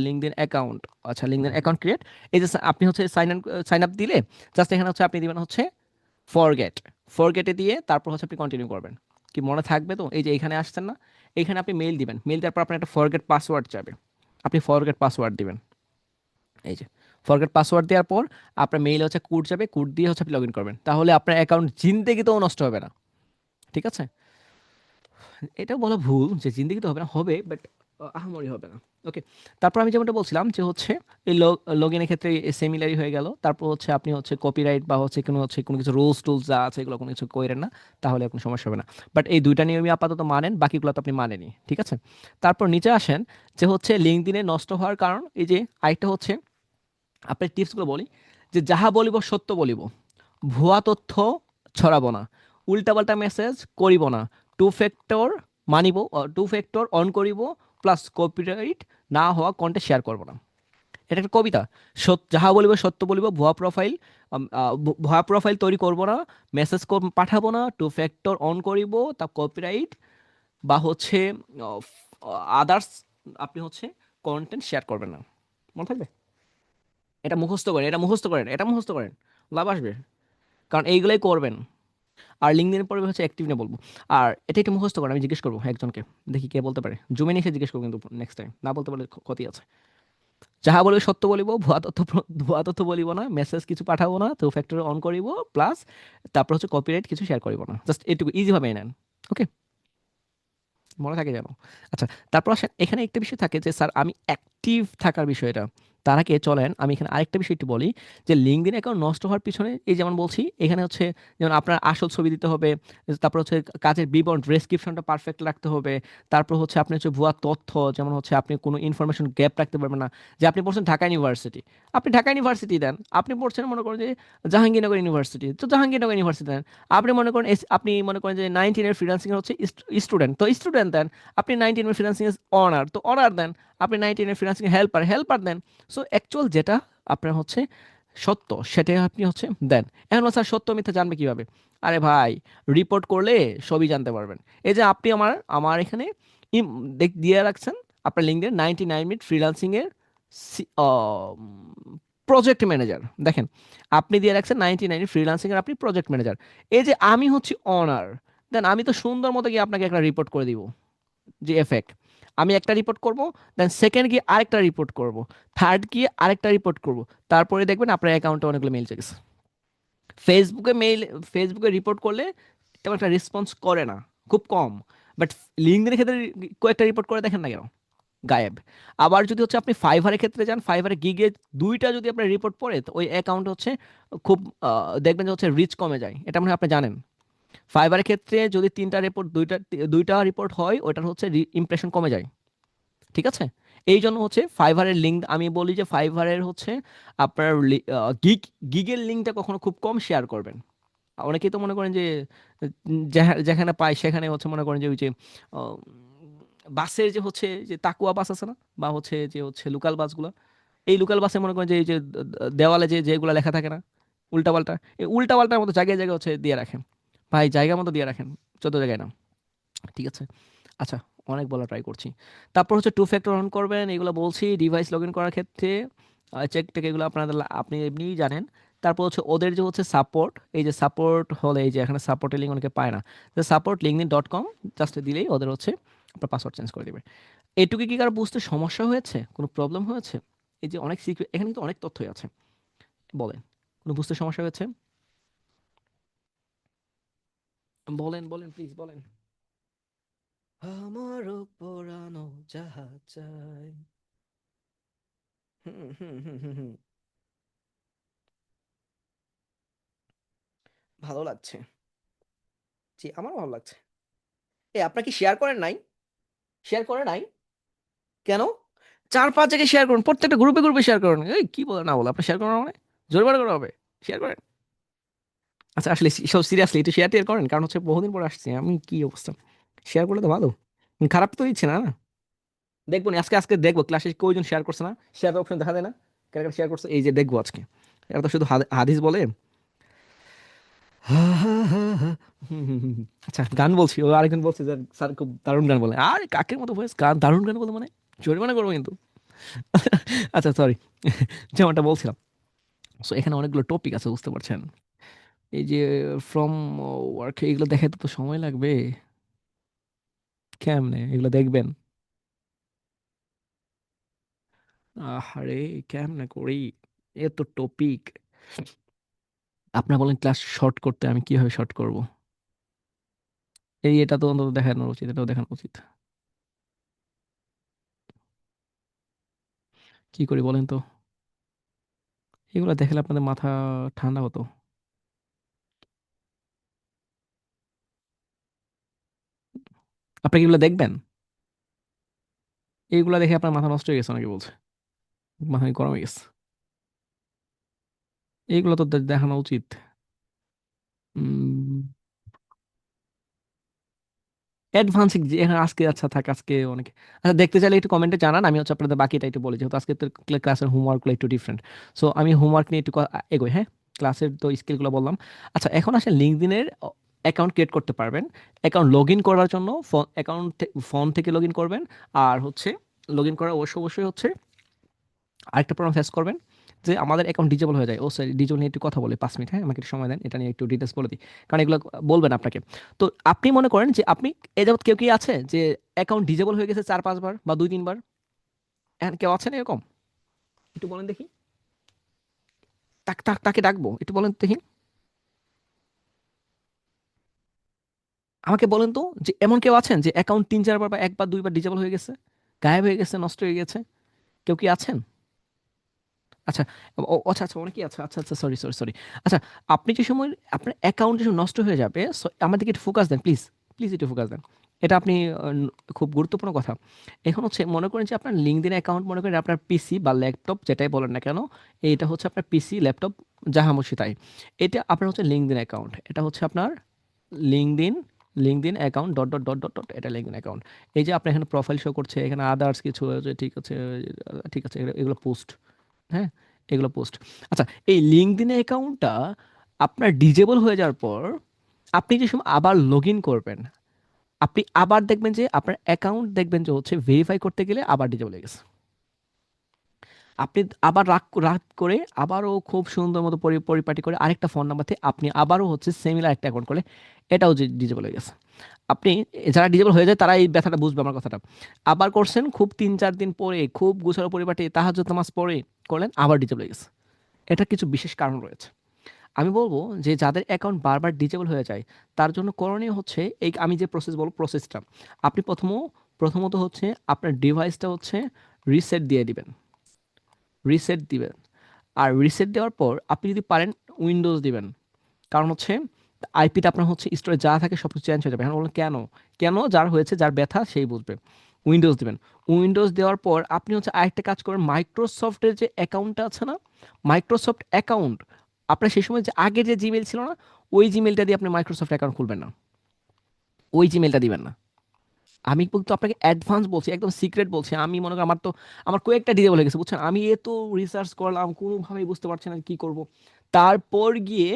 লিঙ্কডিন অ্যাকাউন্ট, আচ্ছা লিঙ্কডিন অ্যাকাউন্ট ক্রিয়েট, এই যে আপনি হচ্ছে সাইন আপ দিলে, জাস্ট এখানে হচ্ছে আপনি দিবেন হচ্ছে ফরগেট, ফরগেটে দিয়ে তারপর হচ্ছে আপনি কন্টিনিউ করবেন। কি মনে থাকবে তো, এই যে এখানে আসছেন না, এখানে আপনি মেইল দিবেন, মেইল দেওয়ার পর আপনার একটা ফরগেট পাসওয়ার্ড যাবে, আপনি ফরগেট পাসওয়ার্ড দিবেন, এই যে ফরগেট পাসওয়ার্ড দেওয়ার পর আপনার মেইলে হচ্ছে কোড যাবে, কোড দিয়ে হচ্ছে আপনি লগ ইন করবেন, তাহলে আপনার অ্যাকাউন্ট জিন্দেগিতেও নষ্ট হবে না, ঠিক আছে। এটাও বলা ভুল যে জিন্দেগিতে হবে না, হবে বাট আহামরি হবে না, ওকে। তারপর আমি যেমনটা বলছিলাম যে হচ্ছে এই লগ ইনের ক্ষেত্রে সেমিলারি হয়ে গেল। তারপর হচ্ছে আপনি হচ্ছে কপিরাইট বা হচ্ছে কোনো কিছু রুলস টুলস যা আছে এগুলো কোনো কিছু করেন না, তাহলে কোনো সমস্যা হবে না। বাট এই দুইটা নিয়মই আপাতত মানেন, বাকিগুলো তো আপনি মানেনি, ঠিক আছে। তারপর নিচে আসেন, যে হচ্ছে লিঙ্কডইনে নষ্ট হওয়ার কারণ, এই যে আরেকটা হচ্ছে আপনার টিপসগুলো বলি, যে যাহা বলিব সত্য বলিব, ভুয়া তথ্য ছড়াবো না, উল্টাপাল্টা মেসেজ করিব না, টু ফ্যাক্টর মানিব, টু ফ্যাক্টর অন করিব, প্লাস কপিরাইট না হওয়া কন্টেন্ট শেয়ার করবো না। এটা একটা কবিতা। যাহা বলিব সত্য বলিব, ভুয়া প্রোফাইল তৈরি করব না, মেসেজ পাঠাবো না, টু ফ্যাক্টর অন করিব, তা কপিরাইট বা হচ্ছে আদার্স আপনি হচ্ছে কন্টেন্ট শেয়ার করবেন না। মনে থাকবে, এটা মুখস্থ করেন, এটা মুখস্থ করেন, এটা মুখস্থ করেন, লাভ আসবে, কারণ এইগুলোই করবেন। আর লিঙ্কডইনের পরে হচ্ছে অ্যাক্টিভ নিয়ে বলবো। আর এটা একটু মুখস্থ করেন, আমি জিজ্ঞেস করবো একজনকে, দেখি কে বলতে পারে, জুমে নিয়ে এসে জিজ্ঞেস করবো, কিন্তু নেক্সট টাইম না বলতে পারলে ক্ষতি আছে। যাহা বলিব সত্য বলিব, ভুয়া তথ্য বলিব না, মেসেজ কিছু পাঠাবো না, টু ফ্যাক্টর অন করিব, প্লাস তারপর হচ্ছে কপিরাইট কিছু শেয়ার করিব না, জাস্ট এটুকু ইজি ভাবে নেন। ওকে, মনে থাকে যেন। আচ্ছা, তারপর আসেন এখানে একটা বিষয় থাকে যে স্যার আমি অ্যাক্টিভ থাকার বিষয়টা, তার আগে চলেন আমি এখানে আরেকটা বিষয় একটু বলি, যে লিঙ্কডইন অ্যাকাউন্ট নষ্ট হওয়ার পিছনে এই যেমন বলছি এখানে হচ্ছে, যেমন আপনার আসল ছবি দিতে হবে, তারপর হচ্ছে কাজের বিবরণ ডেসক্রিপশনটা পারফেক্ট রাখতে হবে, তারপর হচ্ছে আপনি হচ্ছে ভুয়া তথ্য, যেমন হচ্ছে আপনি কোনো ইনফরমেশন গ্যাপ রাখতে পারবেন না, যে আপনি পড়ছেন ঢাকা ইউনিভার্সিটি, আপনি ঢাকা ইউনিভার্সিটি দেন, আপনি পড়ছেন মনে করেন যে জাহাঙ্গীরনগর ইউনিভার্সিটি, তো জাহাঙ্গীরনগর ইউনিভার্সিটি দেন, আপনি মনে করেন আপনি মনে করেন যে 19-এর ফ্রিল্যান্সিং হচ্ছে স্টুডেন্ট, তো স্টুডেন্ট দেন, আপনি 19 ফ্রিল্যান্সিং এর অনার, তো অনার দেন, আপনি 19 ফ্রিল্যান্সিং হেল্পার, হেল্পার দেন। সো অ্যাকচুয়াল যেটা আপনার হচ্ছে সত্য সেটাই আপনি হচ্ছে দেন। এখন স্যার সত্য মিথ্যা জানবে কিভাবে? আরে ভাই, রিপোর্ট করলে সবই জানতে পারবেন। এই যে আপনি আমার আমার এখানে দিয়ে রাখছেন আপনার লিঙ্কডইন 99 মিনিট ফ্রিল্যান্সিং এর প্রজেক্ট ম্যানেজার, দেখেন আপনি দিয়ে রাখছেন 99 ফ্রিল্যান্সিং এর আপনি প্রজেক্ট ম্যানেজার। এই যে আমি হচ্ছি অনার, দেন আমি তো সুন্দর মতো গিয়ে আপনাকে একটা রিপোর্ট করে দিব, যে এফেক্ট আমি একটা রিপোর্ট করব, দেন সেকেন্ড গিয়ে আরেকটা রিপোর্ট করব, থার্ড গিয়ে আরেকটা রিপোর্ট করব, তারপরে দেখবেন আপনার অ্যাকাউন্টে অনেকগুলো মেইল চলে গেছে। ফেসবুকে মেইল, ফেসবুকে রিপোর্ট করলে তেমন একটা রেসপন্স করে না, খুব কম, বাট লিঙ্কডইনের ক্ষেত্রে কয়েকটা রিপোর্ট করে দেখেন না কেন, গায়েব। আবার যদি হচ্ছে আপনি ফাইভারের ক্ষেত্রে যান, ফাইভারে গিগে দুইটা যদি আপনার রিপোর্ট পড়ে, তো ওই অ্যাকাউন্ট হচ্ছে খুব দেখবেন যে হচ্ছে রিচ কমে যায়, এটা মনে হয় আপনি জানেন। ফাইবারের ক্ষেত্রে যদি তিনটা রিপোর্ট, দুইটা দুইটা রিপোর্ট হয়, ওটার হচ্ছে ইমপ্রেশন কমে যায়। ঠিক আছে, এই জন্য হচ্ছে ফাইবারের লিঙ্ক, আমি বলি যে ফাইবারের হচ্ছে আপনার গিগ গিগের লিঙ্কটা কখনো খুব কম শেয়ার করবেন। অনেকেই তো মনে করেন যে যেখানে পায় সেখানে হচ্ছে মনে করেন যে ওই যে আহ, বাসের যে হচ্ছে যে তাকুয়া বাস আছে না, বা হচ্ছে যে হচ্ছে লোকাল বাসগুলো, এই লোকাল বাসে মনে করেন যে এই যে দেওয়ালে যে যেগুলো লেখা থাকে না, উল্টাপাল্টা, এই উল্টাপাল্টার মতো জায়গায় জায়গায় হচ্ছে দিয়ে রাখেন। ভাই জায়গা মতো দিয়ে রাখেন, যত জায়গায় না। ঠিক আছে, আচ্ছা, অনেক বলা ট্রাই করছি। তারপর হচ্ছে টু ফ্যাক্টর অন করবেন, এগুলো বলছি ডিভাইস লগ ইন করার ক্ষেত্রে, চেক টেক এগুলো আপনাদের আপনি এমনিই জানেন। তারপর হচ্ছে ওদের যে হচ্ছে সাপোর্ট, এই যে সাপোর্ট হলে এই যে এখানে সাপোর্টের লিঙ্ক অনেকে পায় না, যে সাপোর্ট লিঙ্কডইন.com জাস্ট দিলেই ওদের হচ্ছে আপনার পাসওয়ার্ড চেঞ্জ করে দেবে। এটুকু কি কারো বুঝতে সমস্যা হয়েছে, কোনো প্রবলেম হয়েছে? এই যে অনেক সিক্রেট, এখানে কিন্তু অনেক তথ্যই আছে, বলেন কোনো বুঝতে সমস্যা হয়েছে? বলেন বলেন প্লিজ বলেন। আমারও পরানো যাহা চাই। হুম হুম হুম হুম হুম। ভালো লাগছে। জি, আমারও ভালো লাগছে। এ আপনার কি শেয়ার করেন নাই? শেয়ার করে নাই? কেন? 4-5 জায়গায় শেয়ার করুন, প্রত্যেকটা গ্রুপে গ্রুপে শেয়ার করুন। এই কি বলে না বলে আপনি শেয়ার করেন মানে জোরবার করা হবে। শেয়ার করেন। আচ্ছা, আসলে সব সিরিয়াসলি একটু শেয়ার টেয়ার করেন, কারণ হচ্ছে বহুদিন পর আসছি আমি, কি অবস্থা, শেয়ার করলে তো ভালো। খারাপ তো দিচ্ছে না না। দেখবো নি, আজকে আজকে দেখবো ক্লাসে কয়জন শেয়ার করছে না, শেয়ার অপশন দেখা দেয় না, কারা কারা শেয়ার করছে, এই যে দেখবো আজকে। এরা তো শুধু হাদিস বলে। হা, হা, হা, হা। হুম, হুম, হুম, হুম। আচ্ছা, গান বলছি, ও আরেকজন বলছে যে স্যার খুব দারুণ গান বলে, আরে কাকের মতো ভয়েস, গান দারুণ গান বলে মানে জরিমানা করবো কিন্তু। আচ্ছা সরি, যেমনটা বলছিলাম, সো এখানে অনেকগুলো টপিক আছে বুঝতে পারছেন। এই যে ফ্রম ওয়ার্ক, এগুলো দেখাতে তো সময় লাগবে, কেমনে এগুলো দেখবেন? আরে কেমনে করি, এত টপিক। আপনার বলেন ক্লাস শর্ট করতে, আমি কিভাবে শর্ট করব? এই এটা তো অন্তত দেখানো উচিত, এটাও দেখানো উচিত। কি করি বলেন তো? এগুলো দেখালে আপনাদের মাথা ঠান্ডা হতো। আপনি কি এগুলো দেখবেন? এইগুলা দেখে আপনার মাথা নষ্ট হয়ে গেছে নাকি বলছে, মাথা গরম হয়ে গেছে? এইগুলো তো দেখানো উচিত। উম অ্যাডভান্সিং যে এখানে আজকে, আচ্ছা থাক আজকে অনেকে, আচ্ছা দেখতে চাইলে একটু কমেন্টে জানান, আমি হচ্ছে আপনাদের বাকিটা একটু বলি, যেহেতু আজকে তো ক্লাসের হোমওয়ার্কগুলো একটু ডিফারেন্ট। সো আমি হোমওয়ার্ক নিয়ে একটু এগোই, হ্যাঁ। ক্লাসের তো স্কিলগুলো বললাম। আচ্ছা, এখন আসলে লিঙ্কডইনের অ্যাকাউন্ট ক্রিয়েট করতে পারবেন। অ্যাকাউন্ট লগ ইন করার জন্য ফোন থেকে লগ ইন করবেন। আর হচ্ছে লগ ইন করার অবশ্যই অবশ্যই হচ্ছে আরেকটা প্রবলেম ফেস করবেন, যে আমাদের অ্যাকাউন্ট ডিজেবল হয়ে যায়। ও স্যার, ডিজেবল নিয়ে একটু কথা বলি 5 মিনিট, হ্যাঁ আমাকে একটু সময় দেন, এটা নিয়ে একটু ডিটেলস বলে দিই, কারণ এগুলো বলবেন আপনাকে। তো আপনি মনে করেন যে আপনি এ যাবত কেউ কি আছে যে অ্যাকাউন্ট ডিজেবল হয়ে গেছে 4-5 বার বা 2-3 বার? এখন কেউ আছেন এরকম? একটু বলেন দেখি। তাকে ডাকবো, একটু বলেন দেখি। আমাকে বলেন তো যে এমন কেউ আছেন যে অ্যাকাউন্ট 3-4 বার বা একবার 2বার ডিজেবল হয়ে গেছে, গায়েব হয়ে গেছে, নষ্ট হয়ে গেছে? কেউ কি আছেন? আচ্ছা। আচ্ছা আচ্ছা, অনেকেই আছে। আচ্ছা আচ্ছা, সরি সরি সরি। আচ্ছা, আপনি যে সময় আপনার অ্যাকাউন্ট যে সময় নষ্ট হয়ে যাবে, আমাদেরকে একটু ফোকাস দেন প্লিজ। প্লিজ একটু ফোকাস দেন। এটা আপনি খুব গুরুত্বপূর্ণ কথা। এখন হচ্ছে মনে করেন যে আপনার লিঙ্কডইন অ্যাকাউন্ট, মনে করেন আপনার পিসি বা ল্যাপটপ যেটাই বলেন না কেন, এইটা হচ্ছে আপনার পিসি ল্যাপটপ যাহামসি তাই। এটা আপনার হচ্ছে লিঙ্কডইন অ্যাকাউন্ট, এটা হচ্ছে আপনার LinkedIn LinkedIn account dot dot dot dot dot, এটা লিঙ্কডইন অ্যাকাউন্ট। এই যে আপনার এখানে প্রোফাইল শো করছে, এখানে আদার্স কিছু আছে, ঠিক আছে, ঠিক আছে, এগুলো পোস্ট। হ্যাঁ, এগুলো পোস্ট। আচ্ছা, এই লিঙ্কডইন অ্যাকাউন্টটা আপনার ডিজেবল হয়ে যাওয়ার পর আপনি যে সময় আবার লগ ইন করবেন, আপনি আবার দেখবেন যে আপনার অ্যাকাউন্ট দেখবেন যে হচ্ছে ভেরিফাই করতে গেলে আবার ডিজেবল হয়ে গেছে। আপনি আবার রাগ রাগ করে আবারও খুব সুন্দর মতো পরিপাটি করে আরেকটা ফোন নাম্বার থেকে আপনি আবারও হচ্ছে সিমিলার একটা অ্যাকাউন্ট করলে এটাও যে ডিজেবল হয়ে গেছে। আপনি, যারা ডিজেবল হয়ে যায় তারা এই ব্যথাটা বুঝবে আমার কথাটা। আবার করছেন খুব 3-4 দিন পরে, খুব গোছানো পরিপাটি তাহাজ্জুদ নামাজ পড়ে করলেন, আবার ডিজেবল হয়ে গেছে। এটার কিছু বিশেষ কারণ রয়েছে। আমি বলব যে যাদের অ্যাকাউন্ট বারবার ডিজেবল হয়ে যায়, তার জন্য করণীয় হচ্ছে এই আমি যে প্রসেস বলব, প্রসেসটা আপনি প্রথমত হচ্ছে আপনার ডিভাইসটা হচ্ছে রিসেট দিয়ে দিবেন। রিসেট দিবেন। আর রিসেট দেওয়ার পর আপনি যদি পারেন উইন্ডোজ দিবেন। কারণ হচ্ছে আইপিটা আপনার হচ্ছে স্টোরে যা থাকে সব কিছু চেঞ্জ হয়ে যাবে। এখন বলুন কেন? কেন? যার হয়েছে, যার ব্যথা সেই বুঝবে। উইন্ডোজ দিবেন। উইন্ডোজ দেওয়ার পর আপনি হচ্ছে আরেকটা কাজ করবেন, মাইক্রোসফটের যে অ্যাকাউন্টটা আছে না? মাইক্রোসফট অ্যাকাউন্ট, আপনার সেই সময় যে আগে যে জিমেইল ছিল না? ওই জিমেইলটা দিয়ে আপনি মাইক্রোসফট অ্যাকাউন্ট খুলবেন না। ওই জিমেইলটা দিবেন না। আমি কিন্তু আপনাকে অ্যাডভান্স বলছি, একদম সিক্রেট বলছি। আমি মনে করি আমার কয়েকটা ডিজেবল হয়ে গেছে, বুঝছেন? আমি এত রিসার্চ করলাম, কোনোভাবেই বুঝতে পারছি না কি করব। তারপর গিয়ে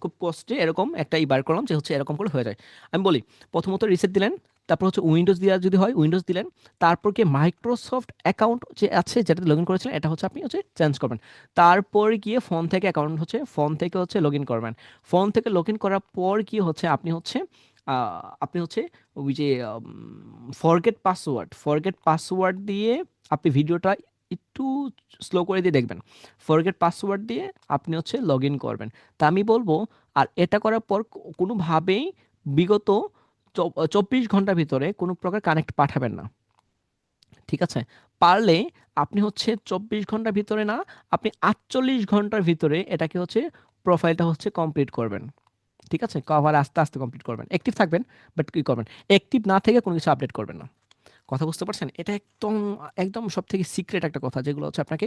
খুব কষ্টে এরকম একটা বার করলাম যে হচ্ছে এরকম করে হয়ে যায়। আমি বলি, প্রথমত রিসেট দিলেন, তারপর হচ্ছে উইন্ডোজ দেওয়া যদি হয় উইন্ডোজ দিলেন, তারপর গিয়ে মাইক্রোসফট অ্যাকাউন্ট যে আছে যেটাতে লগ ইন করেছিলেন এটা হচ্ছে আপনি হচ্ছে চেঞ্জ করবেন। তারপর গিয়ে ফোন থেকে অ্যাকাউন্ট হচ্ছে ফোন থেকে হচ্ছে লগ ইন করবেন। ফোন থেকে লগ ইন করার পর কি হচ্ছে আপনি হচ্ছে ওই যে ফরগেট পাসওয়ার্ড দিয়ে আপনি ভিডিওটা একটু স্লো করে দিয়ে দেখবেন। ফরগেট পাসওয়ার্ড দিয়ে আপনি হচ্ছে লগ ইন করবেন। তা আমি বলবো, আর এটা করার পর কোনোভাবেই বিগত 24 ঘন্টার ভিতরে কোনো প্রকার কানেক্ট পাঠাবেন না। ঠিক আছে? পারলে আপনি হচ্ছে 24 ঘন্টার ভিতরে না, আপনি 48 ঘন্টার ভিতরে এটাকে হচ্ছে প্রোফাইলটা হচ্ছে কমপ্লিট করবেন। ঠিক আছে? কভার আস্তে আস্তে কমপ্লিট করবেন, অ্যাক্টিভ থাকবেন, বাট কি করবেন, অ্যাক্টিভ না থেকে কোনো কিছু আপডেট করবেন না। কথা বুঝতে পারছেন? এটা একদম একদম সব থেকে সিক্রেট একটা কথা, যেগুলো হচ্ছে আপনাকে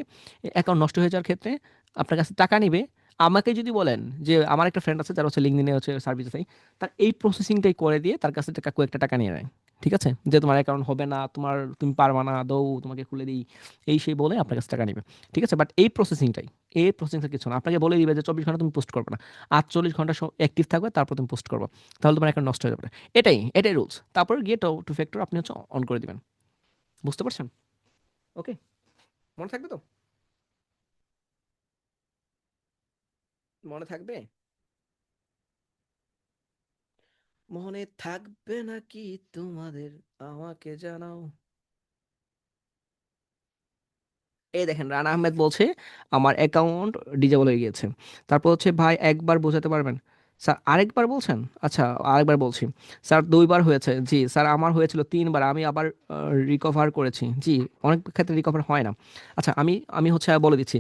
অ্যাকাউন্ট নষ্ট হয়ে যাওয়ার ক্ষেত্রে আপনার কাছে টাকা নিবে। আমাকে যদি বলেন যে আমার একটা ফ্রেন্ড আছে যারা হচ্ছে লিঙ্কডইনে হচ্ছে সার্ভিস আছে, তার এই প্রসেসিংটাই করে দিয়ে তার কাছে টাকা কয়েকটা টাকা নিয়ে নেয়। ঠিক আছে? যে তোমার অ্যাকাউন্ট হবে না, তুমি পারবা না, দৌ তোমাকে খুলে দিই, এই সেই বলে আপনার কাছে টাকা নিবে। ঠিক আছে? বাট এই প্রসেসিংটা কিছু না, আপনাকে বলে দিবে যে 24 ঘন্টা তুমি পোস্ট করবে না, 48 ঘন্টা অ্যাক্টিভ থাকবে, তারপর তুমি পোস্ট করবো। তাহলে তোমার অ্যাকাউন্ট নষ্ট হয়ে যাবে না। এটাই রুলস। তারপর গিয়ে টু ফ্যাক্টর আপনি হচ্ছে অন করে দিবেন। বুঝতে পারছেন? ওকে, মনে থাকবে তো? মনে থাকবে? মনে থাকবে নাকি তোমাদের, আমাকে জানাও। এই দেখেন, রানা আহমেদ বলছে আমার অ্যাকাউন্ট ডিজেবল হয়ে গিয়েছে। তারপর হচ্ছে ভাই একবার বোঝাতে পারবেন? স্যার আরেকবার বলছেন? আচ্ছা, আরেকবার বলছি। স্যার 2বার হয়েছে। জি স্যার, আমার হয়েছিল 3বার, আমি আবার রিকভার করেছি। জি, অনেক ক্ষেত্রে রিকভার হয় না। আচ্ছা, আমি আমি হচ্ছে বলে দিচ্ছি।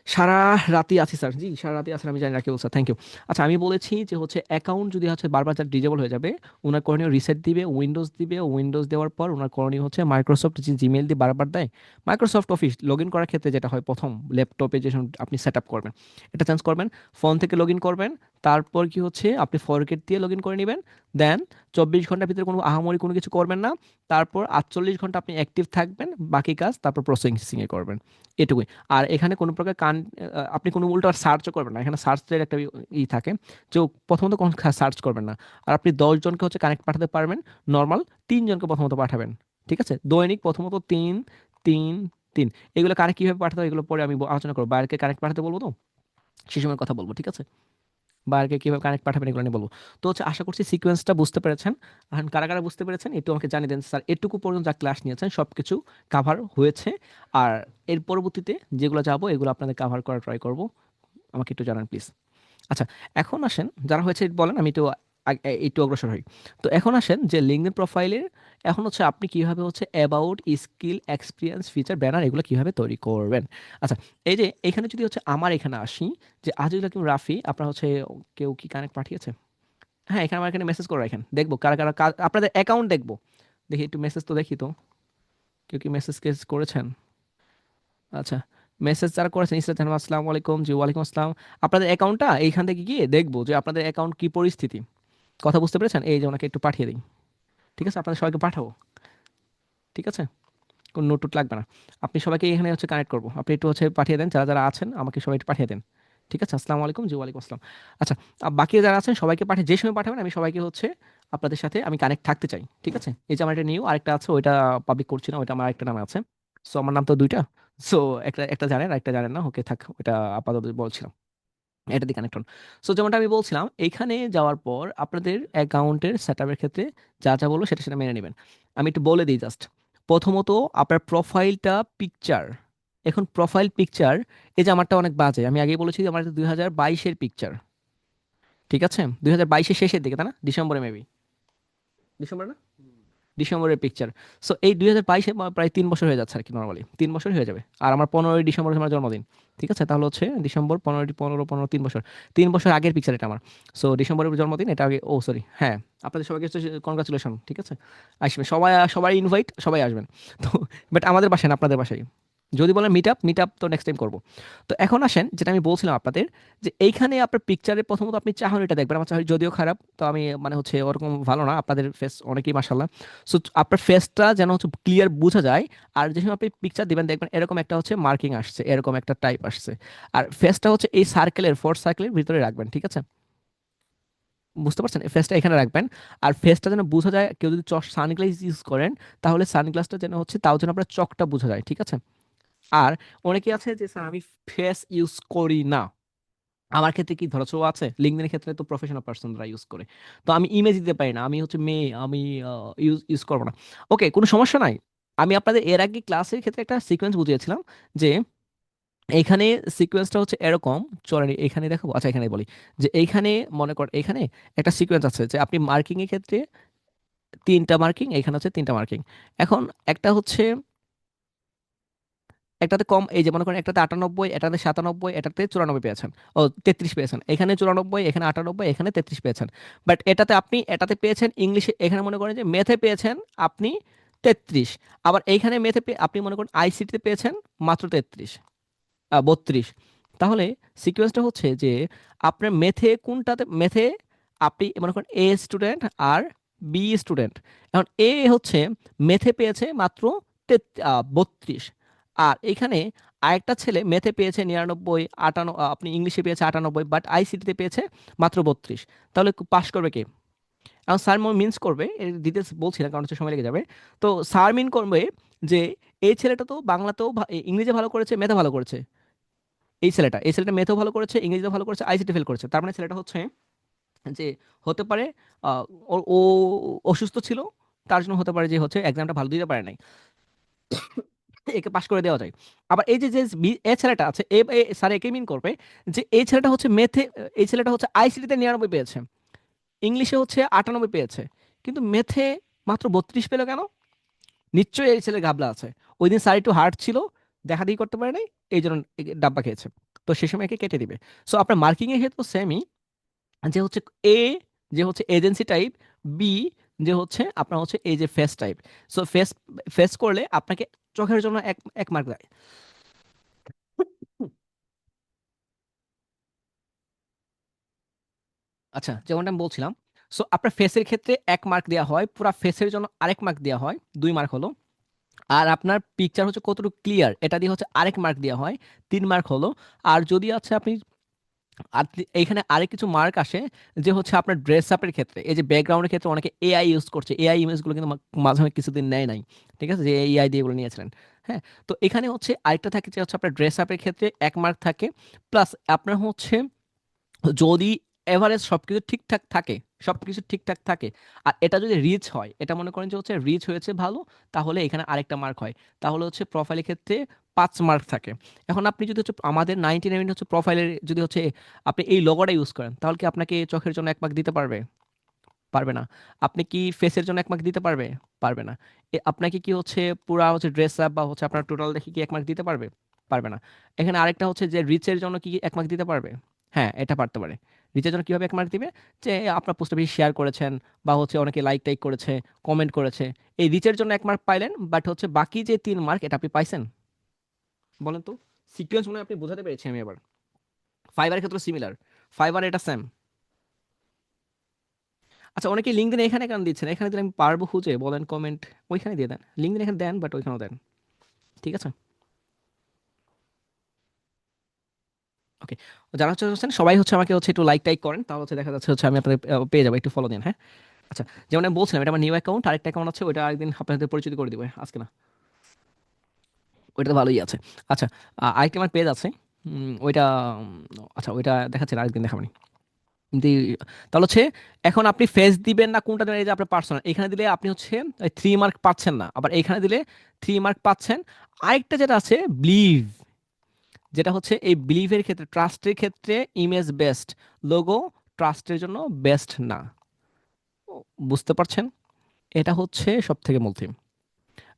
সারা রাতই আছি স্যার। জি, সারা রাতই আছেন, আমি জানি রাকিবুল স্যার, থ্যাংক ইউ। আচ্ছা, আমি বলেছি যে হচ্ছে অ্যাকাউন্ট যদি হচ্ছে বারবার যার ডিজেবল হয়ে যাবে, ওনার করণীয় রিসেট দিবে, উইন্ডোজ দিবে। উইন্ডোজ দেওয়ার পর ওনার করণীয় হচ্ছে মাইক্রোসফট যে জিমেল দিয়ে বারবার দেয়, মাইক্রোসফট অফিস লগ ইন করার ক্ষেত্রে যেটা হয় প্রথম ল্যাপটপে যে সময় আপনি সেট আপ করবেন, এটা চেঞ্জ করবেন। ফোন থেকে লগ ইন করবেন। তারপর কি হচ্ছে আপনি ফরগেট দিয়ে লগ ইন করে নেবেন। দেন 24 ঘন্টার ভিতরে কোনো আহামরি কোনো কিছু করবেন না। তারপর 48 ঘন্টা আপনি অ্যাক্টিভ থাকবেন, বাকি কাজ তারপর প্রসেসিংয়ে করবেন। এটুকুই। আর এখানে কোনো প্রকার আপনি কোনো উল্টো সার্চও করবেন না। এখানে সার্চের একটা থাকে যে প্রথমত কোন সার্চ করবেন না। আর আপনি 10 জনকে হচ্ছে কানেক্ট পাঠাতে পারবেন, নর্মাল 3 জনকে প্রথমত পাঠাবেন। ঠিক আছে? দৈনিক প্রথমত 3 3 3। এগুলো কানেক্ট কিভাবে পাঠাতে হয় এগুলো পরে আমি আলোচনা করবো, বাইরেকে কানেক্ট পাঠাতে বলবো তো সেই সময় কথা বলবো। ঠিক আছে? বা আগে কিভাবে কানেক্ট পাঠাবেন এগুলো নিয়ে বলবো। তো হচ্ছে আশা করছি সিকোয়েন্সটা বুঝতে পেরেছেন। এখন কারা কারা বুঝতে পেরেছেন একটু আমাকে জানিয়ে দেন স্যার, এটুকু পর্যন্ত যা ক্লাস নিয়েছেন সব কিছু কাভার হয়েছে, আর এর পরবর্তীতে যেগুলো যাবো এগুলো আপনাদের কাভার করা ট্রাই করব, আমাকে একটু জানান প্লিজ। আচ্ছা, এখন আসেন যারা হয়েছে বলেন, আমি একটু একটু অগ্রসর হই। তো এখন আসেন যে লিঙ্কডইন প্রোফাইলের, এখন হচ্ছে আপনি কিভাবে হচ্ছে about skill experience feature banner এগুলো কিভাবে তৈরি করবেন। আচ্ছা, এই যে এখানে যদি হচ্ছে আমার এখানে আসি, যে আজিজুল হাকিম রাফি আপনার হচ্ছে, কেউ কি কানেক্ট পাঠিয়েছে? হ্যাঁ, এখানে আমার এখানে মেসেজ করে রাখেন, দেখবো কারা কারা আপনাদের অ্যাকাউন্ট দেখবো। দেখি একটু মেসেজ তো দেখি তো, কেউ কি মেসেজ কেস করেছেন? আচ্ছা, মেসেজ যারা করেছেন ইসরাত জাহান আসসালামু আলাইকুম, জি ওয়ালাইকুম আসসালাম। আপনাদের অ্যাকাউন্টটা এইখান থেকে গিয়ে দেখবো যে আপনাদের অ্যাকাউন্ট কি পরিস্থিতি, কথা বুঝতে পেরেছেন? এই যে ওনাকে একটু পাঠিয়ে দিই, ঠিক আছে? আপনাদের সবাইকে পাঠাবো, ঠিক আছে? কোনো নোট টোট লাগবে না, আপনি সবাইকে এখানে হচ্ছে কানেক্ট করবো, আপনি একটু হচ্ছে পাঠিয়ে দেন, যারা যারা আছেন আমাকে সবাই একটু পাঠিয়ে দেন, ঠিক আছে? আসসালামু আলাইকুম, জি ওয়ালাইকুম আসসালাম। আচ্ছা, বাকি যারা আছেন সবাইকে পাঠিয়ে, যে সময় পাঠাবেন আমি সবাইকে হচ্ছে আপনাদের সাথে আমি কানেক্ট থাকতে চাই, ঠিক আছে? এই যে আমার একটা নিউ আরেকটা আছে, ওইটা পাবলিক করছি না, ওইটা আমার একটা নামে আছে। সো আমার নাম তো দুইটা, সো একটা একটা জানেন আর একটা জানেন না, ওকে থাক, ওইটা আপাতত বলছিলাম, এটা দিয়ে কানেক্ট হন। সো যেমনটা আমি বলছিলাম, এইখানে যাওয়ার পর আপনাদের অ্যাকাউন্টের সেট আপের ক্ষেত্রে যা যা বলবো সেটা সেটা মেনে নেবেন। আমি একটু বলে দিই জাস্ট। প্রথমত আপনার প্রোফাইলটা পিকচার, এখন প্রোফাইল পিকচার, এই যে আমারটা অনেক বাজে, আমি আগেই বলেছি যে আমার 2022-এর পিকচার, ঠিক আছে? 2022-এর শেষের দিকে, তাই না? ডিসেম্বরে মেবি, ডিসেম্বর না, ডিসেম্বরের পিকচার। সো এই 2022-এ প্রায় 3 বছর হয়ে যাচ্ছে আর কি, নর্মালি 3 বছর হয়ে যাবে। আর আমার 15ই ডিসেম্বর হচ্ছে আমার জন্মদিন, ঠিক আছে? তাহলে হচ্ছে ডিসেম্বর 15, 15, 3 বছর, 3 বছর আগের পিকচার এটা আমার। সো ডিসেম্বরের জন্মদিন, এটা আগে, ও সরি, হ্যাঁ, আপনাদের সবাইকে কনগ্রাচুলেশন, ঠিক আছে? আসবে সবাই, সবাই ইনভাইট, সবাই আসবেন। তো বাট আমাদের বাসায় না, আপনাদের বাসায়। যদি বলেন মিট আপ, মিট আপ তো নেক্সট টাইম করবো। তো এখন আসেন যেটা আমি বলছিলাম আপনাদের, যে এইখানে আপনার পিকচারে প্রথমত আপনি চাহনিটা দেখবেন, আমার চাহনি যদিও খারাপ, তো আমি মানে হচ্ছে ওরকম ভালো না, আপনাদের ফেস অনেকেই মাসাল্লাহ। সো আপনার ফেসটা যেন হচ্ছে ক্লিয়ার বোঝা যায়। আর যে সময় আপনি পিকচার দিবেন দেখবেন এরকম একটা হচ্ছে মার্কিং আসছে, এরকম একটা টাইপ আসছে। আর ফেসটা হচ্ছে এই সার্কেলের, ফোর্থ সার্কেলের ভিতরে রাখবেন, ঠিক আছে? বুঝতে পারছেন? ফেসটা এখানে রাখবেন। আর ফেসটা যেন বোঝা যায়, কেউ যদি সানগ্লাস ইউজ করেন তাহলে সানগ্লাসটা যেন হচ্ছে, তাও যেন আপনার চোখটা বোঝা যায়, ঠিক আছে? আর অনেকে আছে যে স্যার আমি ফেস ইউজ করি না, আমার ক্ষেত্রে কি ধরাছো আছে? লিঙ্কডইনের ক্ষেত্রে তো প্রফেশনাল পার্সনরা ইউজ করে, তো আমি ইমেজ দিতে পারি না, আমি হচ্ছে মেয়ে, আমি ইউজ ইউজ করবো না। ওকে, কোনো সমস্যা নাই। আমি আপনাদের এর আগে ক্লাসের ক্ষেত্রে একটা সিকোয়েন্স বুঝিয়েছিলাম, যে এইখানে সিকোয়েন্সটা হচ্ছে এরকম। চলেন এখানে দেখাবো, আচ্ছা এখানে বলি, যে এইখানে মনে কর এখানে একটা সিকোয়েন্স আছে, যে আপনি মার্কিং এর ক্ষেত্রে 3টা মার্কিং, এখানে হচ্ছে 3টা মার্কিং। এখন একটা হচ্ছে, একটাতে কম, এই যে মনে করেন একটাতে 98, এটাতে 97, এটাতে 94 পেয়েছেন, ও 33 পেয়েছেন, এখানে 94, এখানে 98, এখানে 33 পেয়েছেন। বাট এটাতে আপনি এটাতে পেয়েছেন ইংলিশে, এখানে মনে করেন যে মেথে পেয়েছেন আপনি 33, আবার এইখানে মেথে আপনি মনে করেন আইসিটিতে পেয়েছেন মাত্র 33, 32। তাহলে সিকোয়েন্সটা হচ্ছে যে আপনার মেথে কোনটাতে, মেথে আপনি মনে করেন এ স্টুডেন্ট আর বি স্টুডেন্ট, এখন এ হচ্ছে মেথে পেয়েছে মাত্র 32, আর এখানে আরেকটা ছেলে মেথে পেয়েছে 99, 58, আপনি ইংলিশে পেয়েছে 98, বাট আইসিটিতে পেয়েছে মাত্র 32। তাহলে পাস করবে কে? এখন স্যার মিন্স করবে, এর ডিটেলস বলছি না কারণ হচ্ছে সময় লেগে যাবে। তো স্যার মিন করবে যে এই ছেলেটা তো বাংলাতেও ইংরেজি ভালো করেছে, মেথে ভালো করেছে, এই ছেলেটা মেথও ভালো করেছে, ইংরেজিতে ভালো করেছে, আইসিটি ফেল করেছে, তার মানে ছেলেটা হচ্ছে যে, হতে পারে ও অসুস্থ ছিল, তার জন্য হতে পারে যে হচ্ছে এক্সামটা ভালো দিতে পারে নাই, একে পাশ করে দেওয়া যায়। আবার এই যে যে এ ছেলেটা আছে, স্যার একে মিন করবে যে এই ছেলেটা হচ্ছে মেথে, এই ছেলেটা হচ্ছে আইসিটিতে 99 পেয়েছে, ইংলিশে হচ্ছে 98 পেয়েছে, কিন্তু মেথে মাত্র 32 পেলো কেন? নিশ্চয়ই এই ছেলে গাবলা আছে, ওই দিন স্যার একটু হার্ড ছিল, দেখা দেখি করতে পারে নাই, এই জন্য ডাব্বা খেয়েছে। তো সে সময় একে কেটে দিবে। সো আপনার মার্কিং এর ক্ষেত্রে সেমই, যে হচ্ছে এ, যে হচ্ছে এজেন্সি টাইপ, বি যে হচ্ছে আপনার হচ্ছে এই যে face type. So face, face করলে আপনাকে চোখের জন্য এক এক মার্ক দেয়। আচ্ছা, যেমনটা আমি বলছিলাম, সো আপনার ফেসের ক্ষেত্রে 1 মার্ক দেওয়া হয়, পুরো ফেসের জন্য আরেক মার্ক দেওয়া হয়, 2 মার্ক হলো। আর আপনার পিকচার হচ্ছে কতটুকু ক্লিয়ার এটা দিয়ে হচ্ছে আরেক মার্ক দেওয়া হয়, 3 মার্ক হলো। আর যদি আছে আপনি, আর এইখানে আরেক কিছু মার্ক আসে, যে হচ্ছে আপনার ড্রেস আপের ক্ষেত্রে, এই যে ব্যাকগ্রাউন্ডের ক্ষেত্রে অনেকে এআই ইউজ করছে, এআই ইমেজগুলো কিন্তু মাঝে মাঝে কিছুদিন নেয় নাই, ঠিক আছে, যে এআই দিয়ে এগুলো নিয়েছিলেন। হ্যাঁ, তো এখানে হচ্ছে আরেকটা থাকে, যে হচ্ছে আপনার ড্রেস আপের ক্ষেত্রে 1 মার্ক থাকে, প্লাস আপনার হচ্ছে যদি এভারেজ সবকিছু ঠিকঠাক থাকে, সবকিছু ঠিকঠাক থাকে, আর এটা যদি রিচ হয়, এটা মনে করেন যে হচ্ছে রিচ হয়েছে ভালো, তাহলে এখানে আরেকটা মার্ক হয়, তাহলে হচ্ছে প্রোফাইলের ক্ষেত্রে 5 মার্ক থাকে। এখন আপনি যদি হচ্ছে আমাদের 99 হচ্ছে প্রোফাইলের যদি হচ্ছে আপনি এই লোগোটা ইউজ করেন, তাহলে কি আপনাকে চোখের জন্য 1 মার্ক দিতে পারবে? পারবে না। আপনি কি ফেসের জন্য 1 মার্ক দিতে পারবে? পারবে না। আপনাকে কি হচ্ছে পুরা হচ্ছে ড্রেস আপ বা হচ্ছে আপনার টোটাল দেখে কি 1 মার্ক দিতে পারবে? পারবে না। এখানে আরেকটা হচ্ছে যে রিচের জন্য কি 1 মার্ক দিতে পারবে? হ্যাঁ, এটা পারতে পারে। রিচের জন্য কিভাবে 1 মার্ক দিবে? যে আপনার পোস্টটা বেশি শেয়ার করেছেন বা হচ্ছে অনেকে লাইক টাইক করেছে, কমেন্ট করেছে। এই রিচের জন্য 1 মার্ক পাইলেন, বাট হচ্ছে বাকি যে 3 মার্ক এটা আপনি পাইছেন? বলেন তো। সিকোয়েন্স মনে হয় আপনি বোঝাতে পেরেছি আমি এবার। ফাইবারের ক্ষেত্রে সিমিলার। ফাইবার এটা সেম। আচ্ছা, অনেকে লিঙ্কডইন এখানে কেন দিচ্ছেন? এখানে দিলে আমি পারবো খুঁজে? বলেন কমেন্ট। ওইখানে দিয়ে দেন। লিঙ্কডইন এখানে দেন, বাট ওইখানেও দেন। ঠিক আছে? ওকে। যারা হচ্ছে হচ্ছেন সবাই হচ্ছে আমাকে হচ্ছে একটু লাইক টাইক করেন, তাহলে হচ্ছে দেখা যাচ্ছে হচ্ছে আমি আপনাদের পেয়ে যাবো, একটু ফলো দিন, হ্যাঁ? আচ্ছা, যেমন আমি বলছিলাম এটা আমার নিউ অ্যাকাউন্ট, আরেকটা অ্যাকাউন্ট আছে, ওইটা আরেকদিন আপনাদের পরিচিত করে দিব, আজকে না। ওইটা তো ভালোই আছে। আচ্ছা, আরেকটা আমার পেজ আছে। ওইটা আচ্ছা ওইটা দেখাচ্ছি না, আরেকদিন দেখাবো নি। কিন্তু তাহলে হচ্ছে এখন আপনি ফেস দিবেন না কোনটা দিবেন, এই যে আপনার পার্সোনাল এখানে দিলে আপনি হচ্ছে 3 মার্ক পাচ্ছেন না, আবার এখানে দিলে 3 মার্ক পাচ্ছেন। আরেকটা যেটা আছে বিলিভ, যেটা হচ্ছে এই বিলিভের ক্ষেত্রে, ট্রাস্টের ক্ষেত্রে ইমেজ বেস্ট, লোগো ট্রাস্টের জন্য বেস্ট না। বুঝতে পারছেন? এটা হচ্ছে সব থেকে মূল থিম।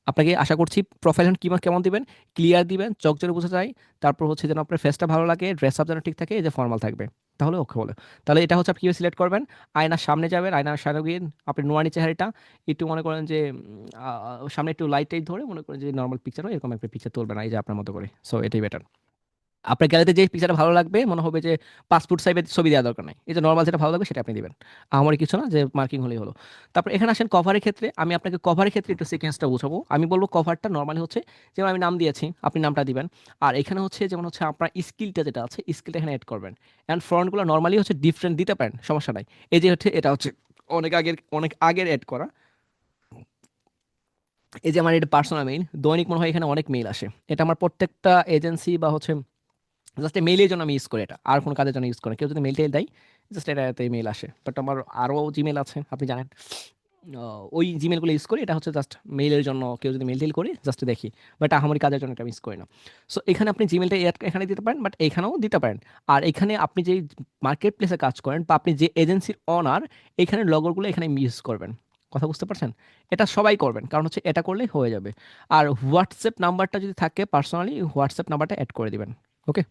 আপনাকে আশা করছি প্রোফাইল কেমন কেমন দিবেন, ক্লিয়ার দিবেন, চোখ যেন বোঝা যায়, তারপর হচ্ছে যেন আপনার ফেসটা ভালো লাগে, ড্রেস আপ যেন ঠিক থাকে, এই যে ফর্মাল থাকবে, তাহলে ওকে বলে। তাহলে এটা হচ্ছে আপনি কীভাবে সিলেক্ট করবেন? আয়নার সামনে যাবেন, আয়নার সামনে গিয়ে আপনি নোয়ানি চেহারাটা একটু মনে করেন যে সামনে একটু লাইট টাইট ধরে মনে করেন যে নর্মাল পিকচার হয় এরকম একটা পিকচার তুলবেন, এই যে আপনার মতো করে। সো এটাই বেটার। আপনার গ্যালারিতে যে পিকচারটা ভালো লাগবে, মনে হবে যে পাসপোর্ট সাইজের ছবি দেওয়া দরকার নাই, এই যে নর্মাল যেটা ভালো লাগবে সেটা আপনি দিবেন। আমার কিছু না যে মার্কিং হলেই হলো। তারপর এখানে আসেন কভারের ক্ষেত্রে, আমি আপনাকে কভারের ক্ষেত্রে একটু সিকোয়েন্সটা বুঝাবো। আমি বলবো কভারটা নর্মালি হচ্ছে যেমন আমি নাম দিয়েছি, আপনি নামটা দিবেন। আর এখানে হচ্ছে যেমন হচ্ছে আপনার স্কিলটা যেটা আছে, স্কিলটা এখানে অ্যাড করবেন। অ্যান্ড ফ্রন্টগুলো নর্মালি হচ্ছে ডিফারেন্ট দিতে পারেন, সমস্যা নাই। এই যে হচ্ছে এটা হচ্ছে অনেক আগের অ্যাড করা। এই যে আমার এটা পার্সোনাল মেইল, দৈনিক মনে হয় এখানে অনেক মেইল আসে। এটা আমার প্রত্যেকটা এজেন্সি বা হচ্ছে জাস্ট মেইলের জন্য আমি ইউজ করি, এটা আর কোনো কাজের জন্য ইউজ করি না। কেউ যদি মেইল টেল দেয়, জাস্ট এটাতে মেইল আসে। বাট আমার আরও জিমেল আছে, আপনি জানেন। ওই জিমেলগুলো ইউজ করি, এটা হচ্ছে জাস্ট মেইলের জন্য, কেউ যদি মেইল টেল করি জাস্ট দেখি। বাট আমারই কাজের জন্য এটা আমি ইউজ করি না। সো এখানে আপনি জিমেলটা এখানে দিতে পারেন, বাট এখানেও দিতে পারেন। আর এখানে আপনি যে মার্কেট প্লেসে কাজ করেন বা আপনি যে এজেন্সির অনার, এখানে লগরগুলো এখানে ইউজ করবেন। কথা বুঝতে পারছেন? এটা সবাই করবেন, কারণ হচ্ছে এটা করলেই হয়ে যাবে। আর হোয়াটসঅ্যাপ নাম্বারটা যদি থাকে পার্সোনালি, হোয়াটসঅ্যাপ নাম্বারটা অ্যাড করে দিবেন। ওকে?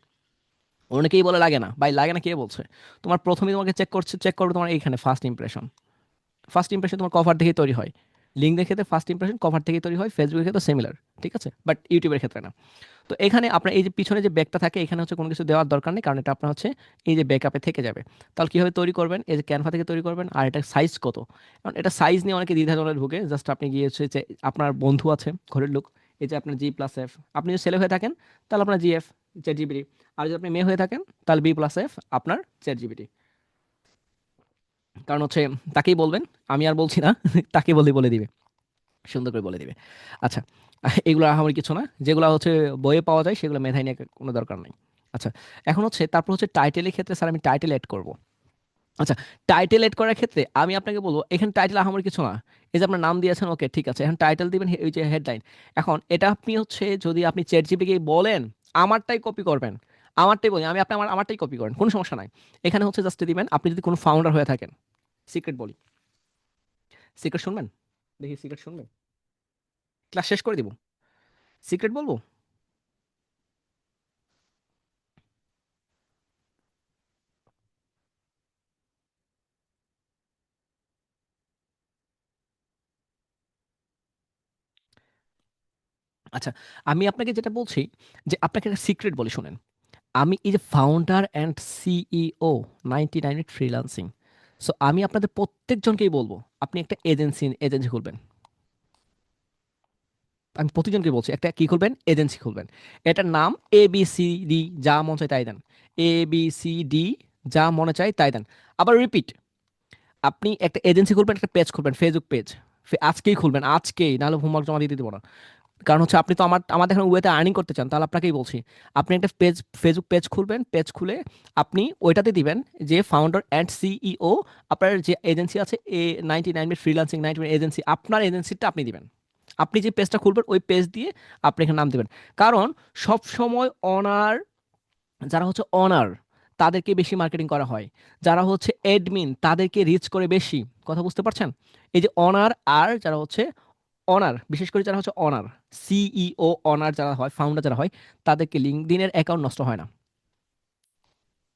অনেকেই বলে লাগে না ভাই, লাগে না কে বলছে? তোমার প্রথমেই তোমাকে চেক করবে তোমার এইখানে ফার্স্ট ইমপ্রেশন। ফার্স্ট ইমপ্রেশন তোমার কভার থেকেই তৈরি হয়। লিঙ্কডের ক্ষেত্রে ফার্স্ট ইমপ্রেশন কভার থেকেই তৈরি হয়, ফেসবুকের ক্ষেত্রে সিমিলার। ঠিক আছে, বাট ইউটিউবের ক্ষেত্রে না। তো এখানে আপনার এই যে পিছনে যে ব্যাকটা থাকে, এখানে হচ্ছে কোনো কিছু দেওয়ার দরকার নেই, কারণ এটা আপনার হচ্ছে এই যে ব্যাকআপে থেকে যাবে। তাহলে কীভাবে তৈরি করবেন? এই যে ক্যানভা থেকে তৈরি করবেন। আর এটা সাইজ কত? কারণ এটা সাইজ নিয়ে অনেকে দ্বিধাদ্বন্দ্বে ঢুকে। জাস্ট আপনি গিয়ে হচ্ছে যে আপনার বন্ধু আছে ঘরের লোক, এই যে আপনার G+F, আপনি যদি ছেলে হয়ে থাকেন তাহলে আপনার GF, চ্যাট জিপিটি। আর যদি আপনি মেয়ে হয়ে থাকেন তাহলে B+F, আপনার চ্যাট জিপিটি। কারণ হচ্ছে তাকেই বলবেন, আমি আর বলছি না। তাকে বলে বলে দিবে, সুন্দর করে বলে দিবে। আচ্ছা, এগুলো আহামরি কিছু না, যেগুলো হচ্ছে বইয়ে পাওয়া যায় সেগুলো মেধায় নিয়ে কোনো দরকার নাই। আচ্ছা, এখন হচ্ছে তারপর হচ্ছে টাইটেলের ক্ষেত্রে স্যার আমি টাইটেল এড করব। আচ্ছা, টাইটেল এড করার ক্ষেত্রে আমি আপনাকে বলবো এখানে টাইটেল আহামরি কিছু না। এই যে আপনার নাম দিয়েছেন, ওকে ঠিক আছে, এখন টাইটেল দিবেন ওই যে হেডলাইন। এখন এটা আপনি হচ্ছে যদি আপনি চ্যাট জিপিটিকে বলেন আমারটাই কপি করবেন, আমারটাই বলি আমি, আপনি আমারটাই কপি করেন, কোনো সমস্যা নাই। এখানে হচ্ছে জাস্ট দিবেন আপনি যদি কোনো ফাউন্ডার হয়ে থাকেন। সিক্রেট বলি, সিক্রেট শুনবেন? দেখি সিক্রেট শুনবেন? ক্লাস শেষ করে দিব, সিক্রেট বলবো। আচ্ছা, আমি আপনাকে যেটা বলছি যে আপনাকে একটা সিক্রেট বলি শুনেন। আমি এই যে founder and CEO 99 freelancing, so আমি আপনাদের প্রত্যেকজনকেই বলবো আপনি একটা এজেন্সি খুলবেন। আমি প্রতিজনকে বলছি একটা কি খুলবেন? এজেন্সি খুলবেন। এটার নাম ABCD, যা মন চায় তাই দেন। ABCD, যা মনে চায় তাই দেন। আবার রিপিট, আপনি একটা এজেন্সি খুলবেন, একটা পেজ খুলবেন, ফেসবুক পেজ। আজকেই খুলবেন, আজকেই, নাহলে হোমওয়ার্ক জমা দিয়ে দিতে পারো না। কারণ হচ্ছে আপনি তো আমাদের এখানে ওয়েতে আর্নিং করতে চান, তাহলে আপনাকেই বলছি, আপনি একটা ফেসবুক পেজ খুলবেন, পেজ খুলে আপনি ওইটাতে দিবেন যে ফাউন্ডার অ্যান্ড সিইও, আপনার যে এজেন্সি আছে A99 ফ্রিল্যান্সিং 99 এজেন্সি, আপনার এজেন্সিটা আপনি দিবেন। আপনি যে পেজটা খুলবেন ওই পেজ দিয়ে আপনি এখানে নাম দিবেন। কারণ সব সময় অনার, যারা হচ্ছে অনার তাদেরকে বেশি মার্কেটিং করা হয়, যারা হচ্ছে এডমিন তাদেরকে রিচ করে বেশি। কথা বুঝতে পারছেন? এই যে অনার আর যারা হচ্ছে অনার, বিশেষ করে যারা হচ্ছে অনার, সিইও অনার যারা হয়, ফাউন্ডার যারা হয়, তাদেরকে লিঙ্কডইনের অ্যাকাউন্ট নষ্ট হয় না।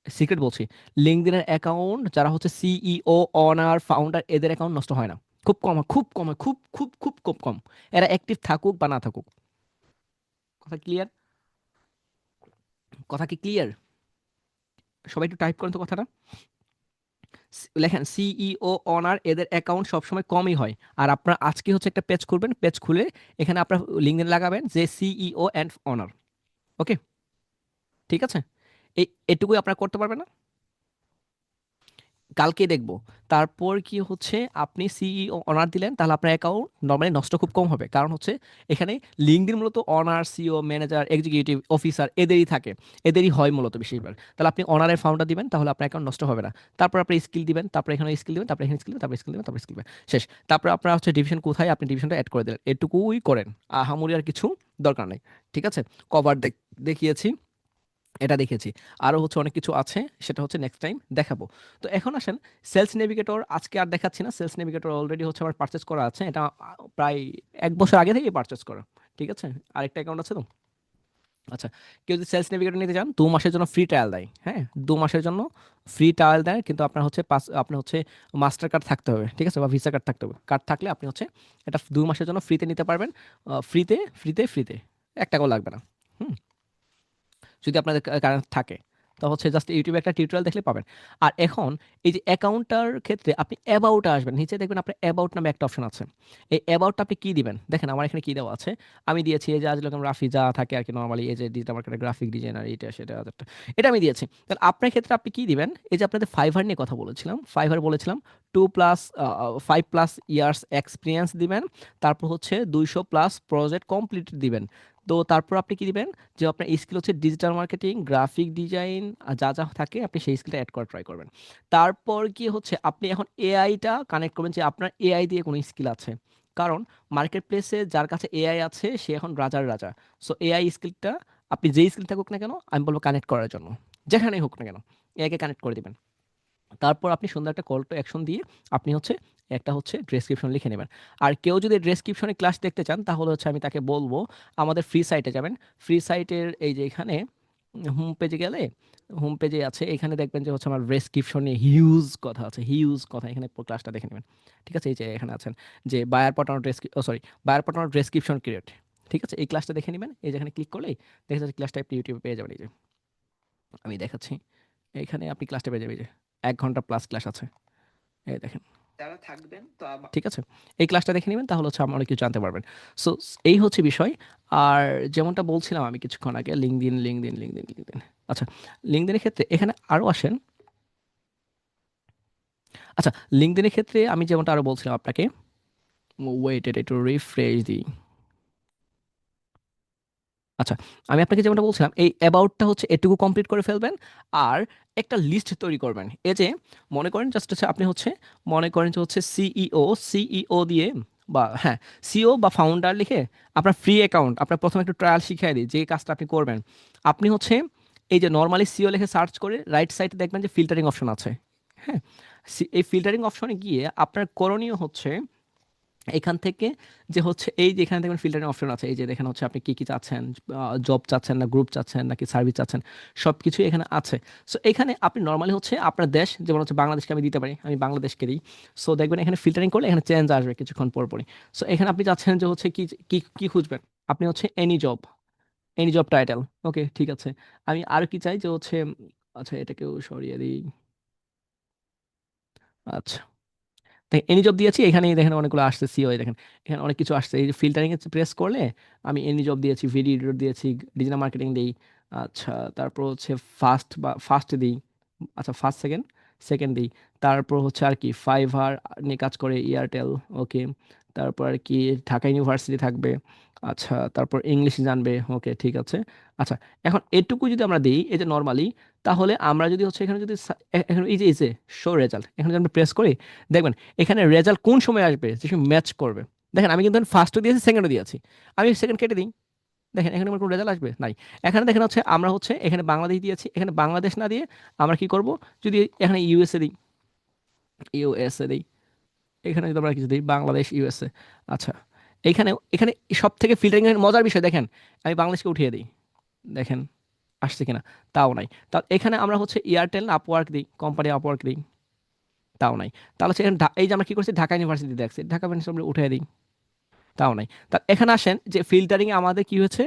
সিক্রেট বলছি, লিঙ্কডইনের অ্যাকাউন্ট যারা হচ্ছে সিইও অনার ফাউন্ডার এদের অ্যাকাউন্ট নষ্ট হয় না। খুব কম হয়, খুব কম হয়, খুব খুব খুব খুব কম। এরা অ্যাক্টিভ থাকুক বা না থাকুক। কথা ক্লিয়ার? কথা কি ক্লিয়ার? সবাই একটু টাইপ করেন তো কথাটা। লেখেন সিইও অনার এদের অ্যাকাউন্ট সবসময় কমই হয়। আর আপনার আজকে হচ্ছে একটা পেজ খুলবেন, পেজ খুলে এখানে আপনার লিঙ্কডইন লাগাবেন যে সিইও অ্যান্ড অনার। ওকে, ঠিক আছে? এটুকুই আপনারা করতে পারবেন না? কালকে দেখবো। তারপর কি হচ্ছে, আপনি সিইও অনার দিলেন, তাহলে আপনার অ্যাকাউন্ট নর্মালি নষ্ট খুব কম হবে। কারণ হচ্ছে এখানে লিঙ্কডইন মূলত owner, CEO, manager, executive officer এদেরই থাকে, এদেরই হয় মূলত বেশিরভাগ। তাহলে আপনি অনারের ফাউন্ডার দিবেন, তাহলে আপনার অ্যাকাউন্ট নষ্ট হবে না। তারপর আপনি স্কিল দিবেন, তারপর এখানে স্কিল দিবেন, তারপর এখানে স্কিল দিবেন, তারপর স্কিল দিবেন, তারপর স্কিল দিবেন, শেষ। তারপর আপনার হচ্ছে ডিভিশন কোথায়, আপনি ডিভিশনটা অ্যাড করে দিলেন, এটুকুই করেন। আহামরি আর কিছু দরকার নেই। ঠিক আছে? কভার দেখিয়েছি, এটা দেখেছি। আরো হচ্ছে অনেক কিছু আছে, সেটা হচ্ছে নেক্সট টাইম দেখাবো। তো এখন আসেন, সেলস নেভিগেটর আজকে আর দেখাচ্ছি না। সেলস নেভিগেটর অলরেডি হচ্ছে আমার পারচেস করা আছে, এটা প্রায় 1 বছর আগে থেকে পারচেস করা। ঠিক আছে? আরেকটা অ্যাকাউন্ট আছে তো। আচ্ছা, কেউ যদি সেলস নেভিগেটর নিতে চান 2 মাসের জন্য ফ্রি ট্রায়াল দেয়। হ্যাঁ, 2 মাসের জন্য ফ্রি ট্রায়াল দেয়, কিন্তু আপনার হচ্ছে আপনার হচ্ছে মাস্টার কার্ড থাকতে হবে, ঠিক আছে, বা ভিসা কার্ড থাকতে হবে। কার্ড থাকলে আপনি হচ্ছে এটা 2 মাসের জন্য ফ্রিতে নিতে পারবেন। ফ্রিতে ফ্রিতে ফ্রিতে, 1 টাকাও লাগবে না। হুম, যদি আপনাদের কারেন্ট থাকে, তো হচ্ছে জাস্ট ইউটিউবে একটা টিউটোরিয়াল দেখলে পাবেন। আর এখন এই যে অ্যাকাউন্টটার ক্ষেত্রে আপনি অ্যাবাউটে আসবেন, নিচে দেখবেন আপনার অ্যাবাউট নামে একটা অপশন আছে। এই অ্যাবাউটটা আপনি কি দিবেন, দেখেন আমার এখানে কি দেওয়া আছে। আমি দিয়েছি এই যে আজ লোকম রাফি যা থাকে আর কি, নর্মালি এই যে ডিজিটাল মার্কেটের গ্রাফিক ডিজাইনার, এটা সেটা একটা, এটা আমি দিয়েছি। তাহলে আপনার ক্ষেত্রে আপনি কি দিবেন, এই যে আপনাদের ফাইভার নিয়ে কথা বলেছিলাম, ফাইভার বলেছিলাম 5+ ইয়ার্স এক্সপিরিয়েন্স দিবেন। তারপর হচ্ছে 200+ প্রজেক্ট কমপ্লিট দিবেন। তো তারপর আপনি কি দিবেন, যে আপনার স্কিল হচ্ছে ডিজিটাল মার্কেটিং, গ্রাফিক ডিজাইন, যা যা থাকে আপনি সেই স্কিলটা অ্যাড করা ট্রাই করবেন। তারপর কি হচ্ছে, আপনি এখন এআইটা কানেক্ট করবেন, যে আপনার এআই দিয়ে কোনো স্কিল আছে। কারণ মার্কেট প্লেসে যার কাছে এআই আছে সে এখন রাজার রাজা। সো এআই স্কিলটা, আপনি যেই স্কিল থাকুক না কেন, আমি বলবো কানেক্ট করার জন্য, যেখানেই হোক না কেন এআইকে কানেক্ট করে দিবেন। তারপর আপনি সুন্দর একটা কল টু অ্যাকশন দিয়ে আপনি হচ্ছে একটা হচ্ছে ডেসক্রিপশন লিখে নেবেন। আর কেউ যদি ডেসক্রিপশনে ক্লাস দেখতে চান, তাহলে হচ্ছে আমি তাকে বলবো আমাদের ফ্রি সাইটে যাবেন। ফ্রি সাইটের এই যে এখানে হোম পেজে গেলে, হোম পেজে আছে, এখানে দেখবেন যে হচ্ছে আমার ডেসক্রিপশনে হিউজ কথা আছে, হিউজ কথা, এখানে পুরো ক্লাসটা দেখে নেবেন। ঠিক আছে? এই যে এখানে আছেন যে বায়ার পাঠানোর সরি, বায়ার পাঠানোর ডেসক্রিপশন ক্রিয়েট। ঠিক আছে? এই ক্লাসটা দেখে নেবেন, এই যেখানে ক্লিক করলেই দেখা যাচ্ছে ক্লাসটা আপনি ইউটিউবে পেয়ে যাবেন। এই যে আমি দেখাচ্ছি, এইখানে আপনি ক্লাসটা পেয়ে যাবেন। এই যে 1 ঘন্টা প্লাস ক্লাস আছে, এই দেখেন। যারা থাকবেন তো ঠিক আছে, এই ক্লাসটা দেখে নেবেন, তাহলে হচ্ছে আপনি অনেক কিছু জানতে পারবেন। সো এই হচ্ছে বিষয়। আর যেমনটা বলছিলাম আমি কিছুক্ষণ আগে, লিঙ্কডইন লিঙ্কডইন লিঙ্কডইন লিঙ্কডইন, আচ্ছা, লিঙ্কডইনের ক্ষেত্রে এখানে আরো আসেন। আচ্ছা, লিঙ্কডইনের ক্ষেত্রে আমি যেমনটা আরো বলছিলাম আপনাকে, ওয়েট, এটা একটু রিফ্রেশ দিই। আচ্ছা, আমি আপনাকে যেমনটা বলছিলাম, এই অ্যাবাউটটা হচ্ছে এটুকু কমপ্লিট করে ফেলবেন। আর একটা লিস্ট তৈরি করবেন। এই যে মনে করেন জাস্ট হচ্ছে আপনি হচ্ছে, মনে করেন যে হচ্ছে সিইও দিয়ে, বা হ্যাঁ, সিইও বা ফাউন্ডার লিখে আপনার ফ্রি অ্যাকাউন্ট, আপনার প্রথমে একটু ট্রায়াল শিখিয়ে দিই যে কাজটা আপনি করবেন। আপনি হচ্ছে এই যে নর্মালি সিইও লিখে সার্চ করে রাইট সাইডে দেখবেন যে ফিল্টারিং অপশন আছে। হ্যাঁ, এই ফিল্টারিং অপশনে গিয়ে আপনার করণীয় হচ্ছে এখান থেকে, যে হচ্ছে এই যে এখানে দেখবেন ফিল্টারিং অপশন আছে, এই যে দেখেন হচ্ছে আপনি কি কি চাচ্ছেন, জব চাচ্ছেন না গ্রুপ চাচ্ছেন নাকি সার্ভিস চাচ্ছেন, সব কিছুই এখানে আছে। সো এখানে আপনি নর্মালি হচ্ছে আপনার দেশ, যেমন হচ্ছে বাংলাদেশকে আমি দিতে পারি, আমি বাংলাদেশকে দিই। সো দেখবেন এখানে ফিল্টারিং করলে এখানে চেঞ্জ আসবে কিছুক্ষণ পর পরই। সো এখানে আপনি চাচ্ছেন যে হচ্ছে কি কি কি খুঁজবেন, আপনি হচ্ছে এনি জব টাইটেল। ওকে, ঠিক আছে। আমি আর কি চাই যে হচ্ছে, আচ্ছা এটাকেও সরিয়ে দিই। আচ্ছা, এনি জব দিয়েছি, এখানেই দেখেন অনেকগুলো আসছে সিও, দেখেন এখানে অনেক কিছু আসছে। এই যে ফিল্টারিং এ প্রেস করলে আমি এনি জব দিয়েছি, ভিডিও এডিটর দিয়েছি, ডিজিটাল মার্কেটিং দিই। আচ্ছা, তারপর হচ্ছে ফার্স্ট দিই। আচ্ছা, ফার্স্ট সেকেন্ড দিই। তারপর হচ্ছে আর কি ফাইভার নিয়ে কাজ করে, এয়ারটেল। ওকে, তারপর আর কি ঢাকা ইউনিভার্সিটি থাকবে। আচ্ছা, তারপর ইংলিশ জানবে, ওকে ঠিক আছে। আচ্ছা, এখন এটুকু যদি আমরা দিই এই যে নর্মালি, তাহলে আমরা যদি হচ্ছে এখানে যদি এখানে এই যে শো রেজাল্ট, এখানে যদি আমরা প্রেস করি, দেখবেন এখানে রেজাল্ট কোন সময় আসবে যে ম্যাচ করবে। দেখেন আমি কিন্তু ফার্স্টও দিয়েছি, সেকেন্ডও দিয়েছি, আমি সেকেন্ড কেটে দিই, দেখেন এখানে আমার কোনো রেজাল্ট আসবে নাই। এখানে দেখেন হচ্ছে আমরা হচ্ছে এখানে বাংলাদেশ দিয়েছি, এখানে বাংলাদেশ না দিয়ে আমরা কি করব, যদি এখানে ইউএসএ দিই, ইউএসএ দিই, এখানে যদি আমরা কিছু দিই বাংলাদেশ ইউএসএ। আচ্ছা, এখানে এখানে সব থেকে ফিল্টারিং এর মজার বিষয় দেখেন, আমি বাংলাদেশকে উঠিয়ে দিই, দেখেন আসছে কিনা, তাও নাই। তা এখানে আমরা হচ্ছে এয়ারটেল আপওয়ার্ক দিই, কোম্পানি আপওয়ার্ক দিই, তাও নাই। তাহলে হচ্ছে এখানে এই যে আমরা কি করছি ঢাকা ইউনিভার্সিটি দেখছি, ঢাকা ইউনিভার্সিটি আমরা উঠিয়ে দিই, তাও নাই। তা এখানে আসেন যে ফিল্টারিং এ আমাদের কি হয়েছে,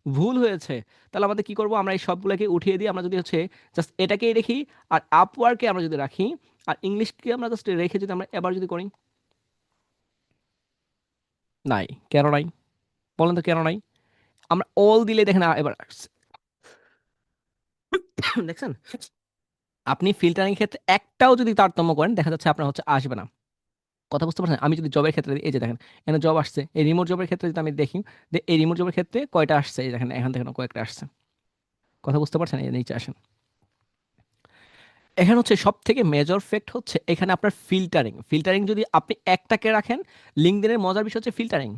ভুল হয়েছে। তাহলে আমাদের কি করব, আমরা এই সবগুলোকে উঠিয়ে দিই, আমরা যদি হচ্ছে জাস্ট এটাকেই রেখি, আর আপওয়ার্কে আমরা যদি রাখি, আর ইংলিশকে আমরা জাস্ট রেখে যদি আমরা এবার যদি করি, নাই। কেন নাই বলেন তো, কেন নাই? আমরা অল দিলে দেখেন এবার আসছে। দেখছেন, আপনি ফিল্টারিং ক্ষেত্রে একটাও যদি তারতম্য করেন দেখা যাচ্ছে আপনার হচ্ছে আসবে না। কথা বুঝতে পারছেন? আমি যদি জবের ক্ষেত্রে দিই, এই যে দেখেন এখানে জব আসছে, এই রিমোট জবের ক্ষেত্রে যদি আমি দেখি যে এই রিমোট জবের ক্ষেত্রে কয়টা আসছে, এই দেখেন এখান থেকে কয়েকটা আসছে। কথা বুঝতে পারছেন? এই নিচে আসেন, এখানে হচ্ছে সব থেকে মেজর ফ্যাক্ট হচ্ছে এখানে আপনার ফিল্টারিং। ফিল্টারিং যদি আপনি একটাকে রাখেন, লিঙ্কডইনের মজার বিষয় হচ্ছে filtering,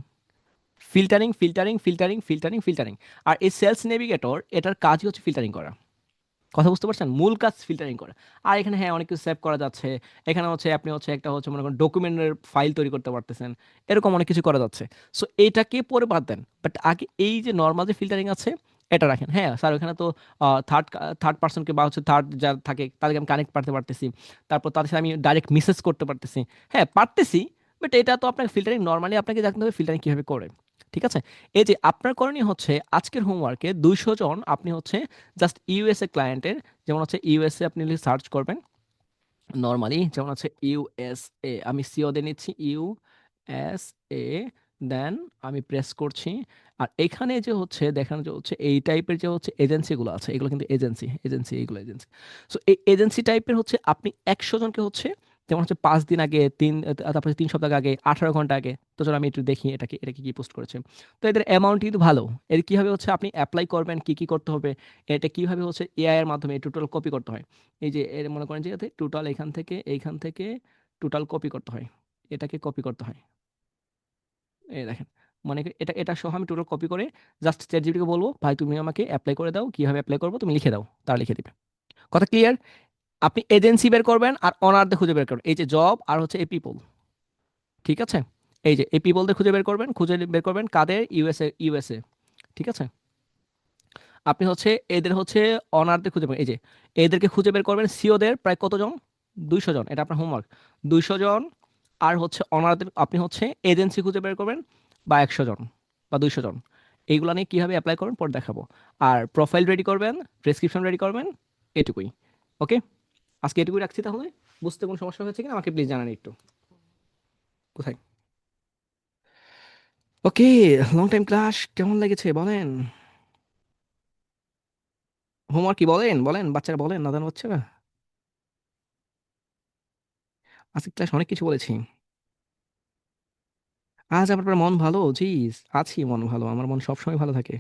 filtering filtering filtering filtering filtering. আর এই সেলস নেভিগেটর এটার কাজই হচ্ছে ফিল্টারিং করা। কথা বুঝতে পারছেন? মূল কাজ ফিল্টারিং করা। আর এখানে হ্যাঁ অনেক কিছু সেভ করা যাচ্ছে, এখানে হচ্ছে আপনি হচ্ছে একটা হচ্ছে মনে করেন ডকুমেন্টের ফাইল তৈরি করতে পারতেছেন, এরকম অনেক কিছু করা যাচ্ছে। সো এইটাকে পরে বাদ দেন, বাট আগে এই যে নর্মাল যে ফিল্টারিং আছে এটা রাখেন। হ্যাঁ স্যার, ওখানে তো থার্ড থার্ড পার্সনকে বা হচ্ছে থার্ড যা থাকে তাদেরকে আমি কানেক্ট করতে পারতেছি, তারপর তাদের সাথে আমি ডাইরেক্ট মেসেজ করতে পারতেছি, হ্যাঁ পারতেছি। বাট এটা তো আপনাকে ফিল্টারিং নর্মালি আপনাকে জানতে হবে ফিল্টারিং কীভাবে করে। ঠিক আছে, এই যে আপনার করণীয় হচ্ছে আজকের হোমওয়ার্কে 200 জন আপনি হচ্ছে জাস্ট ইউএসএ ক্লায়েন্টের, যেমন হচ্ছে ইউএসএ আপনি সার্চ করবেন নর্মালি, যেমন হচ্ছে ইউএসএ, আমি সিও দিয়ে নিচ্ছি ইউএসএ, দেন আমি প্রেস করছি। আর এখানে যে হচ্ছে দেখানো যে হচ্ছে এই টাইপের যে হচ্ছে এজেন্সিগুলো আছে, এগুলো কিন্তু এজেন্সি এজেন্সি এগুলো এজেন্সি। সো এই এজেন্সি টাইপের হচ্ছে আপনি 100 জনকে হচ্ছে, যেমন হচ্ছে 5 দিন আগে, তারপরে 3 সপ্তাহ আগে, 18 ঘন্টা আগে, তো চলো আমি একটু দেখি এটাকে কি পোস্ট করেছে। তো এদের অ্যামাউন্ট কিন্তু ভালো। এর কীভাবে হচ্ছে আপনি অ্যাপ্লাই করবেন, কি কি করতে হবে, এটা কিভাবে হচ্ছে এআই এর মাধ্যমে টোটাল কপি করতে হয়। এই যে এর মনে করেন যে টোটাল এখান থেকে এইখান থেকে টোটাল কপি করতে হয়, এটাকে কপি করতে হয়। এই দেখেন, মানে কি এটা এটা সহ আমি টোটাল কপি করে জাস্ট চ্যাট জিপিটিকে বলবো ভাই তুমি আমাকে অ্যাপ্লাই করে দাও, কিভাবে অ্যাপ্লাই করবো তুমি লিখে দাও, তারা লিখে দিবে। কথা ক্লিয়ার? আপনি এজেন্সি বের করবেন আর অনারদের খুঁজে বের করবেন, এই যে জব আর হচ্ছে এই পিপল। ঠিক আছে, এই যে এই পিপলদের খুঁজে বের করবেন, খুঁজে বের করবেন কাদের, ইউএসএ ইউএসএ। ঠিক আছে, আপনি হচ্ছে এদের হচ্ছে অনারদের খুঁজে পাবেন, এই যে এদেরকে খুঁজে বের করবেন, সিওদের প্রায় কতজন, 200 জন, এটা আপনার হোমওয়ার্ক। 200 জন, আর হচ্ছে অনারদের আপনি হচ্ছে এজেন্সি খুঁজে বের করবেন, বা 100 জন বা 200 জন। এইগুলো নিয়ে কীভাবে অ্যাপ্লাই করবেন পরে দেখাবো। আর প্রোফাইল রেডি করবেন, প্রেসক্রিপশন রেডি করবেন, এটুকুই। ওকে, আজকে এটুকুই রাখছি তাহলে। বুঝতে কোনো সমস্যা হয়েছে কিনা আমাকে প্লিজ জানান একটু। কোথায়? ওকে, লং টাইম ক্লাস কেমন লেগেছে বলেন? হোমওয়ার্ক কি বলেন, বলেন বাচ্চারা বলেন, নাদান বাচ্চারা। আজকে ক্লাস অনেক কিছু বলেছি। আজ আপনার মন ভালো? জি, আছি, মন ভালো, আমার মন সবসময় ভালো থাকে।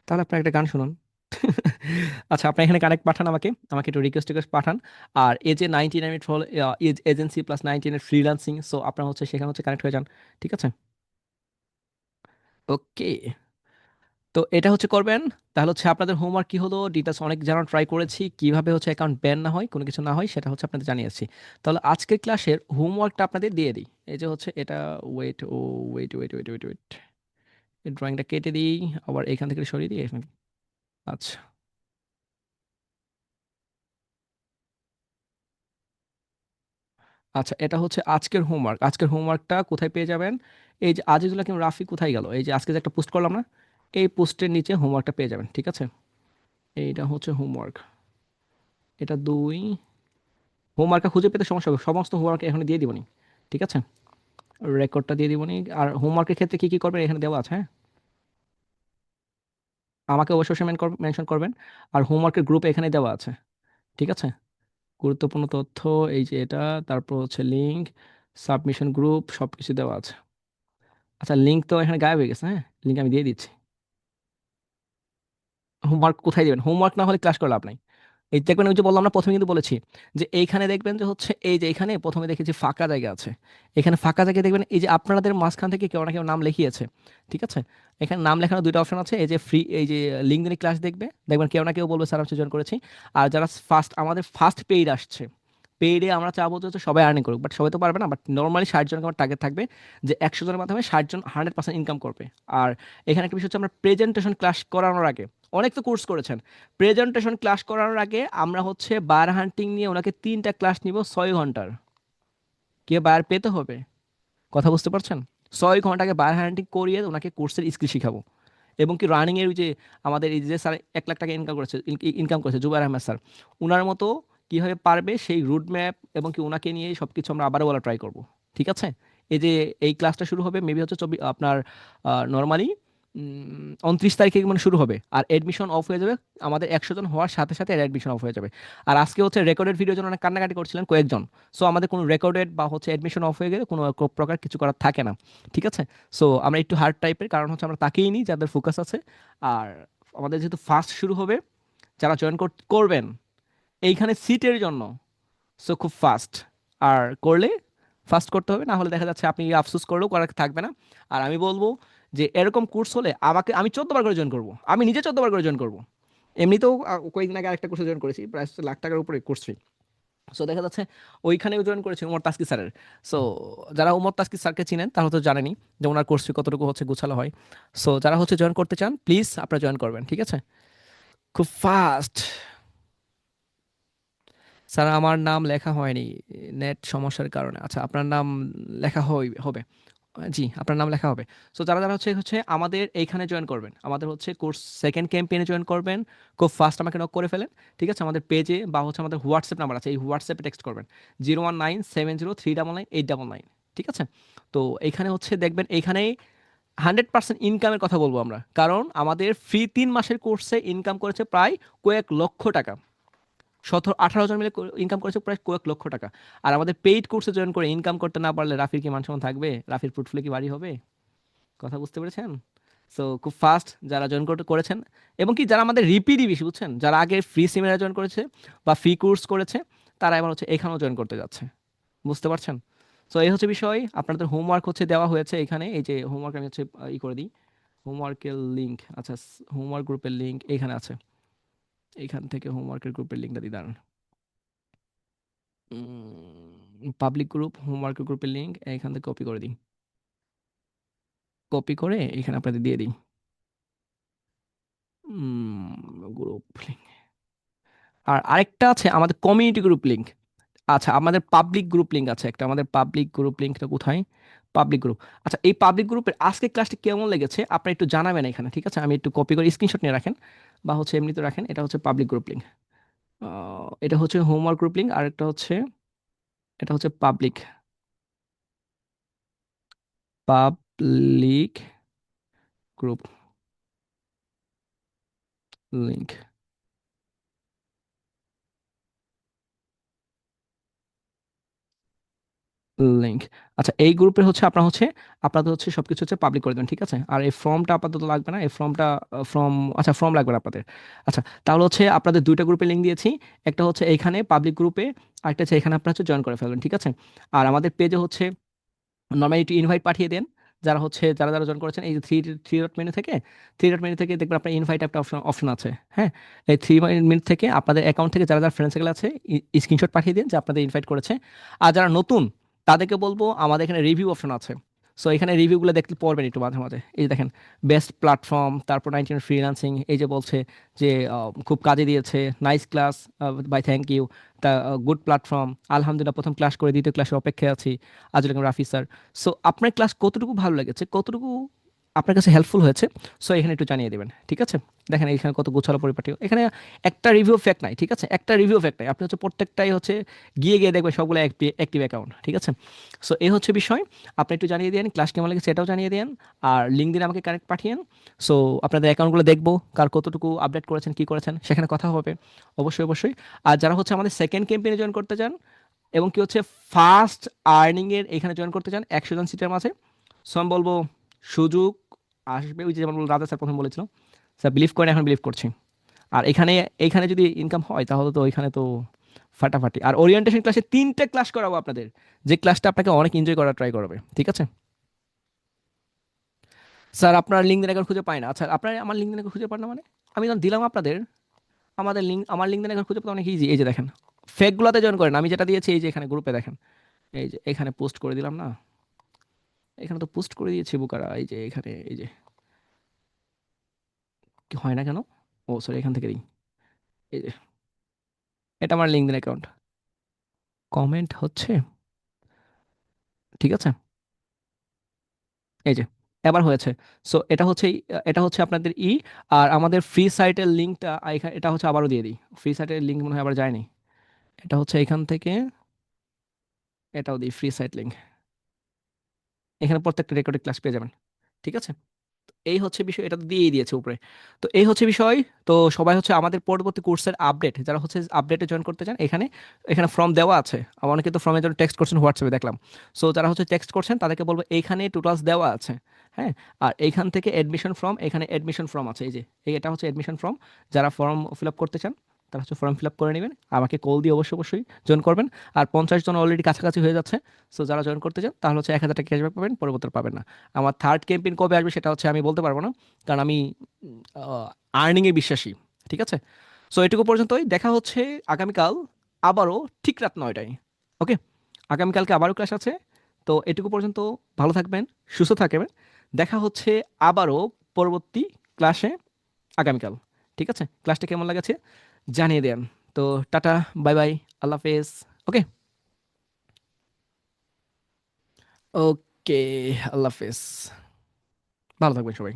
তাহলে আপনার একটা গান শুনুন। আচ্ছা, আপনি এখানে কানেক্ট পাঠান আমাকে, আমাকে একটু রিকোয়েস্ট টিকোয়েস্ট পাঠান। আর এই যে 99 ফল এজেন্সি প্লাস 99 ফ্রিল্যান্সিং, সো আপনার হচ্ছে সেখানে হচ্ছে কানেক্ট হয়ে যান। ঠিক আছে, ওকে। তো এটা হচ্ছে করবেন। তাহলে হচ্ছে আপনাদের হোমওয়ার্ক কি হলো, ডিটেলস অনেক জানার ট্রাই করেছি, কিভাবে হচ্ছে অ্যাকাউন্ট ব্যান না হয়, কোনো কিছু না হয়, সেটা হচ্ছে আপনাদের জানিয়েছি। তাহলে আজকের ক্লাসের হোমওয়ার্কটা আপনাদের দিয়ে দিই। এই যে হচ্ছে এটা, wait oh wait wait wait wait wait, এই ড্রয়িংটা কেটে দিই, আবার এখান থেকে সরিয়ে দিই এখানে। আচ্ছা, আচ্ছা, এটা হচ্ছে আজকের হোমওয়ার্ক। আজকের হোমওয়ার্কটা কোথায় পেয়ে যাবেন, এই যে আজিজুল হাকিম রাফি কোথায় গেল, এই যে আজকে যে একটা পোস্ট করলাম না, এই পোস্টের নিচে হোমওয়ার্কটা পেয়ে যাবেন। ঠিক আছে, এইটা হচ্ছে হোমওয়ার্ক, এটা 2। হোমওয়ার্কটা খুঁজে পেতে সমস্যা হবে, সমস্ত হোমওয়ার্ক এখানে দিয়ে দিবনি। ঠিক আছে, রেকর্ডটা দিয়ে দিবনি। আর হোমওয়ার্কের ক্ষেত্রে কি কি করবেন এখানে দেওয়া আছে, হ্যাঁ, আমাকে অবশ্যই মেনশন করবেন। আর হোমওয়ার্কের গ্রুপ এখানে দেওয়া আছে। ঠিক আছে, গুরুত্বপূর্ণ তথ্য, এই যে এটা, তারপর হচ্ছে লিঙ্ক, সাবমিশন গ্রুপ, সব কিছু দেওয়া আছে। আচ্ছা, লিঙ্ক তো এখানে গায়েব হয়ে গেছে। হ্যাঁ, লিঙ্ক আমি দিয়ে দিচ্ছি। হোমওয়ার্ক কোথায় দিবেন? হোমওয়ার্ক না হলে ক্লাস করে লাভ নাই। এই দেখবেন, ওই যে বললাম, আমরা প্রথমে কিন্তু বলেছি যে এইখানে দেখবেন যে হচ্ছে এই যে এখানে প্রথমে দেখেছি ফাঁকা জায়গা আছে। এখানে ফাঁকা জায়গায় দেখবেন এই যে আপনাদের মাঝখান থেকে কেউ না কেউ নাম লিখিয়েছে। ঠিক আছে, এখানে নাম লেখানোর দুইটা অপশন আছে। এই যে ফ্রি, এই যে লিঙ্ক দিনে ক্লাস দেখবে, দেখবেন কেউ না কেউ বলবে স্যার আমি জয়েন করেছি। আর যারা ফার্স্ট, আমাদের ফার্স্ট পেইড আসছে, পেইডে আমরা চাবো যে হচ্ছে সবাই আর্নিং করুক, বাট সবাই তো পারবে না। বাট নর্মালি 60 জনকে আমার টার্গেট থাকবে যে 100 জনের মাধ্যমে 60 জন 100% ইনকাম করবে। আর এখানে একটা বিষয় হচ্ছে, আমরা প্রেজেন্টেশন ক্লাস করানোর আগে, অনেক তো কোর্স করেছেন, প্রেজেন্টেশন ক্লাস করানোর আগে আমরা হচ্ছে বায়ার হান্টিং নিয়ে ওনাকে 3টা ক্লাস নিব 6 ঘন্টার। কে বায়ার পেতে হবে, কথা বুঝতে পারছেন? 6 ঘন্টাকে বায়ার হান্টিং করিয়ে ওনাকে কোর্সের স্কিল শিখাবো। এবং কি রানিং এর ওই যে আমাদের এই যে স্যার 1 লাখ টাকা ইনকাম করেছে জুবাইর আহমেদ স্যার, উনার মতো কিভাবে পারবে সেই রুট ম্যাপ এবং কি ওনাকে নিয়ে সবকিছু আমরা আবারও বলা ট্রাই করব। ঠিক আছে, এই যে এই ক্লাসটা শুরু হবে মেবি হচ্ছে আপনার নর্মালি 29 তারিখে মানে শুরু হবে, আর এডমিশন অফ হয়ে যাবে আমাদের 100 জন হওয়ার সাথে সাথে অ্যাডমিশন অফ হয়ে যাবে। আর আজকে হচ্ছে রেকর্ডেড ভিডিওর জন্য অনেক কান্নাকাটি করছিলেন কয়েকজন। সো আমাদের কোনো রেকর্ডেড বা হচ্ছে অ্যাডমিশন অফ হয়ে গেলে কোনো প্রকার কিছু করার থাকে না। ঠিক আছে, সো আমরা একটু হার্ড টাইপের, কারণ হচ্ছে আমরা তাকেই নিই যাদের ফোকাস আছে। আর আমাদের যেহেতু ফার্স্ট শুরু হবে, যারা জয়েন করবেন এইখানে সিটের জন্য, সো খুব ফাস্ট। আর করলে ফাস্ট করতে হবে, না হলে দেখা যাচ্ছে আপনি আফসোস করলেও করার থাকবে না। আর আমি বলবো যে এরকম কোর্স হলে আমাকে, আমি 14বার করে জয়েন করবো, আমি নিজে 14বার করে জয়েন করবো। এমনিতেও কয়েকদিন আগে আরেকটা কোর্সে জয়েন করেছি, প্রায় হচ্ছে লাখ টাকার উপরে কোর্স ফি। সো দেখা যাচ্ছে ওইখানেও জয়েন করেছি উমর তাস্কি স্যারের। সো যারা উমর তাস্কি স্যারকে চিনেন তারা তো জানেনই যে ওনার কোর্স ফি কতটুকু হচ্ছে গোছালো হয়। সো যারা হচ্ছে জয়েন করতে চান প্লিজ আপনারা জয়েন করবেন, ঠিক আছে? খুব ফাস্ট। স্যার আমার নাম লেখা হয়নি নেট সমস্যার কারণে। আচ্ছা, আপনার নাম লেখা হবে। জি, আপনার নাম লেখা হবে। সো যারা যারা হচ্ছে হচ্ছে আমাদের এইখানে জয়েন করবেন, আমাদের হচ্ছে কোর্স সেকেন্ড ক্যাম্পেইনে জয়েন করবেন, খুব ফাস্ট আমাকে নক করে ফেলেন। ঠিক আছে, আমাদের পেজে বা হচ্ছে আমাদের হোয়াটসঅ্যাপ নাম্বার আছে, এই হোয়াটসঅ্যাপে টেক্সট করবেন 01970399899। ঠিক আছে, তো এইখানে হচ্ছে দেখবেন এইখানেই 100% ইনকামের কথা বলবো আমরা, কারণ আমাদের ফ্রি 3 মাসের কোর্সে ইনকাম করেছে প্রায় কয়েক লক্ষ টাকা। 17-18 জন মিলে ইনকাম করেছে প্রায় কয়েক লক্ষ টাকা। আর আমাদের পেইড কোর্সে জয়েন করে ইনকাম করতে না পারলে রাফির কি মান সম্মান থাকবে? রাফির পোর্টফোলিও কি বাড়ি হবে? কথা বুঝতে পেরেছেন? সো খুব ফাস্ট যারা জয়েন করতে করেছেন, এবং কি যারা আমাদের রিপিটই বেশি, বুঝছেন, যারা আগে ফ্রি সেমিনার জয়েন করেছে বা ফ্রি কোর্স করেছে, তারা এবার হচ্ছে এখানেও জয়েন করতে যাচ্ছে। বুঝতে পারছেন? সো এই হচ্ছে বিষয়। আপনাদের হোমওয়ার্ক হচ্ছে দেওয়া হয়েছে এখানে, এই যে হোমওয়ার্ক আমি হচ্ছে ই করে দিই। হোমওয়ার্কের লিঙ্ক, আচ্ছা, হোমওয়ার্ক গ্রুপের লিঙ্ক এখানে আছে। এইখান থেকে হোমওয়ার্কের গ্রুপের লিঙ্কটা দিয়ে দাঁড়ান। পাবলিক গ্রুপ, হোমওয়ার্ক গ্রুপের লিঙ্ক এখান থেকে কপি করে দিই। কপি করে এখানে আপনাদের দিয়ে দিই। Group link. আর আরেকটা আছে আমাদের কমিউনিটি গ্রুপ লিঙ্ক। আচ্ছা, আমাদের পাবলিক গ্রুপ লিঙ্ক আছে একটা, আমাদের পাবলিক গ্রুপ লিঙ্কটা কোথায়? Public group. আচ্ছা, এই পাবলিক গ্রুপের আজকে ক্লাসটি কেমন লেগেছে আপনি একটু জানাবেন এখানে। ঠিক আছে, আমি একটু কপি করে স্ক্রিনশট নিয়ে রাখেন বা হচ্ছে এমনিতে রাখেন। এটা হচ্ছে পাবলিক গ্রুপ লিঙ্ক, এটা হচ্ছে হোমওয়ার্ক গ্রুপ লিঙ্ক, আর একটা হচ্ছে এটা হচ্ছে public, public group link, link. আচ্ছা, এই গ্রুপে হচ্ছে আপনার হচ্ছে আপনাদের হচ্ছে সবকিছু হচ্ছে পাবলিক করে দেবেন। ঠিক আছে, আর এই ফর্মটা আপাতত লাগবে না, এই ফর্মটা আচ্ছা, ফর্ম লাগবে না আপনাদের। আচ্ছা, তাহলে হচ্ছে আপনাদের দুইটা গ্রুপে লিঙ্ক দিয়েছি, একটা হচ্ছে এইখানে পাবলিক গ্রুপে, আরেকটা হচ্ছে এখানে আপনার হচ্ছে জয়েন করে ফেলবেন। ঠিক আছে, আর আমাদের পেজে হচ্ছে নর্মালি একটু ইনভাইট পাঠিয়ে দেন। যারা যারা জয়েন করেছেন, এই যে থ্রি থ্রি ডট মেনু থেকে, দেখবেন আপনার ইনভাইট একটা অপশন অপশন আছে। হ্যাঁ, এই 3 মিনিট থেকে আপনাদের অ্যাকাউন্ট থেকে যারা যারা ফ্রেন্ড সার্কেল আছে স্ক্রিনশট পাঠিয়ে দিন যে আপনাদের ইনভাইট করেছে। আর যারা নতুন তাদেরকে বলবো আমাদের এখানে রিভিউ অপশন আছে। সো এখানে রিভিউগুলো দেখতে পড়বেন একটু মাঝে মাঝে। এই যে দেখেন, বেস্ট প্ল্যাটফর্ম, তারপর 99 ফ্রিল্যান্সিং, এই যে বলছে যে খুব কাজে দিয়েছে, nice class, bye thank you, তা গুড প্ল্যাটফর্ম, আলহামদুলিল্লাহ প্রথম ক্লাস করে দ্বিতীয় ক্লাসের অপেক্ষায় আছি, আজুল রাফি স্যার। সো আপনার ক্লাস কতটুকু ভালো লেগেছে, কতটুকু আপনার কাছে হেল্পফুল হয়েছে, সো এখানে একটু জানিয়ে দেবেন। ঠিক আছে, দেখেন এখানে কত গোছালো পরিপাটি, এখানে একটা রিভিউ ফ্যাক্ট নাই। ঠিক আছে, একটা রিভিউ ফ্যাক্ট নাই, আপনি হচ্ছে প্রত্যেকটাই হচ্ছে গিয়ে গিয়ে দেখবেন সবগুলো অ্যাক্টিভ অ্যাকাউন্ট। ঠিক আছে, সো এই হচ্ছে বিষয়। আপনি একটু জানিয়ে দিন ক্লাস কেমন লেগেছে, সেটাও জানিয়ে দিন। আর লিঙ্ক দিন আমাকে কানেক্ট পাঠিয়েন। সো আপনাদের অ্যাকাউন্টগুলো দেখবো কার কতটুকু আপডেট করেছেন, কি করেছেন, সেখানে কথা হবে অবশ্যই অবশ্যই। আর যারা হচ্ছে আমাদের সেকেন্ড ক্যাম্পেইনে জয়েন করতে চান এবং কি হচ্ছে ফার্স্ট আর্নিং এর এখানে জয়েন করতে চান 100 জন সিটের মাঝে, সো আমি বলবো সুযোগ আসবে, ওই যে যেমন রাজা স্যার প্রথম বলেছিল, স্যার বিলিভ করেন, এখন বিলিভ করছি। আর এখানে এইখানে যদি ইনকাম হয় তাহলে তো ওইখানে তো ফাটাফাটি। আর ওরিয়েন্টেশন ক্লাসে 3টে ক্লাস করাবো আপনাদের, যে ক্লাসটা আপনাকে অনেক এনজয় করা ট্রাই করবে, ঠিক আছে? স্যার আপনার লিঙ্কডইন অ্যাকাউন্ট খুঁজে পায় না। আচ্ছা, আপনার আমার লিঙ্কডইন অ্যাকাউন্ট খুঁজে পান না মানে? আমি যখন দিলাম আপনাদের, আমাদের লিঙ্ক, আমার লিঙ্কডইন অ্যাকাউন্ট খুঁজে পাওয়া অনেক ইজি। এই যে দেখেন, ফেকগুলোতে জয়েন করেন, আমি যেটা দিয়েছি এই যে এখানে গ্রুপে দেখেন, এই যে এখানে পোস্ট করে দিলাম না, এখানে তো পোস্ট করে দিয়েছি বুকারা, এই যে এখানে, এই যে কি হয় না কেন? ও সরি, এখান থেকে দিই। এই যে এটা আমার লিঙ্কডইন অ্যাকাউন্ট, কমেন্ট হচ্ছে, ঠিক আছে? এই যে এবার হয়েছে। সো এটা হচ্ছে এটা হচ্ছে আপনাদের আর আমাদের ফ্রি সাইটের লিঙ্কটা এটা হচ্ছে আবারও দিয়ে দিই। ফ্রি সাইটের লিঙ্ক মনে হয় আবার যায়নি। এটা হচ্ছে এখান থেকে, এটাও দিই ফ্রি সাইট লিঙ্ক। এখানে প্রত্যেকটা রেকর্ডেড ক্লাস পেয়ে যাবেন, ঠিক আছে? এই হচ্ছে বিষয়, এটা তো দিয়েই দিয়েছে উপরে। তো এই হচ্ছে বিষয়। তো সবাই হচ্ছে আমাদের পরবর্তী কোর্সের আপডেট, যারা হচ্ছে আপডেটে জয়েন করতে চান, এখানে এখানে ফর্ম দেওয়া আছে। আমার অনেকে তো ফর্মের জন্য টেক্সট করছেন হোয়াটসঅ্যাপে দেখলাম। সো যারা হচ্ছে টেক্সট করছেন তাদেরকে বলবো এইখানে টোটালস দেওয়া আছে, হ্যাঁ। আর এইখান থেকে অ্যাডমিশন ফর্ম, এখানে অ্যাডমিশন ফর্ম আছে, এই যে এটা হচ্ছে অ্যাডমিশন ফর্ম। যারা ফর্ম ফিল আপ করতে চান তারা হচ্ছে ফর্ম ফিল আপ করে নেবেন, আমাকে কল দিয়ে অবশ্যই অবশ্যই জয়েন করবেন। আর 50 জন অলরেডি কাছাকাছি হয়ে যাচ্ছে। সো যারা জয়েন করতে চান তাহলে হচ্ছে 1,000 টাকা ক্যাশব্যাক পাবেন, পরবর্তী পাবেন না। আমার থার্ড ক্যাম্পেইন কবে আসবে সেটা হচ্ছে আমি বলতে পারবো না, কারণ আমি আর্নিংয়ে বিশ্বাসী, ঠিক আছে? সো এটুকু পর্যন্তই, দেখা হচ্ছে আগামীকাল আবারও ঠিক রাত 9টায়। ওকে, আগামীকালকে আবারও ক্লাস আছে। তো এটুকু পর্যন্ত, ভালো থাকবেন, সুস্থ থাকবেন। দেখা হচ্ছে আবারও পরবর্তী ক্লাসে আগামীকাল, ঠিক আছে? ক্লাসটা কেমন লাগছে জানিয়ে দেন। তো টাটা, বাই বাই, আল্লাহ হাফেজ। ওকে, ওকে, আল্লাহ হাফেজ, ভালো থাকবেন সবাই।